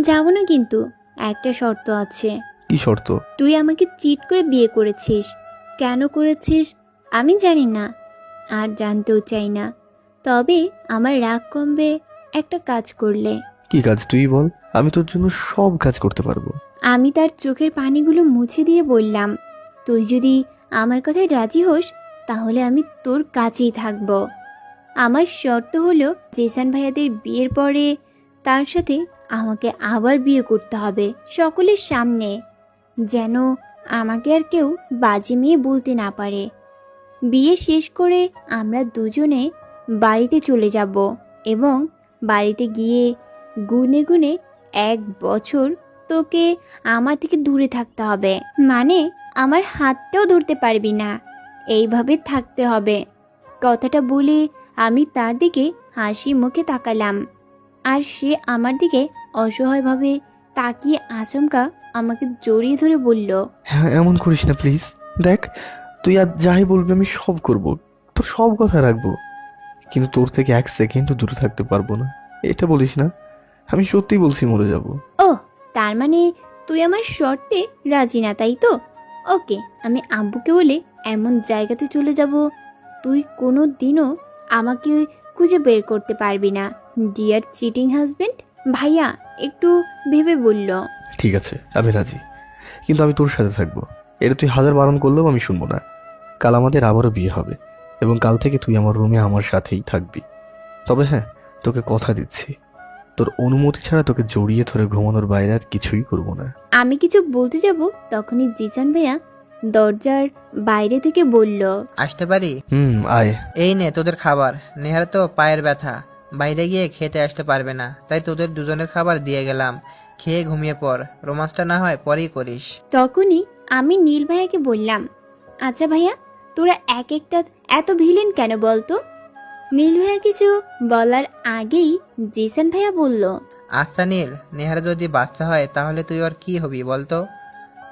যাব না, কিন্তু একটা শর্ত আছে। কি শর্ত? তুই আমাকে চিট করে বিয়ে করেছিস। কেন করেছিস আমি জানি না, আর জানতেও চাই না। তবে আমার রাগ কমবে একটা কাজ করলে। কি কাজ তুই বল, আমি তোর জন্য সব কাজ করতে পারবো। আমি তার চোখের পানিগুলো মুছে দিয়ে বললাম, তুই যদি আমার কথায় রাজি হোস তাহলে আমি তোর কাছেই থাকব। আমার শর্ত হলো জেসান ভাইয়াদের বিয়ের পরে তার সাথে আমাকে আবার বিয়ে করতে হবে সকলের সামনে, যেন আমাকে আর কেউ বাজে মেয়ে বলতে না পারে। বিয়ে শেষ করে আমরা দুজনে বাড়িতে চলে যাব এবং বাড়িতে গিয়ে গুনে গুনে 1 বছর তোকে আমার থেকে দূরে থাকতে হবে, মানে আমার হাতটাও ধরতে পারবি না, এইভাবে থাকতে হবে। কথাটা বলে আমি তার দিকে হাসি মুখে তাকালাম, আর সে আমার দিকে অসহায়ভাবে তাকিয়ে আচমকা আমাকে জড়িয়ে ধরে বলল, হ্যাঁ, এমন করিস না প্লিজ। দেখ, তুই আর যাই বলবি আমি সব করব, তোর সব কথা রাখবো, কিন্তু তোর থেকে 1 সেকেন্ডও দূরে থাকতে পারবো না। এটা বলিস না, আমি সত্যি বলছি মরে যাব। ও তার মানে তুই আমার শর্তে রাজি না, তাই তো? ওকে, আমি আব্বুকে বলে এমন জায়গাতে চলে যাব তুই কোনো দিনও আমাকে খুঁজে বের করতে পারবি না। Dear cheating husband. ভাইয়া একটু ভেবে বলল, ঠিক আছে, আমি রাজি, কিন্তু আমি তোর সাথে থাকবো। এটা তুই 1000 বারণ করলেও আমি শুনবো না। কাল আমাদের আবারও বিয়ে হবে, এবং কাল থেকে তুই আমার রুমে আমার সাথেই থাকবি। তবে হ্যাঁ, তোকে কথা দিচ্ছি, তোর অনুমতি ছাড়া তোকে জড়িয়ে ধরে ঘুমানোর বাইরে আর কিছুই করবো না। আমি কিছু বলতে যাব তখনই জিচান ভাইয়া দরজার বাইরে থেকে বলল, আসতে পারি? আয়। এই নে তোদের খাবার। নেহার তো পায়ের ব্যথা, বাইরে গিয়ে খেতে আসতে পারবে না, তাই তোদের দুজনের খাবার দিয়ে গেলাম। খেয়ে ঘুমিয়ে পড়, রোমান্সটা না হয় পরেই করিস। তখনই আমি নীল ভাইয়াকে বললাম, আচ্ছা ভাইয়া, তোরা এক একটা এত ভিলেন কেন বলতো? নীল ভাইয়া কিছু বলার আগেই জিসান ভাইয়া বলল, আচ্ছা নীল, নেহার যদি বাচ্চা হয় তাহলে তুই ওর কি হবি বলতো?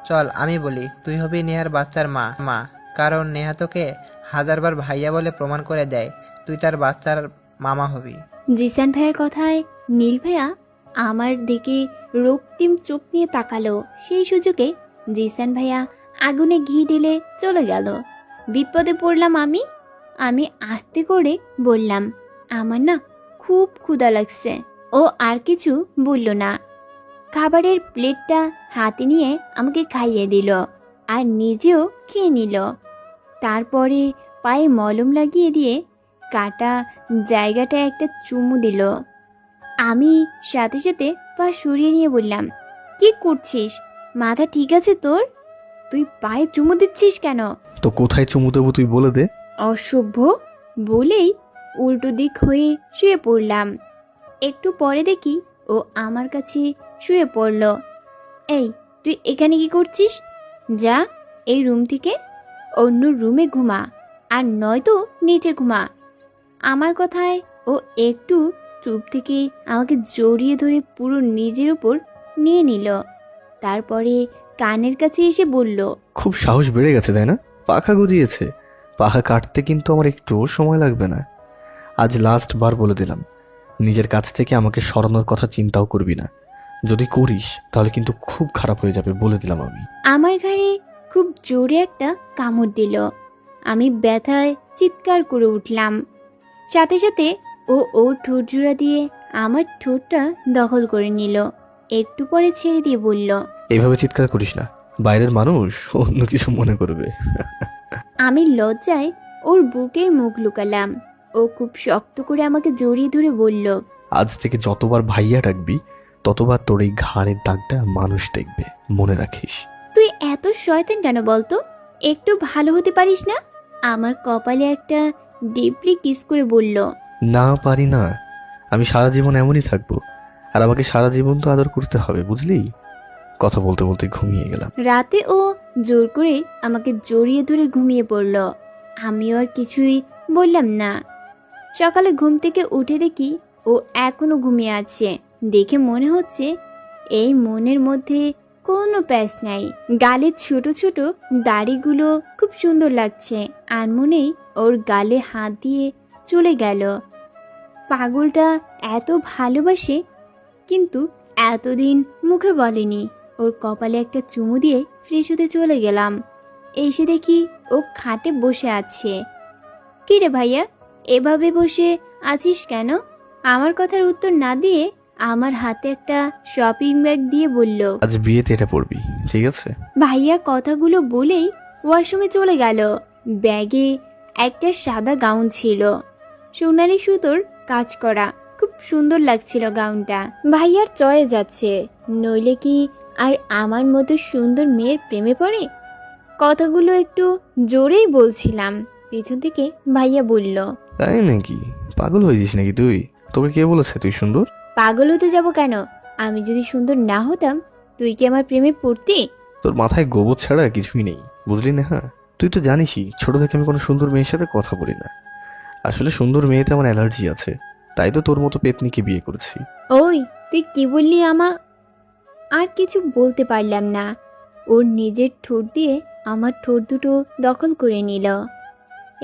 চল আমি বলি, তুই হবি নেহার বাচ্চার মা, কারণ নেহা তোকে 1000বার ভাইয়া বলে প্রমাণ করে দেয়, তুই তার বাচ্চার মামা হবি। জিসান ভাইয়ার কথায় নীল ভাইয়া আমার দিকে রক্তিম চোখ নিয়ে তাকালো। সেই সুযোগে জিসান ভাইয়া আগুনে ঘি ঢেলে চলে গেল। বিপদে পড়লাম আমি আস্তে করে বললাম, আমার না খুব ক্ষুধা লাগছে। ও আর কিছু বলল না, খাবারের প্লেটটা হাতে নিয়ে আমাকে খাইয়ে দিল আর নিজেও খেয়ে নিল। তারপরে পায়ে মলম লাগিয়ে দিয়ে কাটা জায়গাটা একটা চুমু দিল। আমি সাথে সাথে পা সরিয়ে নিয়ে বললাম, কি করছিস? মাথা ঠিক আছে তোর? তুই পায়ে চুমু দিচ্ছিস কেন? তো কোথায় চুমু দেবো তুই বলে দে। অসভ্য বলেই উল্টো দিক হয়ে শুয়ে পড়লাম। একটু পরে দেখি ও আমার কাছে শুয়ে পড়ল। এই তুই এখানে কি করছিস? যা এই রুম থেকে অন্য রুমে ঘুমা, আর নয়তো নিচে ঘুমা। আমার কথায় ও একটু চুপ থেকে আমাকে জড়িয়ে ধরে পুরো নিজের উপর নিয়ে নিল। তারপরে কানের কাছে এসে বলল, খুব সাহস বেড়ে গেছে তাই না? পাখা গজিয়েছে, পাখা কাটতে কিন্তু আমার একটু সময় লাগবে না। আজ লাস্ট বার বলে দিলাম, নিজের কাছ থেকে আমাকে সরানোর কথা চিন্তাও করবি না। যদি করিস তাহলে কিন্তু খুব খারাপ হয়ে যাবে, বলে দিলাম আমি। আমার ঘাড়ে খুব জোরে একটা কামড় দিল। আমি ব্যথায় চিৎকার করে উঠলাম। সাথে সাথে ওর ঠোঁট জোড়া দিয়ে আমার ঠোঁটটা দখল করে নিল। একটু পরে ছেড়ে দিয়ে বলল, এইভাবে চিৎকার করিস না, বাইরের মানুষ অন্য কিছু মনে করবে। আমি লজ্জায় ওর বুকে মুখ লুকালাম। ও খুব শক্ত করে আমাকে জড়িয়ে ধরে বলল, আজ থেকে যতবার ভাইয়া ডাকবি ততবার তোর এই ঘাড়ের দাগটা মানুষ দেখবে, মনে রাখিস। তুই এত শয়তান কেন বলতো? একটু ভালো হতে পারিস না? আমার কপালে একটা ডিপলি কিস করে বলল, না পারি না, আমি সারা জীবন এমনই থাকবো, আর আমাকে সারা জীবন তো আদর করতে হবে, বুঝলি? কথা বলতে বলতে ঘুমিয়ে গেলাম। রাতে ও জোর করে আমাকে জড়িয়ে ধরে ঘুমিয়ে পড়ল। আমিও আর কিছুই বললাম না। সকালে ঘুম থেকে উঠে দেখি ও এখনো ঘুমিয়ে আছে। দেখে মনে হচ্ছে এই মনের মধ্যে কোনো প্যাচ নাই। গালের ছোট ছোট দাড়িগুলো খুব সুন্দর লাগছে। আর মনেই ওর গালে হাত দিয়ে চলে গেল। পাগলটা এত ভালোবাসে, কিন্তু এতদিন মুখে বলেনি। ওর কপালে একটা চুমু দিয়ে ফ্রেশ হতে চলে গেলাম। এসে দেখি ও খাটে বসে আছে। কি রে ভাইয়া, এভাবে বসে আছিস কেন? আমার কথার উত্তর না দিয়ে আমার হাতে একটা শপিং ব্যাগ দিয়ে বলল, আজ বিয়েতে এটা পড়বি, ঠিক আছে? ভাইয়া কথাগুলো বলেই ওয়াশরুমে চলে গেল। ব্যাগে একটা সাদা গাউন ছিল, সোনালি সুতোর কাজ করা। খুব সুন্দর লাগছিল গাউনটা। ভাইয়ার চয়ে যাচ্ছে, নইলে কি আর আমার মতো সুন্দর মেয়ের প্রেমে পড়ে? কথাগুলো একটু জোরেই বলছিলাম। পিছন থেকে ভাইয়া বলল, তাই নাকি? পাগল হয়েছিস নাকি তুই? তোকে কে বলেছে তুই সুন্দর? পাগল হতে যাব কেন? আমি যদি সুন্দর না হতাম তুই কি আমার প্রেমে পড়তি? তোর মাথায় গোবর ছাড়া কিছুই নেই, বুঝলি না? হ্যাঁ, তুই তো জানিসই ছোট থেকে আমি কোনো সুন্দর মেয়ের সাথে কথা বলি না। আসলে সুন্দর মেয়েতে আমার অ্যালার্জি আছে, তাই তো তোর মতো পেতনিকে বিয়ে করেছি। ওই তুই কি বললি? আর কিছু বলতে পারলাম না। ওর নিজের ঠোঁট দিয়ে আমার ঠোঁট দুটো দখল করে নিল।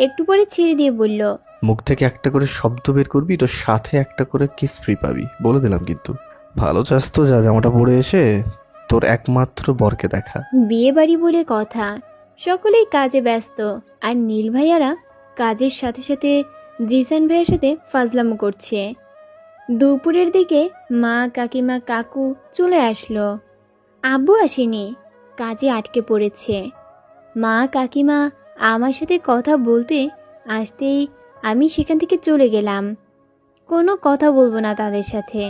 একটু পরে ছেড়ে দিয়ে বলল, মুখ থেকে একটা করে শব্দ বের করবি তো সাথে একটা করে কিস ফ্রি পাবি, বলে দিলাম কিন্তু। ভালো চাস তো যা, জামাটা পরে এসে তোর একমাত্র বরকে দেখা। বিয়ে বাড়ি বলে কথা, সকলেই কাজে ব্যস্ত। আর নীল ভাইয়ারা কাজের সাথে সাথে জিসান ভাইয়ের সাথে ফাজলামো করছে। দুপুরের দিকে মা, কাকিমা, কাকু চলে আসলো। আব্বু আসেনি, কাজে আটকে পড়েছে। মা, কাকিমা আমার সাথে কথা বলতে আসতেই আমি সেখান থেকে চলে গেলাম। কোনো কথা বলবো না তাদের সাথে,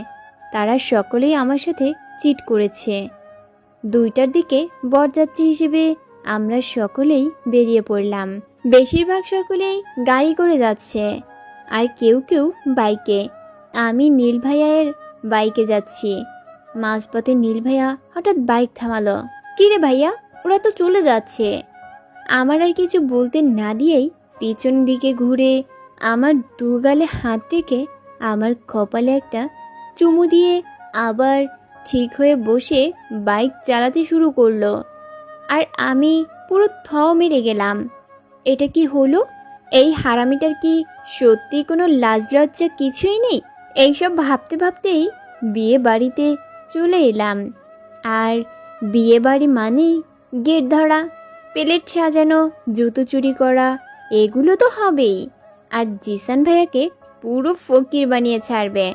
তারা সকলেই আমার সাথে চিট করেছে। 2টার দিকে বরযাত্রী হিসেবে আমরা সকলেই বেরিয়ে পড়লাম। বেশিরভাগ সকলেই গাড়ি করে যাচ্ছে, আর কেউ কেউ বাইকে। আমি নীল ভাইয়ার বাইকে যাচ্ছি। মাঝপথে নীল ভাইয়া হঠাৎ বাইক থামালো। কিরে ভাইয়া, ওরা তো চলে যাচ্ছে। আমার আর কিছু বলতে না দিয়েই পিছন দিকে ঘুরে আমার দু গালে হাত রেখে আমার কপালে একটা চুমু দিয়ে আবার ঠিক হয়ে বসে বাইক চালাতে শুরু করলো। আর আমি পুরো থ মেরে গেলাম। এটা কি হলো? এই হারামিটার কি সত্যি কোনো লাজ লজ্জা কিছুই নেই? এইসব ভাবতে ভাবতেই বিয়ে বাড়িতে চলে এলাম। আর বিয়ে বাড়ি মানেই গেট ধরা, প্লেট সাজানো, জুতো চুরি করা, এগুলো তো হবেই। আর জিসান ভাইয়াকে পুরো ফকির বানিয়ে ছাড়বে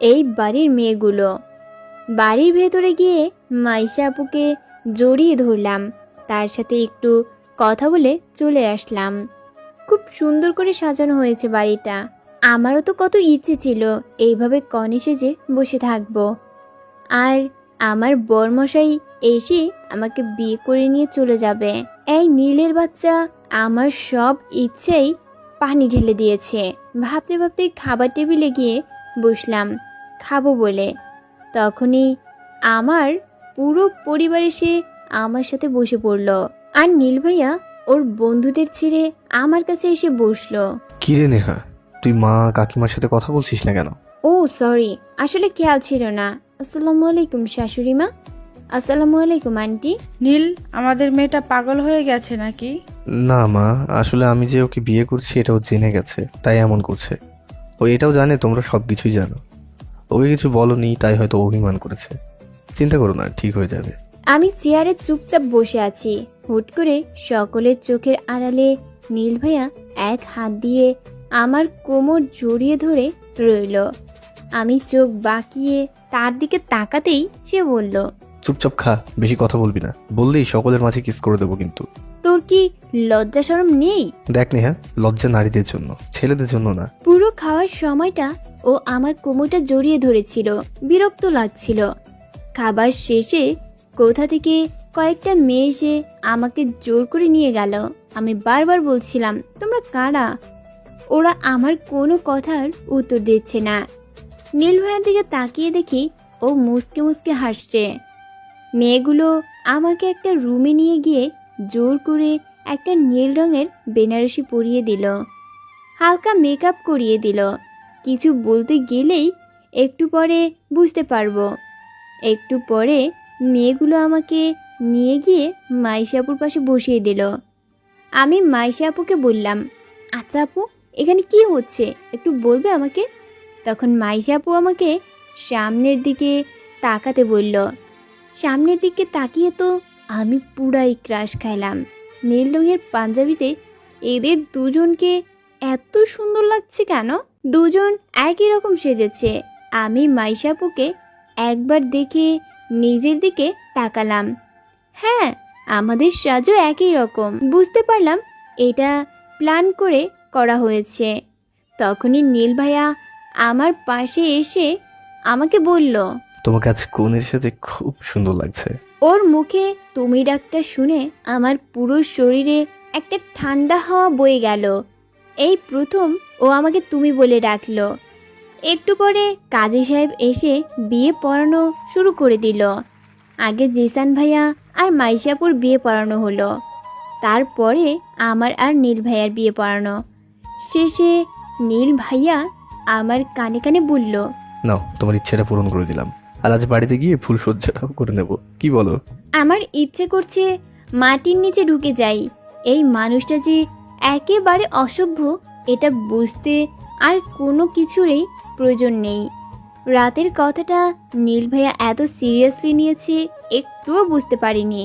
এই বাড়ির মেয়েগুলো। বাড়ির ভেতরে গিয়ে মাইশা আপুকে জড়িয়ে ধরলাম, তার সাথে একটু কথা বলে চলে আসলাম। খুব সুন্দর করে সাজানো হয়েছে বাড়িটা। আমারও তো কত ইচ্ছে ছিল এইভাবে কনে সেজে বসে থাকবো, আর আমার বরমশাই এসে আমাকে বিয়ে করে নিয়ে চলে যাবে। এই নীলের বাচ্চা আমার সব ইচ্ছেই পানি ঢেলে দিয়েছে। ভাবতে ভাবতে খাবার টেবিলে গিয়ে বসলাম খাবো বলে। তখনই আমার পুরো পরিবার এসে আমার সাথে বসে পড়লো। আর নীল ভাইয়া ওর বন্ধুদের ছেড়ে আমার কাছে এসে বসলো। কিরে নেহা, তুই মা কাকিমার সাথে কথা বলছিস না কেন? ও সরি, আসলে খেয়াল ছিল না। আসসালামু আলাইকুম শাশুড়ি মা। আসসালামু আলাইকুম আন্টি। নীল, আমাদের মেয়েটা পাগল হয়ে গেছে নাকি? না মা, আসলে আমি যে ওকে বিয়ে করছি এটাও জেনে গেছে, তাই এমন করছে। ও এটাও জানে তোমরা সব কিছুই জানো। ওকে কিছু বলনি, তাই হয়তো অভিমান করেছে। চিন্তা করো না, ঠিক হয়ে যাবে। আমি চেয়ারে চুপচাপ বসে আছি। হুট করে সকলের চোখের আড়ালে নীল ভাইয়া এক হাত দিয়ে আমার কোমর জড়িয়ে ধরে রইল। আমি চোখ বাঁকিয়ে তার দিকে তাকাতেই সে বলল, চুপচাপ খা, বেশি কথা বলবি না। বললেই সকলের মাঝে কিস করে দেবো কিন্তু। তোর কি লজ্জা শরম নেই? দেখ নেহা, লজ্জা নারীদের জন্য, ছেলেদের জন্য না। পুরো খাওয়ার সময়টা ও আমার কোমরটা জড়িয়ে ধরেছিল। বিরক্ত লাগছিল। খাবার শেষে কোথা থেকে কয়েকটা মেয়ে এসে আমাকে জোর করে নিয়ে গেল। আমি বারবার বলছিলাম, তোমরা কারা? ওরা আমার কোনো কথার উত্তর দিচ্ছে না। নীল ভাইয়ের দিকে তাকিয়ে দেখি ও মুসকে মুসকে হাসছে। মেয়েগুলো আমাকে একটা রুমে নিয়ে গিয়ে জোর করে একটা নীল রঙের বেনারসি পরিয়ে দিল, হালকা মেকআপ করিয়ে দিল। কিছু বলতে গেলেই একটু পরে বুঝতে পারবো। একটু পরে মেয়েগুলো আমাকে নিয়ে গিয়ে মাইশা আপুর পাশে বসিয়ে দিল। আমি মাইশা আপুকে বললাম, আচ্ছা আপু, এখানে কি হচ্ছে একটু বলবে আমাকে? তখন মাইশা আপু আমাকে সামনের দিকে তাকাতে বলল। সামনের দিকে তাকিয়ে তো আমি পুরাই ক্রাশ খাইলাম। নীল রঙের পাঞ্জাবিতে এদের দুজনকে এত সুন্দর লাগছে কেন? দুজন একই রকম সেজেছে। আমি মাইশা আপুকে একবার দেখে নিজের দিকে তাকালাম। হ্যাঁ, আমাদের সাজও একই রকম। বুঝতে পারলাম এটা প্ল্যান করে করা হয়েছে। তখনই নীল ভাইয়া আমার পাশে এসে আমাকে বলল, তোমাকে আজ কোনের সাথে খুব সুন্দর লাগছে। ওর মুখে তুমি ডাকটা শুনে আমার পুরো শরীরে একটা ঠান্ডা হাওয়া বয়ে গেল। এই প্রথম ও আমাকে তুমি বলে ডাকলো। একটু পরে কাজী সাহেব এসে বিয়ে পড়ানো শুরু করে দিল। আগে জিসান ভাইয়া আর মাইশাপুর বিয়ে পড়ানো হলো, তারপরে আমার আর নীল ভাইয়ার বিয়ে পড়ানো। শেষে নীল ভাইয়া আমার কানে কানে বলল, নাও তোমার ইচ্ছেটা পূরণ করে দিলাম, আর আজ বাড়িতে গিয়ে ফুলসজ্জাটাও করে নেব, কি বলো? আমার ইচ্ছে করছে মাটির নিচে ঢুকে যাই। এই মানুষটা যে একেবারে অসভ্য এটা বুঝতে আর কোনো কিছুরই প্রয়োজন নেই। রাতের কথাটা নীল ভাইয়া এত সিরিয়াসলি নিয়েছে একটুও বুঝতে পারিনি।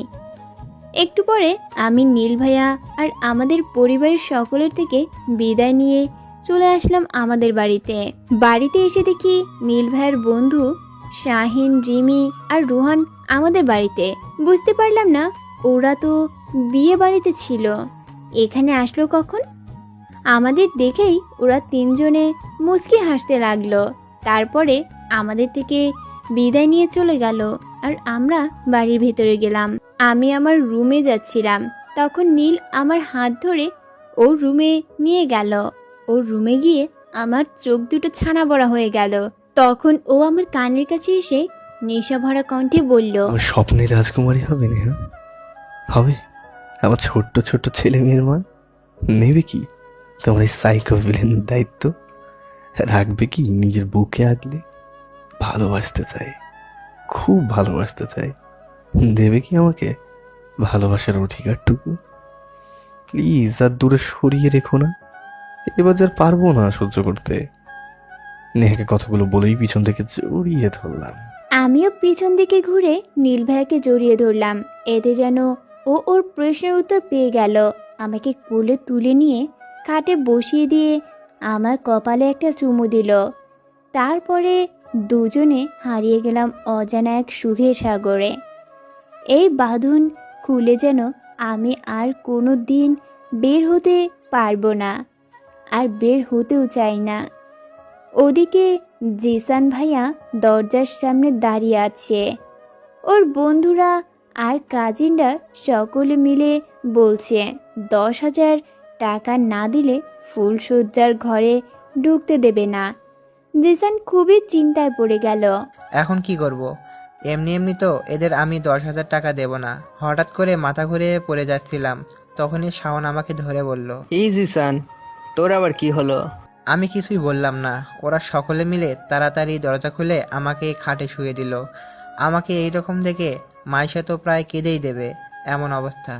একটু পরে আমি নীল ভাইয়া আর আমাদের পরিবারের সকলের থেকে বিদায় নিয়ে চলে আসলাম আমাদের বাড়িতে। বাড়িতে এসে দেখি নীল ভাইয়ার বন্ধু শাহিন, রিমি আর রোহান আমাদের বাড়িতে। বুঝতে পারলাম না ওরা তো বিয়ে বাড়িতে ছিল, এখানে আসলো কখন? আমাদের দেখেই ওরা তিনজনে মুচকি হাসতে লাগলো। তারপরে আমাদের থেকে বিদায় নিয়ে চলে গেল আর আমরা বাড়ির ভেতরে গেলাম। আমি আমার রুমে যাচ্ছিলাম, তখন নীল আমার হাত ধরে ওর রুমে নিয়ে গেল। ওর রুমে গিয়ে আমার চোখ দুটো ছানা বড়া হয়ে গেল। তখন ও আমার কানের কাছে এসে নেশা ভরা কণ্ঠে বলল, আমার স্বপ্নের রাজকুমারী হবে নেহা, হবে আমার ছোট্ট ছোট্ট ছেলে মেয়ের মা। নেবে কি তোমার এই সাইকো ভিলেন দায়িত্ব? রাখবে কি নিজের বুকে আগলে? ভালোবাসতে চাই, খুব ভালোবাসতে চাই। দেবে কি আমাকে ভালোবাসার অধিকারটুকু? প্লিজ আর দূরে সরিয়ে রেখো না, এবার আর পারবো না সহ্য করতে। নেহাকে কথাগুলো বলেই পিছন থেকে জড়িয়ে ধরলাম। আমিও পিছন দিকে ঘুরে নীল ভাইয়াকে জড়িয়ে ধরলাম। এতে যেন ও ওর প্রশ্নের উত্তর পেয়ে গেল। আমাকে কোলে তুলে নিয়ে খাটে বসিয়ে দিয়ে আমার কপালে একটা চুমু দিল। তারপরে দুজনে হারিয়ে গেলাম অজানা এক সুখের সাগরে। এই বাঁধন খুলে যেন আমি আর কোনো দিন বের হতে পারবো না, আর বের হতেও চাই না। ওদিকে জিসান ভাইয়া দরজার সামনে দাঁড়িয়ে আছে। ওর বন্ধুরা আর কাজিনরা সকলে মিলে বলছে 10,000 টাকা না দিলে ফুলসজ্জার ঘরে ঢুকতে দেবে না। জিসান খুবই চিন্তায় পড়ে গেল। এখন কি করব? এমনি এমনি তো এদের আমি 10,000 টাকা দেব না। হঠাৎ করে মাথা ঘুরে পড়ে যাচ্ছিলাম, তখনই শাওন আমাকে ধরে বলল, এই জিসান, তোর আবার কি হলো? আমি কিছুই বললাম না। ওরা সকলে মিলে তাড়াতাড়ি দরজা খুলে আমাকে খাটে শুয়ে দিল। আমাকে এইরকম দেখে মাইশা তো প্রায় কেঁদেই দেবে এমন অবস্থা।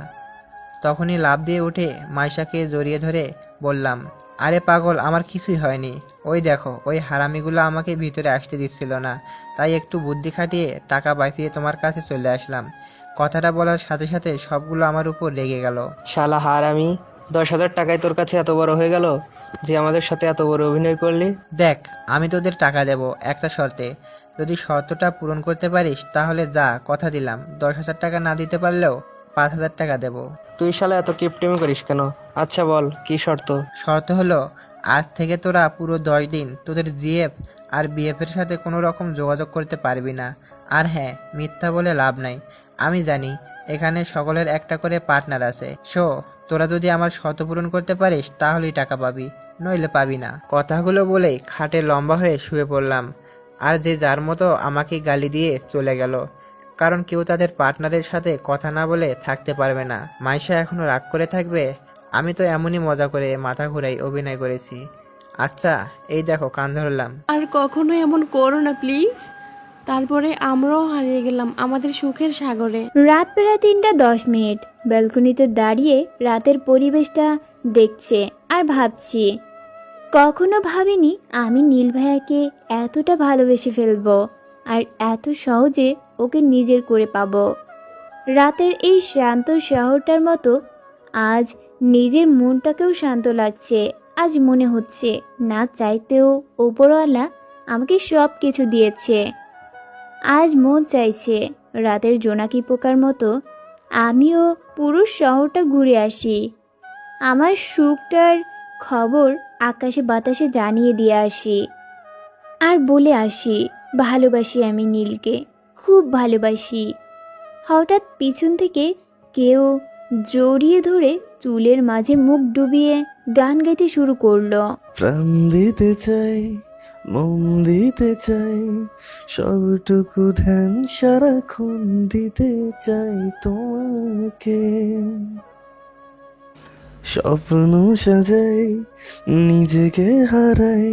তখনই লাফ দিয়ে উঠে মাইশাকে জড়িয়ে ধরে বললাম, আরে পাগল, আমার কিছুই হয়নি। ওই দেখো, ওই হারামিগুলো আমাকে ভিতরে আসতে দিচ্ছিল না, তাই একটু বুদ্ধি খাটিয়ে টাকা বাঁচিয়ে তোমার কাছে চলে আসলাম। কথাটা বলার সাথে সাথে সবগুলো আমার উপর রেগে গেল। শালা হারামি, 10,000 টাকায় তোর কাছে এত বড় হয়ে গেল যে আমাদের সাথে এত বড় অভিনয় করলি? দেখ, আমি তোদের টাকা দেব একটা শর্তে। যদি শর্তটা পূরণ করতে পারিস তাহলে যা, কথা দিলাম। 10,000 টাকা না দিতে পারলেও 5,000 টাকা দেব। তুই শালা এত কিপটিমি করিস কেন? আচ্ছা বল, কি শর্ত? শর্ত হলো, আজ থেকে তোরা পুরো 10 দিন তোদের জিএফ আর বিএফের সাথে কোনো রকম যোগাযোগ করতে পারবি না। আর হ্যাঁ, মিথ্যা বলে লাভ নাই। আমি জানি এখানে সকলের একটা করে পার্টনার আছে। তোরা যদি আমার শর্ত পূরণ করতে পারিস তাহলেই টাকা পাবি, নইলে পাবি না। কথাগুলো বলেই খাটে লম্বা হয়ে শুয়ে পড়লাম। আর যে যার মতো আমাকে গালি দিয়ে চলে গেল, কারণ কেউ তাদের পার্টনারের সাথে কথা না বলে থাকতে পারবে না। মাইশা এখনো রাগ করে থাকবে? আমি তো এমনই মজা করে মাথা ঘুরাই অভিনয় করেছি। আচ্ছা, এই দেখো কান ধরলাম। আর কখনো এমন করো না প্লিজ। তারপরে আমরাও হারিয়ে গেলাম আমাদের সুখের সাগরে। রাত প্রায় 3:10। ব্যালকনিতে দাঁড়িয়ে রাতের পরিবেশটা দেখছে আর ভাবছি, কখনো ভাবিনি আমি নীল ভাইয়াকে এতটা ভালোবেসে ফেলবো আর এত সহজে ওকে নিজের করে পাবো। রাতের এই শান্ত শহরটার মতো আজ নিজের মনটাকেও শান্ত লাগছে। আজ মনে হচ্ছে না চাইতেও ওপরওয়ালা আমাকে সব কিছু দিয়েছে। আজ মন চাইছে রাতের জোনাকি পোকার মতো আমিও পুরো শহরটা ঘুরে আসি, আমার সুখটার খবর আকাশে বাতাসে জানিয়ে দিয়ে আসি, আর বলে আসি ভালোবাসি আমি নীলকে, খুব ভালোবাসি। হঠাৎ পিছন থেকে কেউ জড়িয়ে ধরে চুলের মাঝে মুখ ডুবিয়ে গান গাইতে শুরু করলো। প্রাণ দিতে চাই মন দিতে চাই, সবটুকু ধ্যান সারাক্ষণ দিতে চাই তোমাকে। স্বপ্ন সাজাই, নিজেকে হারাই,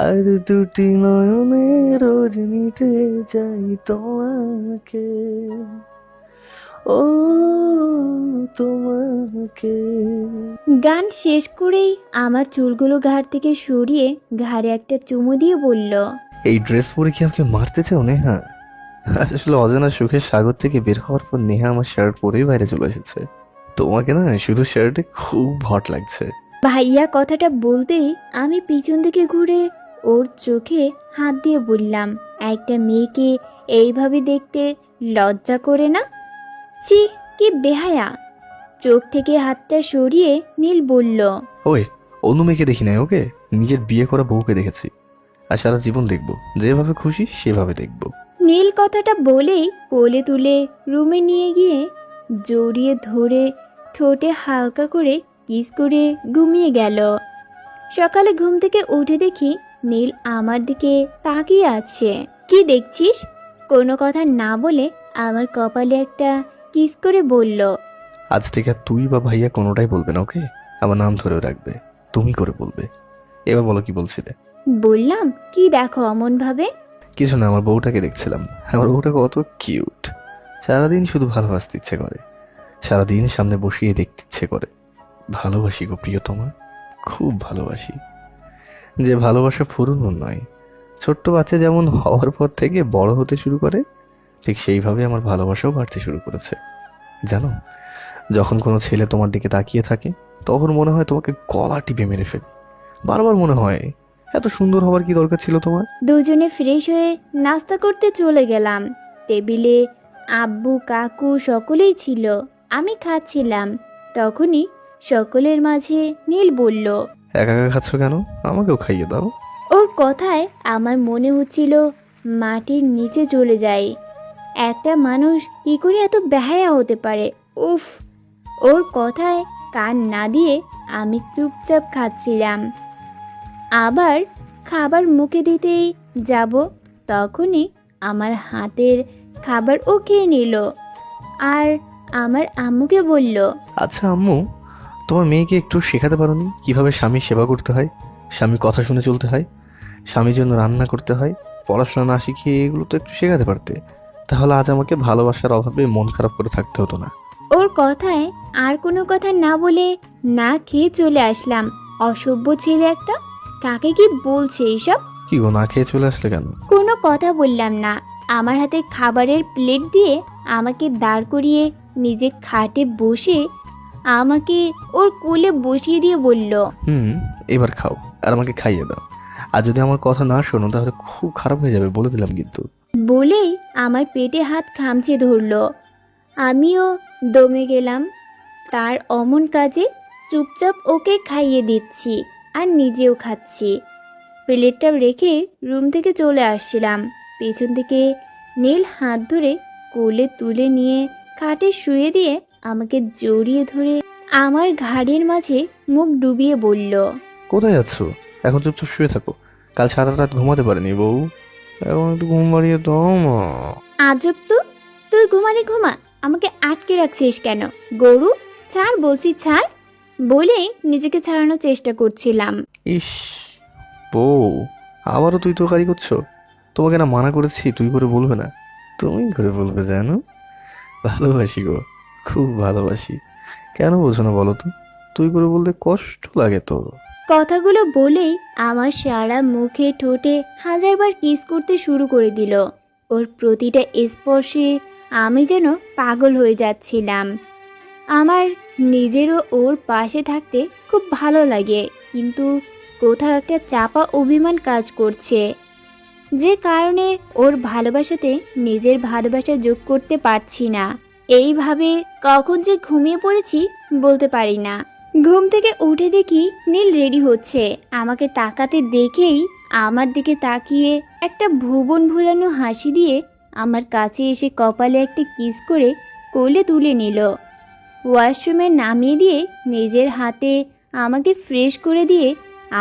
আর দুটি নয়নে রোজ নিতে যাই তোমাকে, ও তোমাকে। গান শেষ করেই আমার চুলগুলো ঘাড় থেকে সরিয়ে ঘাড়ে একটা চুমু দিয়ে বলল, এই ড্রেস পরে কি আমাকে মারতে চাও নেহা? আসলে অজানা সুখের সাগর থেকে বের হওয়ার পর নেহা আমার শার্ট পরেই বাইরে চলে এসেছে। তোমাকে না শুধু শার্টে খুব হট লাগছে। ভাইয়া কথাটা বলতেই আমি পিছন দিকে ঘুরে ওর চোখে হাত দিয়ে বললাম, একটা মেয়েকে এইভাবে দেখতে লজ্জা করে না? ছি, কি বেহায়া। চোখ থেকে হাতটা সরিয়ে নীল বলল, ওই অন্য মেয়েকে দেখি নাই, ওকে নিজের বিয়ে করা বউকে দেখেছি, আর সারা জীবন দেখবো, যেভাবে খুশি সেভাবে দেখবো। নীল কথাটা বলেই কোলে তুলে রুমে নিয়ে গিয়ে জড়িয়ে ধরে ঠোঁটে হালকা করে কিস করে ঘুমিয়ে গেল। সকালে ঘুম থেকে উঠে দেখি নীল আমার দিকে তাকিয়ে আছে। কি দেখছিস? কোনো কথা না বলে আমার কপালে একটা কিস করে বলল, আজ থেকে আর তুই বা ভাইয়া কোনোটাই বলবে না, ওকে? আমার নাম ধরেও রাখবে, তুমি করে বলবে। এবার বলো কি বলছিলে? বললাম, কি দেখো অমন ভাবে? কিছু না, আমার বউটাকে দেখছিলাম। আমার বউটা কত কিউট, সারাদিন শুধু ভালোবাসতে ইচ্ছে করে, সারাদিন সামনে বসিয়ে দেখতে ইচ্ছে করে। ভালোবাসি গো প্রিয়তমা, খুব ভালোবাসি। যে ভালোবাসা ফুরনো নয়, ছোট্ট বাচ্চা যেমন হওয়ার পর থেকে বড় হতে শুরু করে, ঠিক সেইভাবে আমার ভালোবাসাও বাড়তে শুরু করেছে। জানো, যখন কোনো ছেলে তোমার দিকে তাকিয়ে থাকে তখন মনে হয় তোমাকে গলা টিপে মেরে ফেলি। বারবার মনে হয় এত সুন্দর হওয়ার কি দরকার ছিল তোমার? দুজনে ফ্রেশ হয়ে নাস্তা করতে চলে গেলাম। টেবিলে আব্বু কাকু সকলেই ছিল, আমি খাচ্ছিলাম। তখনই সকলের মাঝে নীল বলল, একা একা খাচ্ছ কেন? আমাকেও খাইয়ে দাও। ওর কথায় আমার মনে হচ্ছিল মাটির নিচে চলে যায়। একটা মানুষ কি করে এত বেহায়া হতে পারে? উফ! ওর কথায় কান না দিয়ে আমি চুপচাপ খাচ্ছিলাম। আবার খাবার মুখে দিতেই যাব, তখনই আমার হাতের খাবার ও খেয়ে নিল আর আমার আম্মুকে বলল, আচ্ছা আম্মু, তোমার মেয়েকে একটু শেখাতে পারোনি কিভাবে স্বামীর সেবা করতে হয়, স্বামীর কথা শুনে চলতে হয়, স্বামীর জন্য রান্না করতে হয়? পড়াশোনা না শিখিয়ে এগুলো তো একটু শেখাতে পারতে, তাহলে আজ আমাকে ভালোবাসার অভাবে মন খারাপ করে থাকতে হতো না। ওর কথায় আর কোনো কথা না বলে না খেয়ে চলে আসলাম। অসভ্য ছেলে একটা, কাকে কি বলছে এইসব? কি গো, না খেয়ে চলে আসলে কেন? কোনো কথা বললাম না। আমার হাতে খাবারের প্লেট দিয়ে আমাকে দাঁড় করিয়ে নিজে খাটে বসে আমাকে ওর কোলে বসিয়ে দিয়ে বলল, এবার খাও আর আমাকে খাইয়ে দাও। আর যদি আমার কথা না শোনো তাহলে খুব খারাপ হয়ে যাবে, বলে দিলাম কিন্তু। বলেই আমার পেটে হাত খামচে ধরল। আমিও দমে গেলাম তার অমন কাজে। চুপচাপ ওকে খাইয়ে দিচ্ছি আর নিজেও খাচ্ছি। প্লেটটা রেখে রুম থেকে চলে আসছিলাম। পেছন থেকে নীল হাত ধরে কোলে তুলে নিয়ে খাটে শুয়ে দিয়ে আমাকে জড়িয়ে ধরে আমার ঘাড়ের মাঝে মুখ ডুবিয়ে বলল, কোথায় যাচ্ছ? এখন চুপচাপ শুয়ে থাকো, কাল সারা রাত ঘুমাতে পারিনি বউ, এখন একটু ঘুম বাড়িয়ে দাও না। আজব তো, তুই ঘুমালে ঘুমা, আমাকে আটকে রাখছিস কেন? গরু, ছাড় বলছি, ছাড়। বলে নিজেকে ছাড়ানোর চেষ্টা করছিলাম। ইস বউ, আবারও তুই তো কারি করছো। তোমাকে না মানা করেছি তুই করে বলবে না, তুমি করে বলবে। জানো, ভালোবাসি গো, খুব ভালোবাসি। কেন বোঝো না বলো তো? তুই করে বলতে কষ্ট লাগে তো। কথাগুলো বলেই আমার সারা মুখে ঠোঁটে হাজারবার কিস করতে শুরু করে দিল। ওর প্রতিটা স্পর্শে আমি যেন পাগল হয়ে যাচ্ছিলাম। আমার নিজেরও ওর পাশে থাকতে খুব ভালো লাগে, কিন্তু কোথাও একটা চাপা অভিমান কাজ করছে, যে কারণে ওর ভালোবাসাতে নিজের ভালোবাসা যোগ করতে পারছি না। এইভাবে কখন যে ঘুমিয়ে পড়েছি বলতে পারি না। ঘুম থেকে উঠে দেখি নীল রেডি হচ্ছে। আমাকে তাকাতে দেখেই আমার দিকে তাকিয়ে একটা ভুবন ভুলানো হাসি দিয়ে আমার কাছে এসে কপালে একটা কিস করে কোলে তুলে নিল। ওয়াশরুমে নামিয়ে দিয়ে নিজের হাতে আমাকে ফ্রেশ করে দিয়ে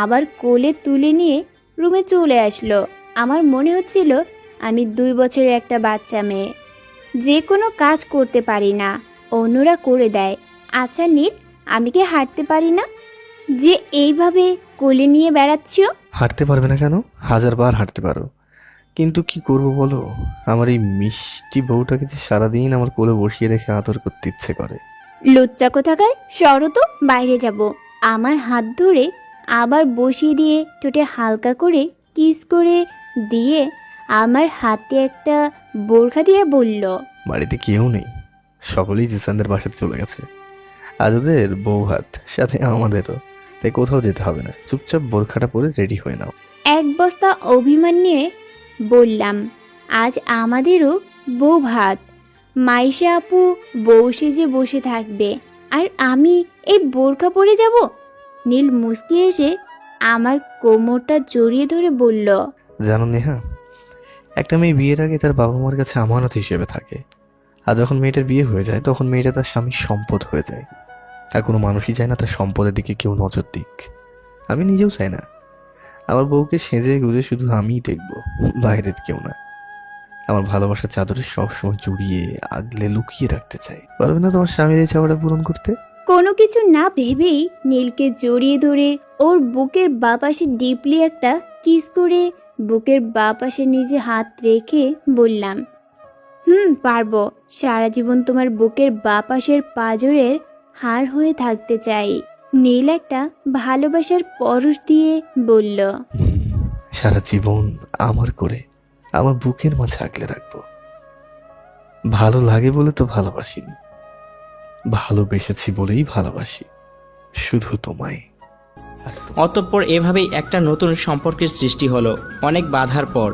আবার কোলে তুলে নিয়ে খাটে শুয়ে দিয়ে আমাকে জড়িয়ে ধরে রুমে চলে আসলো। আমার মনে হচ্ছিল আমি 2 বছরের একটা বাচ্চা মেয়ে, যে কোনো কাজ করতে পারি না, অন্যরা করে দেয়। আচ্ছা নীল, আমি কি হাঁটতে পারি না যে এইভাবে কোলে নিয়ে বেড়াচ্ছ? হাঁটতে পারবে না কেন? 1000 বার হাঁটতে পারো। কিন্তু কি করব বলো, আমার এই মিষ্টি বউটাকে যে সারাদিন আমার কোলে বসিয়ে রেখে আদর করতে ইচ্ছে করে। লজ্জা কোথাকার, সরো তো, বাইরে যাব। আমার হাত ধরে আবার বসিয়ে দিয়ে ঠোঁটে হালকা করে কিস করে দিয়ে আমার হাতে একটা বোরখা দিয়ে বলল, বাড়িতে কেউ নেই, সকলেই জিসানদের বাসাতে চলে গেছে। আজ ওদের বউ হাত, সাথে আমাদেরও, তাই কোথাও যেতে হবে না। চুপচাপ বোরখাটা পরে রেডি হয়ে নাও। এক বস্তা অভিমান নিয়ে বললাম, আজ আমাদেরও বউ ভাত। মাইশা আপু বউ সেজে বসে থাকবে আর আমি এই বোরখা পরে যাব? নীল মুচকি এসে আমার কোমরটা জড়িয়ে ধরে বলল, জানো নেহা, একটা মেয়ে বিয়ের আগে তার বাবা মার কাছে আমানত হিসেবে থাকে, আর যখন মেয়েটার বিয়ে হয়ে যায় তখন মেয়েটা তার স্বামীর সম্পদ হয়ে যায়। আর কোনো মানুষই চায় না তার সম্পদের দিকে কেউ নজর দিক। আমি নিজেও চাই না আমার বউকে সেজে গুজে শুধু আমিই দেখবো, বাইরের কেউ না। আমার ভালোবাসার চাদরে সবসময় জড়িয়ে আগলে লুকিয়ে রাখতে চাই। পারবে না তোমার স্বামীর এই চাওয়াটা পূরণ করতে? কোনো কিছু না ভেবেই নীলকে জড়িয়ে ধরে ওর বুকের বাঁ পাশে ডিপলি একটা কিস করে বুকের বাঁ পাশে নিজে হাত রেখে বললাম, পারবো। সারা জীবন তোমার বুকের বাঁ পাশের পাঁজরের হাড় হয়ে থাকতে চাই। নীল একটা ভালোবাসার পরশ দিয়ে বলল, সারা জীবন আমার করে আমার বুকের মাঝে আগলে রাখবো। ভালো লাগে বলে তো ভালোবাসিনি, ভালোবেসেছি বলেই ভালোবাসি, শুধু তোমায়। অতঃপর এভাবেই একটা নতুন সম্পর্কের সৃষ্টি হলো অনেক বাধার পর।